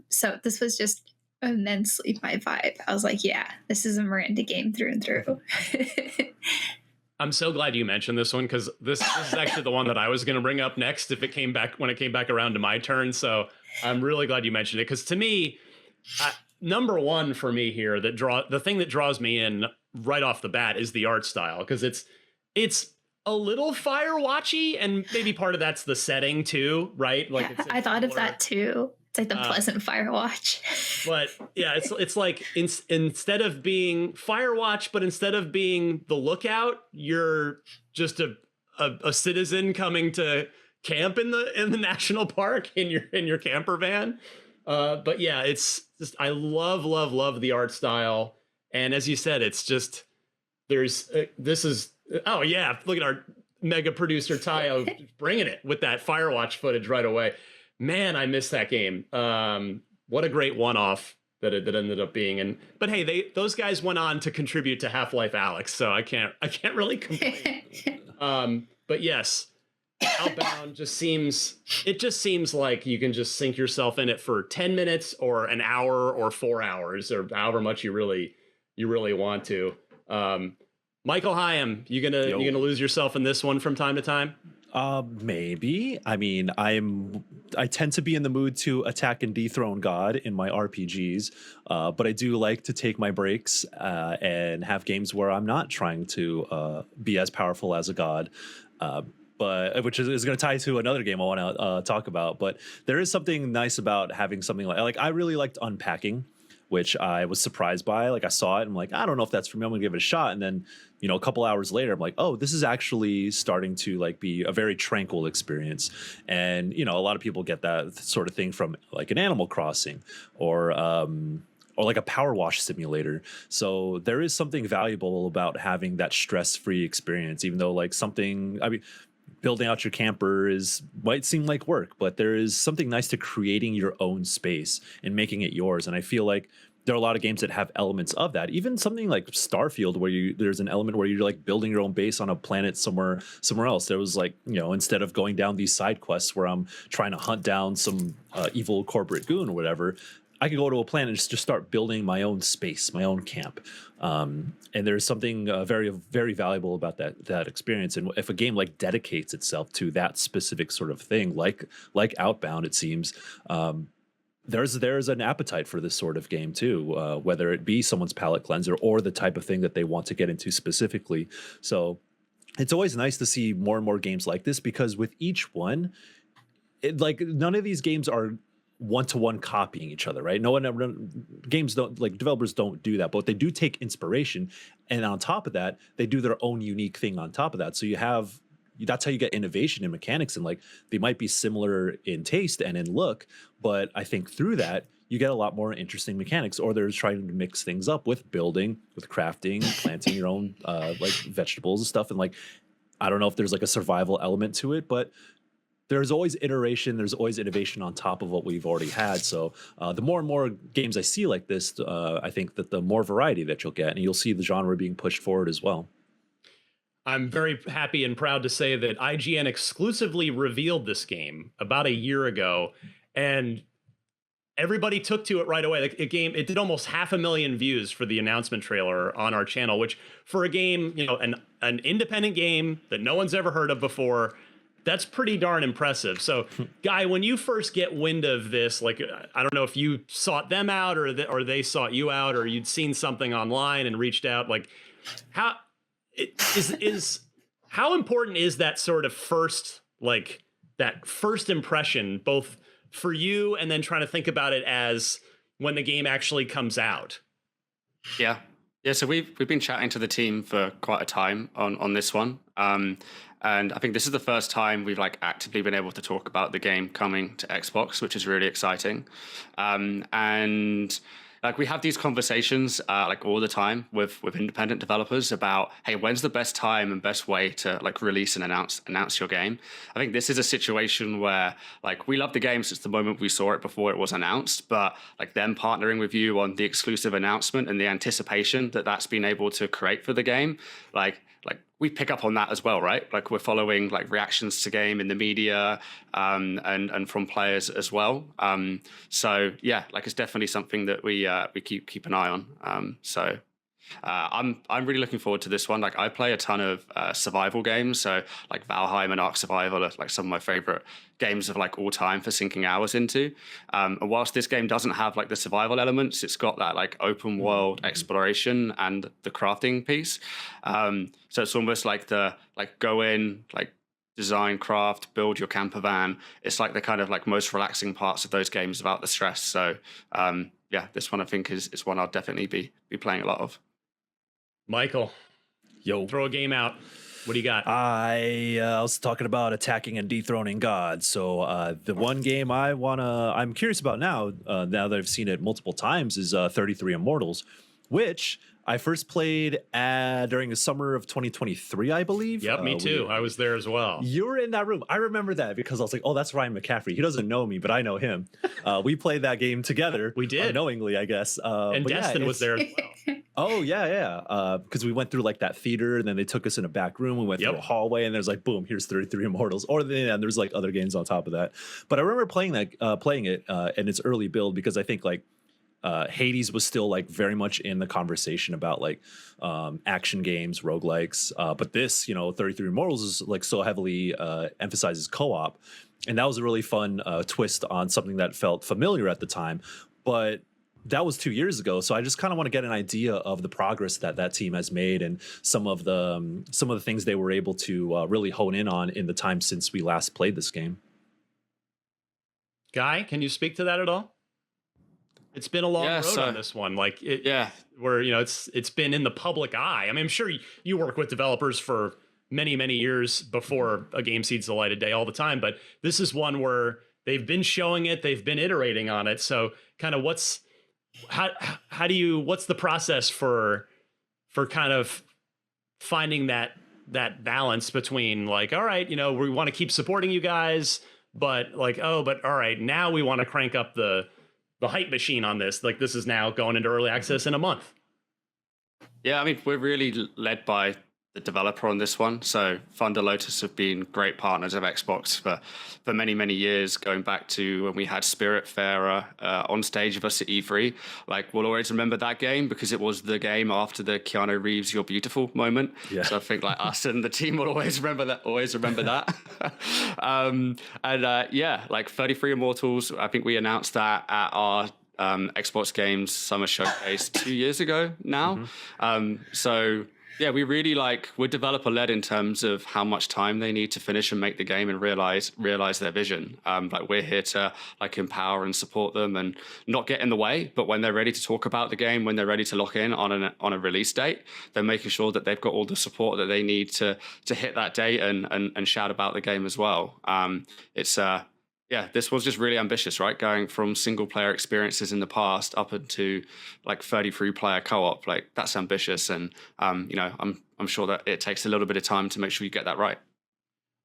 So this was just immensely my vibe. I was like, yeah, this is a Miranda game through and through. I'm so glad you mentioned this one because this is actually the one that I was going to bring up next if it came back when it came back around to my turn. So I'm really glad you mentioned it because to me, number one for me here the thing that draws me in right off the bat is the art style because it's a little Firewatchy and maybe part of that's the setting too, right? Like I thought of that too. It's like the pleasant Firewatch. But yeah, it's like instead of being Firewatch, but instead of being the lookout, you're just a citizen coming to camp in the national park in your camper van. But yeah, it's just I love the art style, and as you said, it's just oh yeah, look at our mega producer Tayo bringing it with that Firewatch footage right away. Man, I missed that game. What a great one-off that ended up being. But hey, those guys went on to contribute to Half-Life Alyx, so I can't really complain. But yes, Outbound just seems like you can just sink yourself in it for 10 minutes or an hour or 4 hours or however much you really want to. Michael Hyam, you gonna lose yourself in this one from time to time? Maybe. I mean, I tend to be in the mood to attack and dethrone God in my RPGs, but I do like to take my breaks and have games where I'm not trying to be as powerful as a god. But which is going to tie to another game I want to talk about. But there is something nice about having something like I really liked Unpacking, which I was surprised by. Like I saw it, and I'm like, I don't know if that's for me. I'm gonna give it a shot. And then, a couple hours later, I'm like, oh, this is actually starting to like be a very tranquil experience. And a lot of people get that sort of thing from like an Animal Crossing or like a power wash simulator. So there is something valuable about having that stress-free experience, even though building out your camper might seem like work, but there is something nice to creating your own space and making it yours. And I feel like there are a lot of games that have elements of that. Even something like Starfield, where there's an element where you're like building your own base on a planet somewhere else. There was like, instead of going down these side quests where I'm trying to hunt down some evil corporate goon or whatever, I could go to a planet and just start building my own space, my own camp. And there's something very, very valuable about that experience. And if a game like dedicates itself to that specific sort of thing, like Outbound, it seems, there's an appetite for this sort of game too, whether it be someone's palate cleanser or the type of thing that they want to get into specifically. So it's always nice to see more and more games like this, because with each one, none of these games are one-to-one copying each other, right? Developers don't do that, but they do take inspiration, and on top of that, they do their own unique thing on top of that. So that's how you get innovation in mechanics, and like they might be similar in taste and in look, but I think through that you get a lot more interesting mechanics. Or they're trying to mix things up with building, with crafting, planting your own like vegetables and stuff, and like I don't know if there's like a survival element to it, but there's always iteration, there's always innovation on top of what we've already had. So the more and more games I see like this, I think that the more variety that you'll get, and you'll see the genre being pushed forward as well. I'm very happy and proud to say that IGN exclusively revealed this game about a year ago, and everybody took to it right away. It did almost 500,000 views for the announcement trailer on our channel, which for a game, an independent game that no one's ever heard of before, that's pretty darn impressive. So, Guy, when you first get wind of this, like, I don't know if you sought them out or they sought you out, or you'd seen something online and reached out, like, how important is that sort of first like that first impression, both for you and then trying to think about it as when the game actually comes out? Yeah. Yeah, so we've been chatting to the team for quite a time on this one. And I think this is the first time we've like actively been able to talk about the game coming to Xbox, which is really exciting. And like we have these conversations like all the time with independent developers about, hey, when's the best time and best way to like release and announce your game? I think this is a situation where like we love the game since the moment we saw it before it was announced, but like them partnering with you on the exclusive announcement and the anticipation that that's been able to create for the game, like we pick up on that as well, right? Like we're following like reactions to game in the media and from players as well. So yeah, like it's definitely something that we keep an eye on. I'm really looking forward to this one. Like I play a ton of survival games, so like Valheim and Ark Survival are like some of my favorite games of like all time for sinking hours into. And whilst this game doesn't have like the survival elements, it's got that like open world exploration and the crafting piece. So it's almost like the like go in, like design, craft, build your camper van. It's like the kind of like most relaxing parts of those games without the stress. So yeah, this one I think is one I'll definitely be playing a lot of. Michael, throw a game out. What do you got? I was talking about attacking and dethroning gods. So the one game I'm curious about now that I've seen it multiple times, is 33 Immortals, which I first played during the summer of 2023, I believe. Yep, me too. I was there as well. You were in that room. I remember that because I was like, oh, that's Ryan McCaffrey. He doesn't know me, but I know him. We played that game together. We did. Unknowingly, I guess. And Destin was there as well. Oh, yeah. Because we went through like that theater, and then they took us in a back room. We went through a hallway, and there's like, boom, here's 33 Immortals. Or then there's like other games on top of that. But I remember playing it in its early build because I think like Hades was still like very much in the conversation about like action games, roguelikes. But this, 33 Immortals is like so heavily emphasizes co-op. And that was a really fun twist on something that felt familiar at the time. But that was 2 years ago. So I just kind of want to get an idea of the progress that team has made and some of the things they were able to really hone in on in the time since we last played this game. Guy, can you speak to that at all? It's been a long road on this one. Like where it's been in the public eye. I mean, I'm sure you work with developers for many, many years before a game sees the light of day all the time, but this is one where they've been showing it, they've been iterating on it. So kind of what's the process for kind of finding that balance between like, all right, we want to keep supporting you guys, but like, but all right, now we want to crank up the hype machine on this. Like this is now going into early access in a month. Yeah, I mean, we're really led by the developer on this one. So Thunder Lotus have been great partners of Xbox for many, many years, going back to when we had Spiritfarer on stage with us at E3. Like, we'll always remember that game because it was the game after the Keanu Reeves "You're Beautiful" moment. Yeah. So I think like us and the team will always remember that. Like 33 Immortals, I think we announced that at our Xbox Games Summer Showcase 2 years ago now. So yeah, we really we're developer led in terms of how much time they need to finish and make the game and realize their vision. Like we're here to like empower and support them and not get in the way. But when they're ready to talk about the game, when they're ready to lock in on a release date, they're making sure that they've got all the support that they need to hit that date and shout about the game as well. This was just really ambitious, right? Going from single player experiences in the past up into like 33 player co-op, like that's ambitious. And, I'm sure that it takes a little bit of time to make sure you get that right.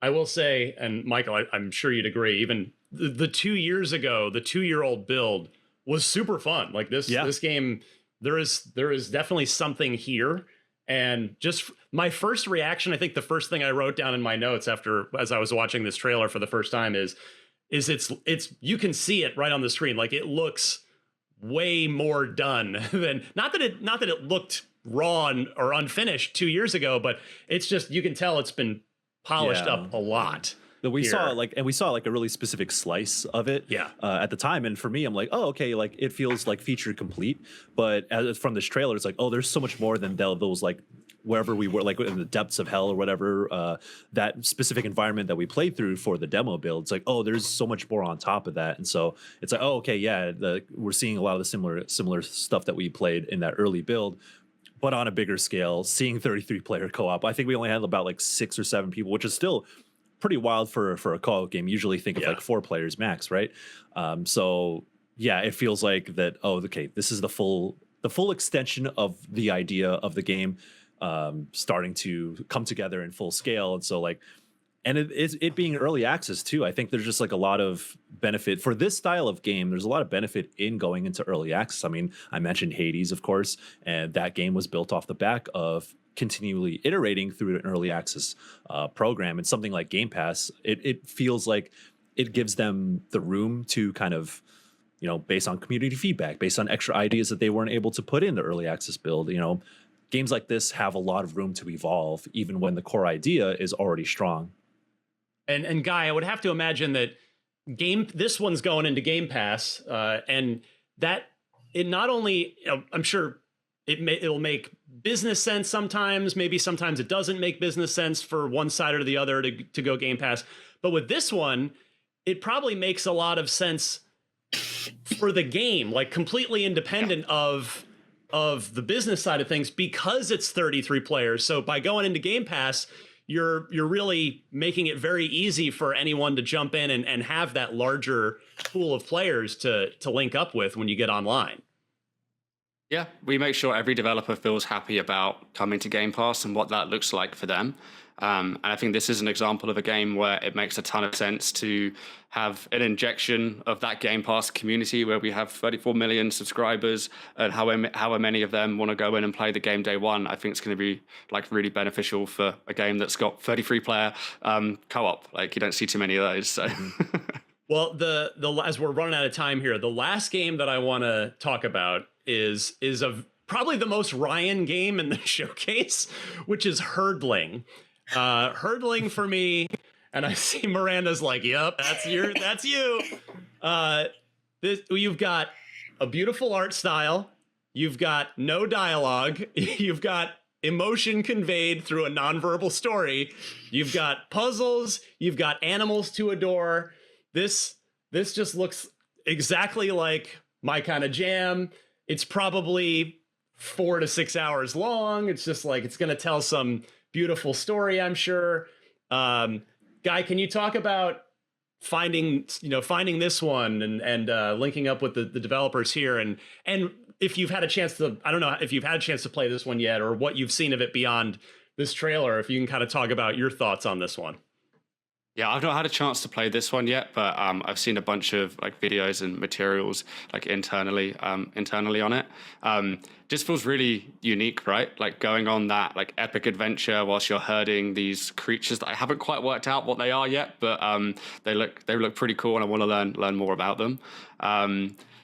I will say, and Michael, I'm sure you'd agree, even the 2 years ago, the 2-year-old build was super fun. Like this game, there is definitely something here. And just my first reaction, I think the first thing I wrote down in my notes as I was watching this trailer for the first time is it's you can see it right on the screen. Like it looks way more done than not that it looked raw or unfinished 2 years ago, but it's just, you can tell it's been polished up a lot. We saw a really specific slice of it at the time. And for me, I'm like, oh, okay, like it feels like feature complete. But from this trailer, it's like, oh, there's so much more than those like wherever we were, like in the depths of hell or whatever, that specific environment that we played through for the demo build. It's like, oh, there's so much more on top of that. And so it's like, oh, okay, yeah, we're seeing a lot of the similar stuff that we played in that early build, but on a bigger scale, seeing 33 player co-op. I think we only had about like 6 or 7 people, which is still pretty wild for a co-op game. Usually think of like 4 players max, right? So yeah, it feels like that, oh, okay, this is the full extension of the idea of the game starting to come together in full scale. And so like, and it being early access too, I think there's just like a lot of benefit for this style of game. There's a lot of benefit in going into early access. I mean, I mentioned Hades, of course, and that game was built off the back of continually iterating through an early access program. And something like Game Pass, it feels like it gives them the room to kind of, you know, based on community feedback, based on extra ideas that they weren't able to put in the early access build, you know, games like this have a lot of room to evolve, even when the core idea is already strong. And Guy, I would have to imagine that this one's going into Game Pass, and that it not only, you know, I'm sure it'll make business sense sometimes. Maybe sometimes it doesn't make business sense for one side or the other to go Game Pass. But with this one, it probably makes a lot of sense for the game, like completely independent of the business side of things, because it's 33 players. So by going into Game Pass, you're really making it very easy for anyone to jump in and have that larger pool of players to link up with when you get online. Yeah, we make sure every developer feels happy about coming to Game Pass and what that looks like for them. And I think this is an example of a game where it makes a ton of sense to have an injection of that Game Pass community where we have 34 million subscribers, and however many of them want to go in and play the game day one. I think it's going to be like really beneficial for a game that's got 33 player co-op. Like you don't see too many of those. So. Well, as we're running out of time here, the last game that I want to talk about is probably the most Ryan game in the showcase, which is Herdling. Herdling for me, and I see Miranda's like, "Yep, that's you." You've got a beautiful art style, you've got no dialogue, you've got emotion conveyed through a nonverbal story, you've got puzzles, you've got animals to adore. This just looks exactly like my kind of jam. It's probably 4 to 6 hours long. It's just like, it's going to tell some beautiful story, I'm sure. Guy, can you talk about finding this one and linking up with the developers here, and if you've had a chance to, I don't know if you've had a chance to play this one yet, or what you've seen of it beyond this trailer, if you can kind of talk about your thoughts on this one. Yeah, I've not had a chance to play this one yet, but I've seen a bunch of like videos and materials like internally on it. Just feels really unique, right? Like going on that like epic adventure whilst you're herding these creatures that I haven't quite worked out what they are yet, but they look pretty cool, and I want to learn more about them.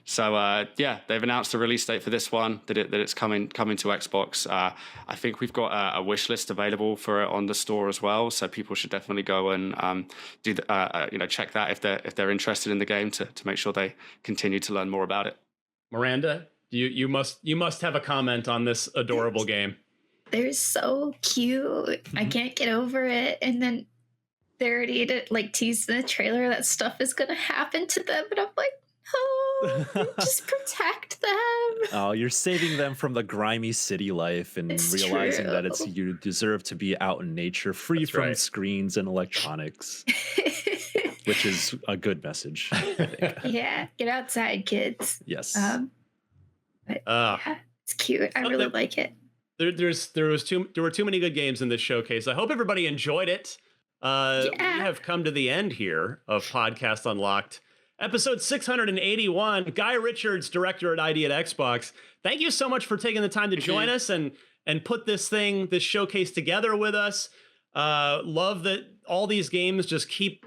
So yeah, they've announced the release date for this one, that it's coming to Xbox. I think we've got a wish list available for it on the store as well, so people should definitely go and check that if they're interested in the game to make sure they continue to learn more about it. Miranda, you must have a comment on this adorable game. They're so cute. I can't get over it. And then they already teased in the trailer that stuff is gonna happen to them, and I'm like, oh, just protect them. Oh, you're saving them from the grimy city life and realizing that you deserve to be out in nature, free from screens and electronics, which is a good message, I think. Yeah, get outside, kids. Yes. Yeah, it's cute. I really like it. There were too many good games in this showcase. I hope everybody enjoyed it. We have come to the end here of Podcast Unlocked. Episode 681, Guy Richards, director at ID at Xbox. Thank you so much for taking the time to join us and put this showcase together with us. Love that all these games just keep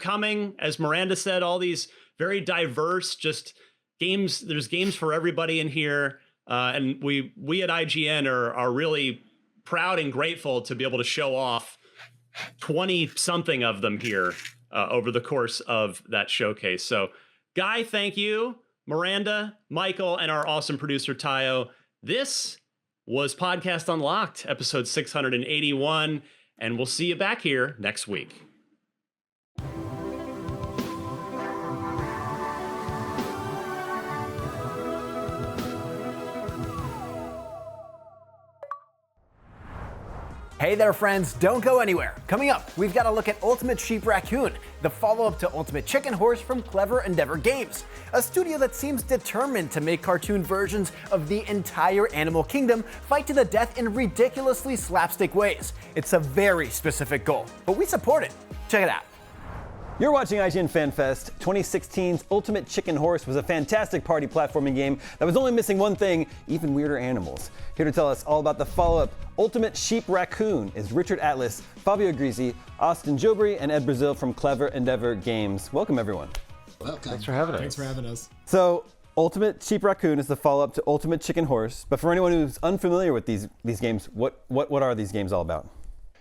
coming. As Miranda said, all these very diverse just games. There's games for everybody in here. And we at IGN are really proud and grateful to be able to show off 20-something of them here over the course of that showcase. So, Guy, thank you. Miranda, Michael, and our awesome producer, Tayo. This was Podcast Unlocked, episode 681, and we'll see you back here next week. Hey there, friends, don't go anywhere. Coming up, we've got a look at Ultimate Sheep Raccoon, the follow-up to Ultimate Chicken Horse from Clever Endeavor Games, a studio that seems determined to make cartoon versions of the entire animal kingdom fight to the death in ridiculously slapstick ways. It's a very specific goal, but we support it. Check it out. You're watching IGN FanFest. 2016's Ultimate Chicken Horse was a fantastic party platforming game that was only missing one thing, even weirder animals. Here to tell us all about the follow-up, Ultimate Sheep Raccoon, is Richard Atlas, Fabio Grisi, Austin Jobry, and Ed Brazil from Clever Endeavor Games. Welcome, everyone. Welcome. Thanks for having us. Thanks for having us. So, Ultimate Sheep Raccoon is the follow-up to Ultimate Chicken Horse, but for anyone who's unfamiliar with these games, what are these games all about?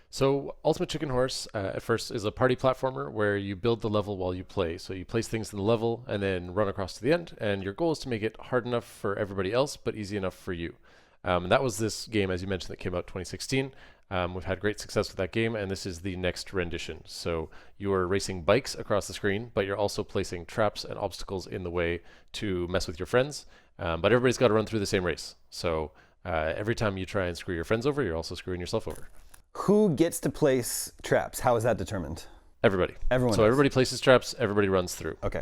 So Ultimate Chicken Horse, at first, is a party platformer where you build the level while you play. So you place things in the level and then run across to the end, and your goal is to make it hard enough for everybody else, but easy enough for you. And that was this game, as you mentioned, that came out 2016. We've had great success with that game, and this is the next rendition. So you are racing bikes across the screen, but you're also placing traps and obstacles in the way to mess with your friends. But everybody's got to run through the same race. So every time you try and screw your friends over, you're also screwing yourself over. Who gets to place traps? How is that determined? Everybody. Everyone. So everybody places traps. Everybody runs through. Okay.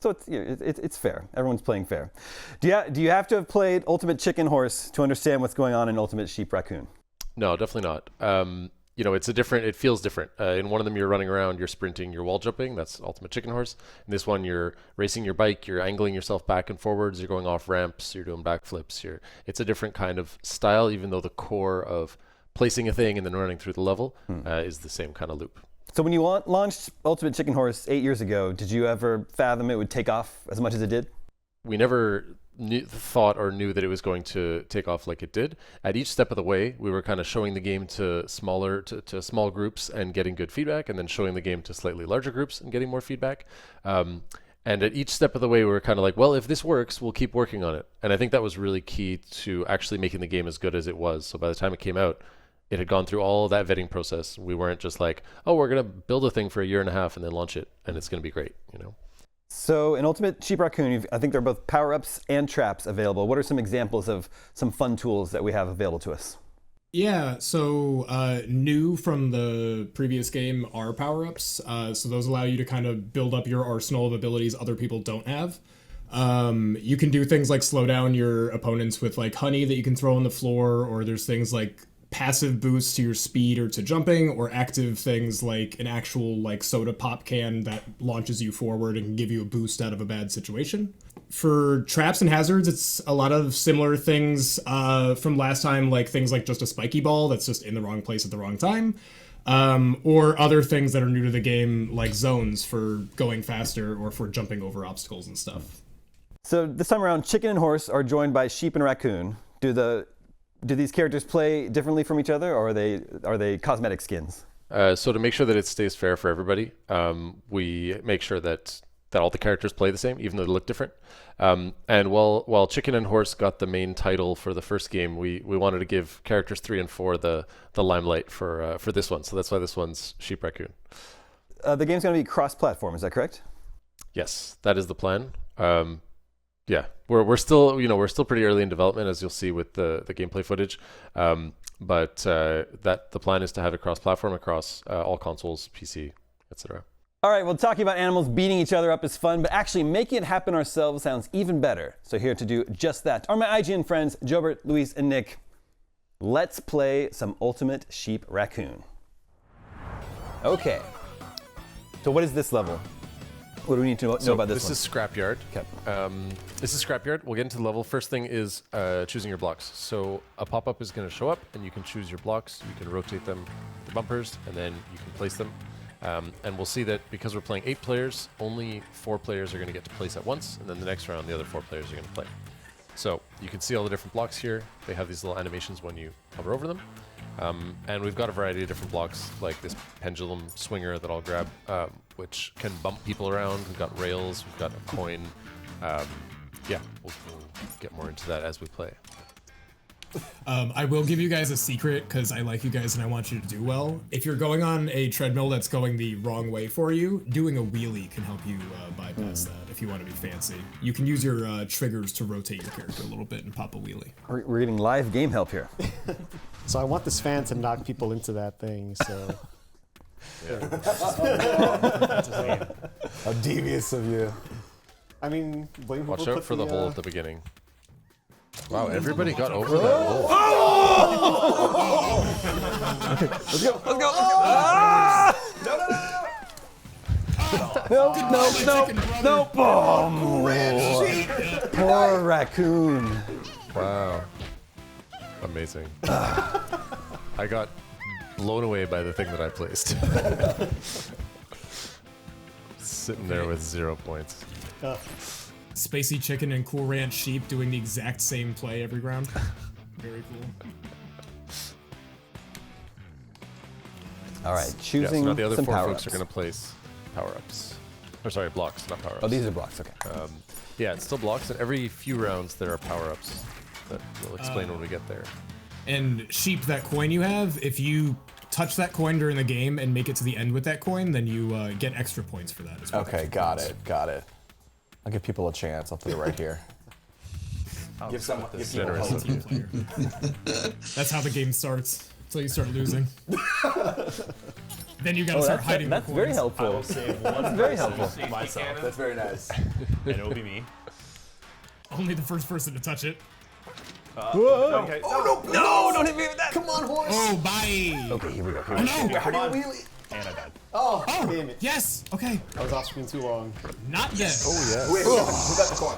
So it's fair. Everyone's playing fair. Do you have to have played Ultimate Chicken Horse to understand what's going on in Ultimate Sheep Raccoon? No, definitely not. It feels different. In one of them, you're running around, you're sprinting, you're wall jumping. That's Ultimate Chicken Horse. In this one, you're racing your bike, you're angling yourself back and forwards, you're going off ramps, you're doing backflips. It's a different kind of style, even though the core of placing a thing and then running through the level is the same kind of loop. So when you launched Ultimate Chicken Horse 8 years ago, did you ever fathom it would take off as much as it did? We never thought or knew that it was going to take off like it did. At each step of the way, we were kind of showing the game to small groups and getting good feedback, and then showing the game to slightly larger groups and getting more feedback. And at each step of the way, we were kind of like, well, if this works, we'll keep working on it. And I think that was really key to actually making the game as good as it was. So by the time it came out, it had gone through all of that vetting process. We weren't just like, oh, we're going to build a thing for a year and a half and then launch it, and it's going to be great, So in Ultimate Sheep Raccoon, I think there are both power-ups and traps available. What are some examples of some fun tools that we have available to us? Yeah, so new from the previous game are power-ups. So those allow you to kind of build up your arsenal of abilities other people don't have. You can do things like slow down your opponents with like honey that you can throw on the floor, or there's things like passive boosts to your speed or to jumping, or active things like an actual like soda pop can that launches you forward and can give you a boost out of a bad situation. For traps and hazards, it's a lot of similar things from last time, like things like just a spiky ball that's just in the wrong place at the wrong time, or other things that are new to the game, like zones for going faster or for jumping over obstacles and stuff. So this time around, Chicken and Horse are joined by Sheep and Raccoon. Do these characters play differently from each other, or are they cosmetic skins? So to make sure that it stays fair for everybody, we make sure that all the characters play the same, even though they look different. And while Chicken and Horse got the main title for the first game, we wanted to give characters 3 and 4 the limelight for this one. So that's why this one's Sheep Raccoon. The game's going to be cross-platform, is that correct? Yes, that is the plan. Yeah, we're still pretty early in development, as you'll see with the gameplay footage. But the plan is to have it cross-platform across all consoles, PC, etc. All right, well, talking about animals beating each other up is fun, but actually making it happen ourselves sounds even better. So here to do just that are my IGN friends, Jobert, Luis, and Nick. Let's play some Ultimate Sheep Raccoon. Okay. So what is this level? What do we need to know about this one? This is Scrapyard. Okay. This is Scrapyard. We'll get into the level. First thing is choosing your blocks. So a pop-up is going to show up, and you can choose your blocks. You can rotate them, the bumpers, and then you can place them. And we'll see that because we're playing 8 players, only 4 players are going to get to place at once, and then the next round, the other 4 players are going to play. So you can see all the different blocks here. They have these little animations when you hover over them. And we've got a variety of different blocks, like this pendulum swinger that I'll grab, which can bump people around. We've got rails, we've got a coin. Yeah, we'll get more into that as we play. I will give you guys a secret because I like you guys and I want you to do well. If you're going on a treadmill that's going the wrong way for you, doing a wheelie can help you bypass that if you want to be fancy. You can use your triggers to rotate your character a little bit and pop a wheelie. We're getting live game help here. So I want this fan to knock people into that thing, so... How devious of you. I mean, blame Watch people out put for the the hole at the beginning. Wow, everybody got over that hole. Okay, let's go. Let's go. Ah! No. Poor raccoon. Wow. Amazing. I got blown away by the thing that I placed. Sitting there with 0 points. Spacey Chicken and Cool Ranch Sheep doing the exact same play every round. Very cool. All right, choosing so now the other some 4 power-ups. folks are going to place power-ups. Or sorry, blocks, not power-ups. Oh, these are blocks, okay. Yeah, it's still blocks, and every few rounds there are power-ups that we'll explain when we get there. And Sheep, that coin you have, if you touch that coin during the game and make it to the end with that coin, then you get extra points for that as well. Okay, got it. I'll give people a chance. I'll put it right here. Give people hope. That's how the game starts. Until you start losing. Then you gotta start hiding the That's coins. very helpful. I will save one That's very person helpful. myself. That's very nice. And it'll be me. Only the first person to touch it. Okay. Oh no! Don't hit me with that! Come on, horse! Oh, bye! Okay, here we go. Oh no! How do you wheelie? And I died. Oh, damn it. Yes! Okay. I was off screen too long. Not dead. Oh, yes. Wait, who got the coin?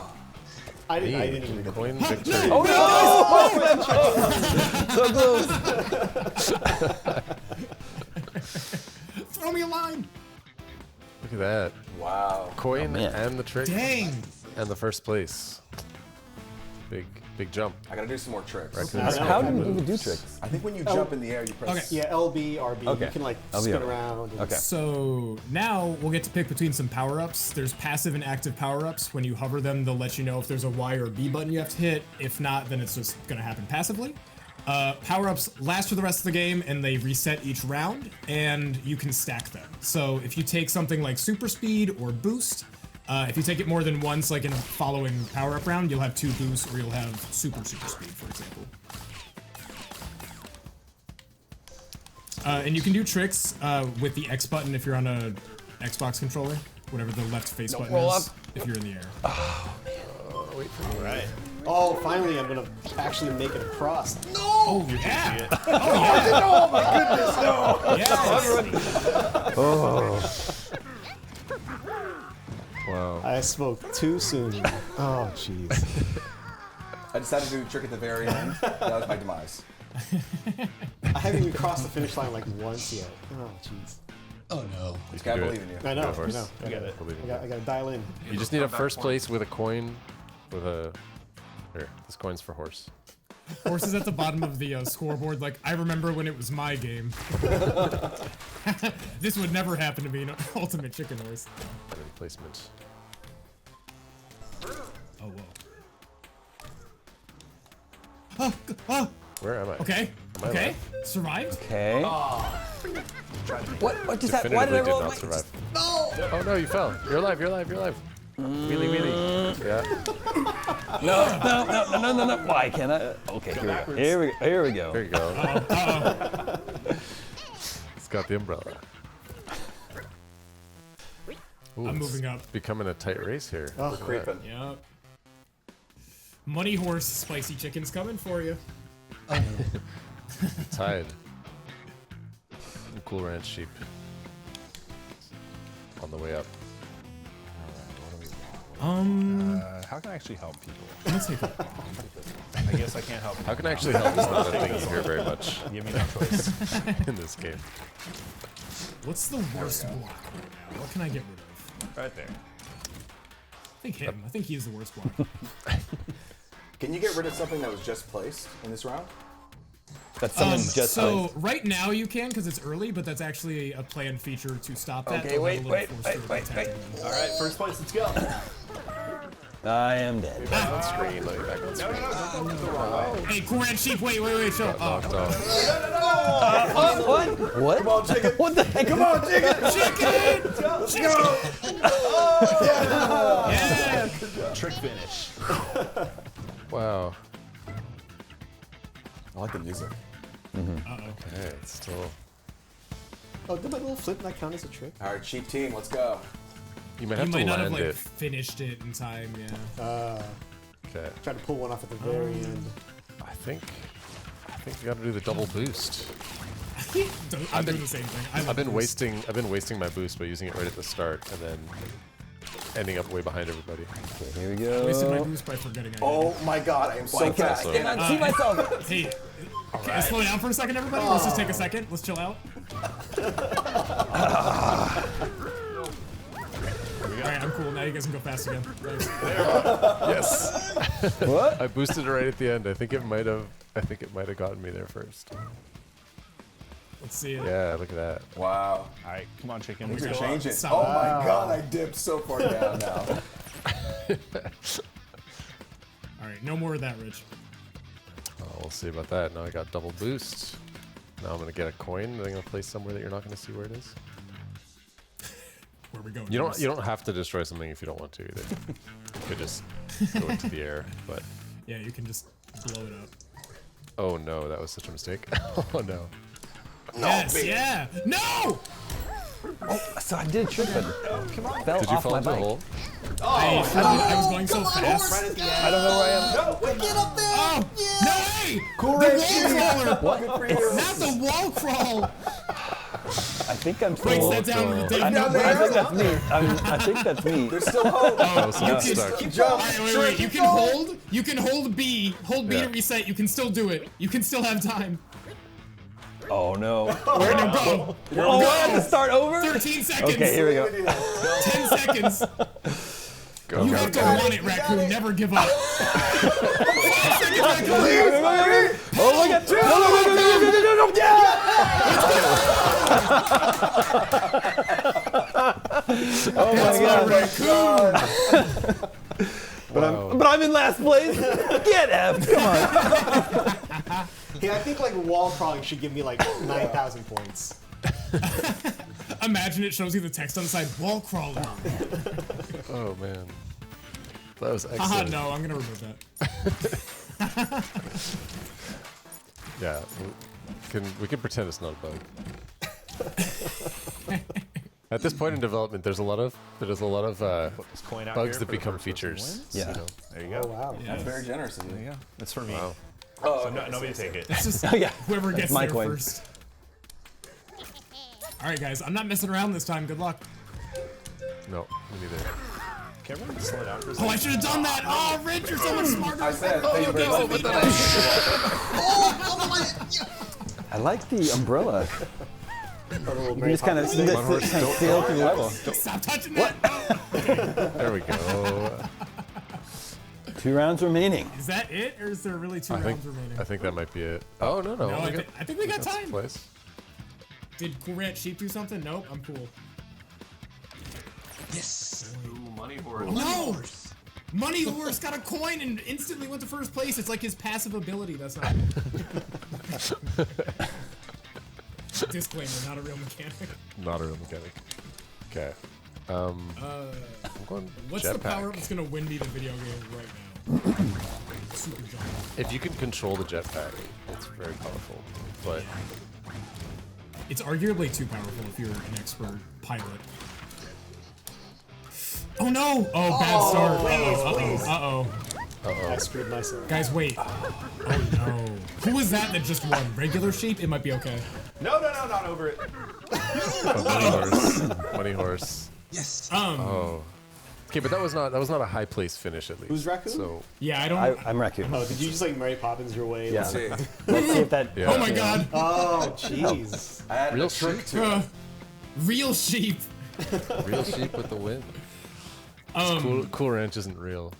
I didn't even get Coin the victory. Oh no! So close. Throw me a line! Look at that. Wow. Coin and the trick. Dang! And the first place. Big jump. I gotta do some more tricks. How do you even do tricks? I think when you jump in the air, you press. Okay. Yeah, LB, RB. Okay. You can like LB, spin RB. around. And Okay. So now we'll get to pick between some power-ups. There's passive and active power-ups. When you hover them, they'll let you know if there's a Y or B button you have to hit. If not, then it's just gonna happen passively. Power-ups last for the rest of the game, and they reset each round, and you can stack them. So if you take something like Super Speed or Boost, if you take it more than once, like in a following power-up round, you'll have 2 boosts, or you'll have super speed, for example. And you can do tricks with the X button if you're on a Xbox controller, whatever the left face button is, if you're in the air. Oh, man. Wait for me. Right. Oh, finally, I'm gonna actually make it across. No! Oh, yeah! Oh my goodness, no! Yes! Oh. Wow. I spoke too soon. Oh, jeez. I decided to do a trick at the very end. That was my demise. I haven't even crossed the finish line like once yet. Oh, jeez. Oh no. Just gotta believe in you. I know. Of course. I You gotta dial in. You just need a first place with a coin, with a. Here, this coin's for horse. Horse is at the bottom of the scoreboard. Like, I remember when it was my game. This would never happen to me in Ultimate Chicken Horse. Better placement. Oh, whoa. Oh! Where am I? Okay. Am I Okay. alive? Survived. Okay. What just happened? Why did I Definitively roll? did not survive. No! Oh no, you fell. You're alive. You're alive. You're alive. Wheelie, wheelie. Yeah. No. Why can't I? Okay, here we go. Here we go. There you go. It's got the umbrella. Ooh, I'm it's moving up. Becoming a tight race here. Oh, Look at creeping. that. Yep. Money Horse Spicy Chicken's coming for you. Tied. Cool Ranch Sheep. On the way up. How can I actually help people? Let's take it. I guess I can't help. How can I actually help is not a thing you hear very much Give me no choice. in this game. What's the worst block right now? What can I get rid of? Right there. I think him. I think he's the worst block. Can you get rid of something that was just placed in this round? That's someone just so placed. right now you can because it's early, but that's actually a planned feature to stop that. Okay, wait. All right, All right, first place. Let's go. I am dead. Back on screen. Let me back on screen. Hey, cool red sheep. Wait, chill. Knocked off. What? Come on, chicken. What the heck? Come on, chicken. Let's go. Yeah. Trick finish. Wow. I like the music. Okay, it's still. Oh, did my little flip not count as a trick? All right, cheap team, let's go. You might You have to might not have land like it. finished it in time. Yeah. Okay. Try to pull one off at the very end. I think you got to do the double boost. I'm doing the same thing. I've been wasting my boost by using it right at the start and then ending up way behind everybody. Okay, here we go. I wasted my boost by forgetting. Oh my god, I am so fast. I cannot see myself. Hey, okay, slow down for a second, everybody. Let's just take a second. Let's chill out. Alright, I'm cool. Now you guys can go fast again. Thanks. Yes. What? I boosted it right at the end. I think it might have gotten me there first. Let's see it. Yeah, look at that. Wow. All right, come on, chicken. Things are Let's go. changing. Oh my god, I dipped so far down now. Alright, no more of that, Rich. Oh, we'll see about that. Now I got double boost. Now I'm gonna get a coin that I'm gonna place somewhere that you're not gonna see where it is. Where we go? You don't have to destroy something if you don't want to either. You could just go into the air, but. Yeah, you can just blow it up. Oh no, that was such a mistake. Oh no. Yes, yeah. No! Oh, so I did trip it. Come on. Fell Did you off fall my into a bike. hole? I was going so fast. Right at the end. I don't know where I am. No, get up there. Oh, no way! Cool The red wall sheep. crawler! What? Not the wall crawl! I think I'm Breaks still. that down with the I Dave. think that's me. I think that's me. There's still hope. Oh, so You I'm can, stuck. Keep going. wait. You can hold. You can hold B. Hold B Yeah. to reset. You can still do it. You can still have time. Oh no. Where to go? Oh, I have to start over? 13 seconds. Okay, here we go. 10 seconds. Go, You go, have to go. want it, Raccoon. Never give up. 5 seconds, Raccoon. Oh my god. Oh my god. But I'm in last place. Get F. Come on. Yeah, I think like wall crawling should give me like 9,000 points. Imagine it shows you the text on the side. Wall crawler. Oh man. That was Haha, excellent. no, I'm gonna remove that. Yeah. We can pretend it's not a bug. At this point in development, there's a lot of coin out bugs here that for the become first person features. wins? Yeah. You know? There you go. Oh wow, that's very generous of you. There you go. That's for me. Wow. Oh, So nobody take it. It's just Oh, yeah. whoever gets my there coin. first. Alright guys, I'm not messing around this time. Good luck. No, me neither. Can everyone slow down for a Oh, second? I should have done that! Oh, Rich, you're so much smarter! I said, Oh, thank you very okay, much. so I like the umbrella. You can just kind of sail through the level. Stop touching that! There we go. 2 rounds remaining. Is that it, or is there really 2 I rounds remaining? think that might be it. Oh no no. No, we I got- think we got some time. place. Did Cool Rat Sheep do something? Nope, I'm cool. Yes. Ooh, money horse. Oh, no! Money Horse got a coin and instantly went to first place. It's like his passive ability. That's not. Disclaimer: not a real mechanic. Not a real mechanic. Okay. I'm going What's the power up jetpack. that's gonna win me the video game right now? Super jump. If you can control the jetpack, it's very powerful. But It's arguably too powerful if you're an expert pilot. Oh no! Oh, bad start. please. Uh-oh. I screwed myself. Guys, wait. Oh no. Who was that just won? Regular Sheep? It might be okay. No, not over it. money horse. Yes. Oh. Okay, but that was not a high place finish at least. Who's Raccoon? So Yeah, I don't. I'm Raccoon. Oh, did you just like Mary Poppins your way? Yeah. Like- Let's see if that. Yeah. Oh my god. Oh, jeez. I had Real a trick sheep? to it. Real Sheep. real sheep with the win. Cool Ranch isn't real.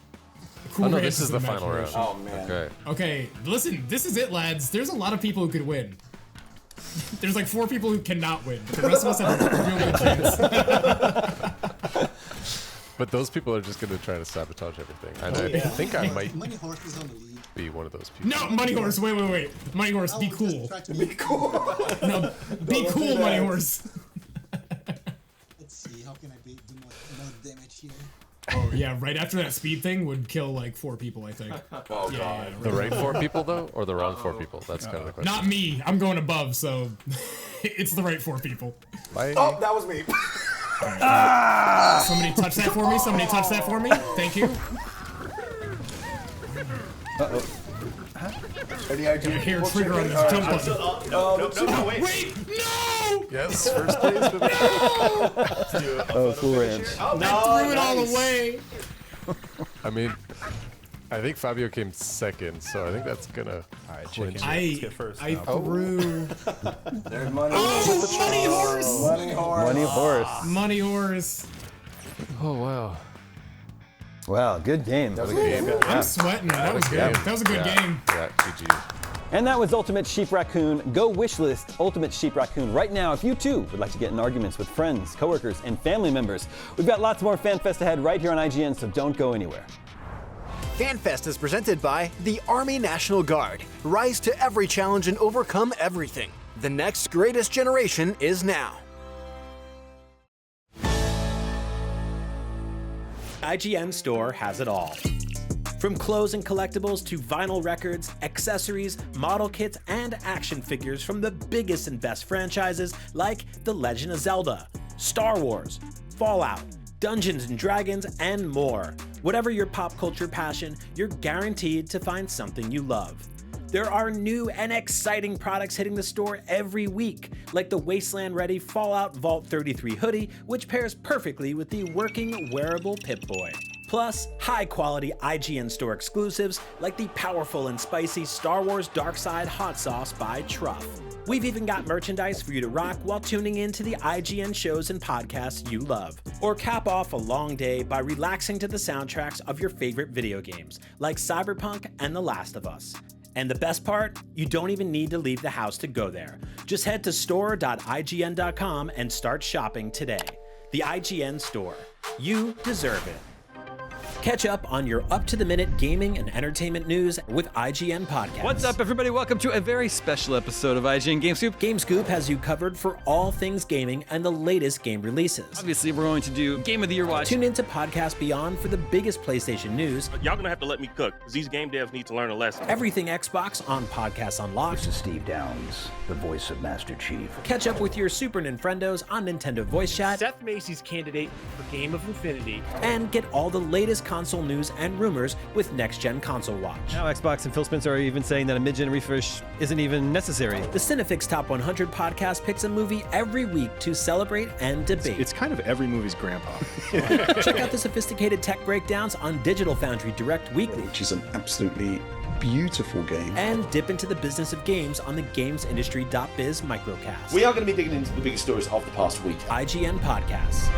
Cool Oh no, Ranch this is the final round. imagination. Oh man. Okay. Okay, listen, this is it, lads. There's a lot of people who could win. There's like 4 people who cannot win. The rest of us have a real good chance. But those people are just going to try to sabotage everything. And I think I might be one of those people. No, Money Horse, wait. Money Horse, be cool. Be cool. No, be cool, Money Horse. Let's see, how can I do more damage here? Yeah, right after that speed thing would kill like 4 people, I think. Oh, God. The right 4 people, though? Or the wrong 4 people? That's kind of the question. Not me. I'm going above, so it's the right 4 people. Oh, that was me. Somebody touch that for me. Somebody touch that for me. Thank you. Uh-oh. Any idea? Your hair trigger on this jump button. No, wait. Wait, no! Yes, first place. Oh, Cool Ranch. I threw it all away. I mean, I think Fabio came second, so I think that's gonna. All right, clinch it. I threw. There's Money. Oh, Money Horse! Money Horse. Money Horse. Money Horse. Oh, wow. Wow, good game. That was a good game. I'm sweating. That was good. That was a good game. Yeah, GG. And that was Ultimate Sheep Raccoon. Go wishlist Ultimate Sheep Raccoon right now if you too would like to get in arguments with friends, coworkers, and family members. We've got lots more FanFest ahead right here on IGN, so don't go anywhere. FanFest is presented by the Army National Guard. Rise to every challenge and overcome everything. The next greatest generation is now. IGN Store has it all. From clothes and collectibles to vinyl records, accessories, model kits, and action figures from the biggest and best franchises like The Legend of Zelda, Star Wars, Fallout, Dungeons & Dragons, and more. Whatever your pop culture passion, you're guaranteed to find something you love. There are new and exciting products hitting the store every week, like the Wasteland-ready Fallout Vault 33 hoodie, which pairs perfectly with the working wearable Pip-Boy. Plus, high-quality IGN Store exclusives like the powerful and spicy Star Wars Darkside Hot Sauce by Truff. We've even got merchandise for you to rock while tuning in to the IGN shows and podcasts you love. Or cap off a long day by relaxing to the soundtracks of your favorite video games, like Cyberpunk and The Last of Us. And the best part? You don't even need to leave the house to go there. Just head to store.ign.com and start shopping today. The IGN Store. You deserve it. Catch up on your up-to-the-minute gaming and entertainment news with IGN Podcast. What's up, everybody? Welcome to a very special episode of IGN Game Scoop. Game Scoop has you covered for all things gaming and the latest game releases. Obviously, we're going to do Game of the Year Watch. Tune into Podcast Beyond for the biggest PlayStation news. Y'all gonna have to let me cook, because these game devs need to learn a lesson. Everything Xbox on Podcast Unlocked. This is Steve Downs, the voice of Master Chief. Catch up with your Super Nintendos on Nintendo Voice Chat. Seth Macy's candidate for Game of Infinity. And get all the latest console news and rumors with Next Gen Console Watch. Now Xbox and Phil Spencer are even saying that a mid-gen refresh isn't even necessary. The Cinefix Top 100 podcast picks a movie every week to celebrate and debate. It's kind of every movie's grandpa. Check out the sophisticated tech breakdowns on Digital Foundry Direct Weekly. Which is an absolutely beautiful game. And dip into the business of games on the GamesIndustry.biz microcast. We are going to be digging into the biggest stories of the past week. IGN Podcasts.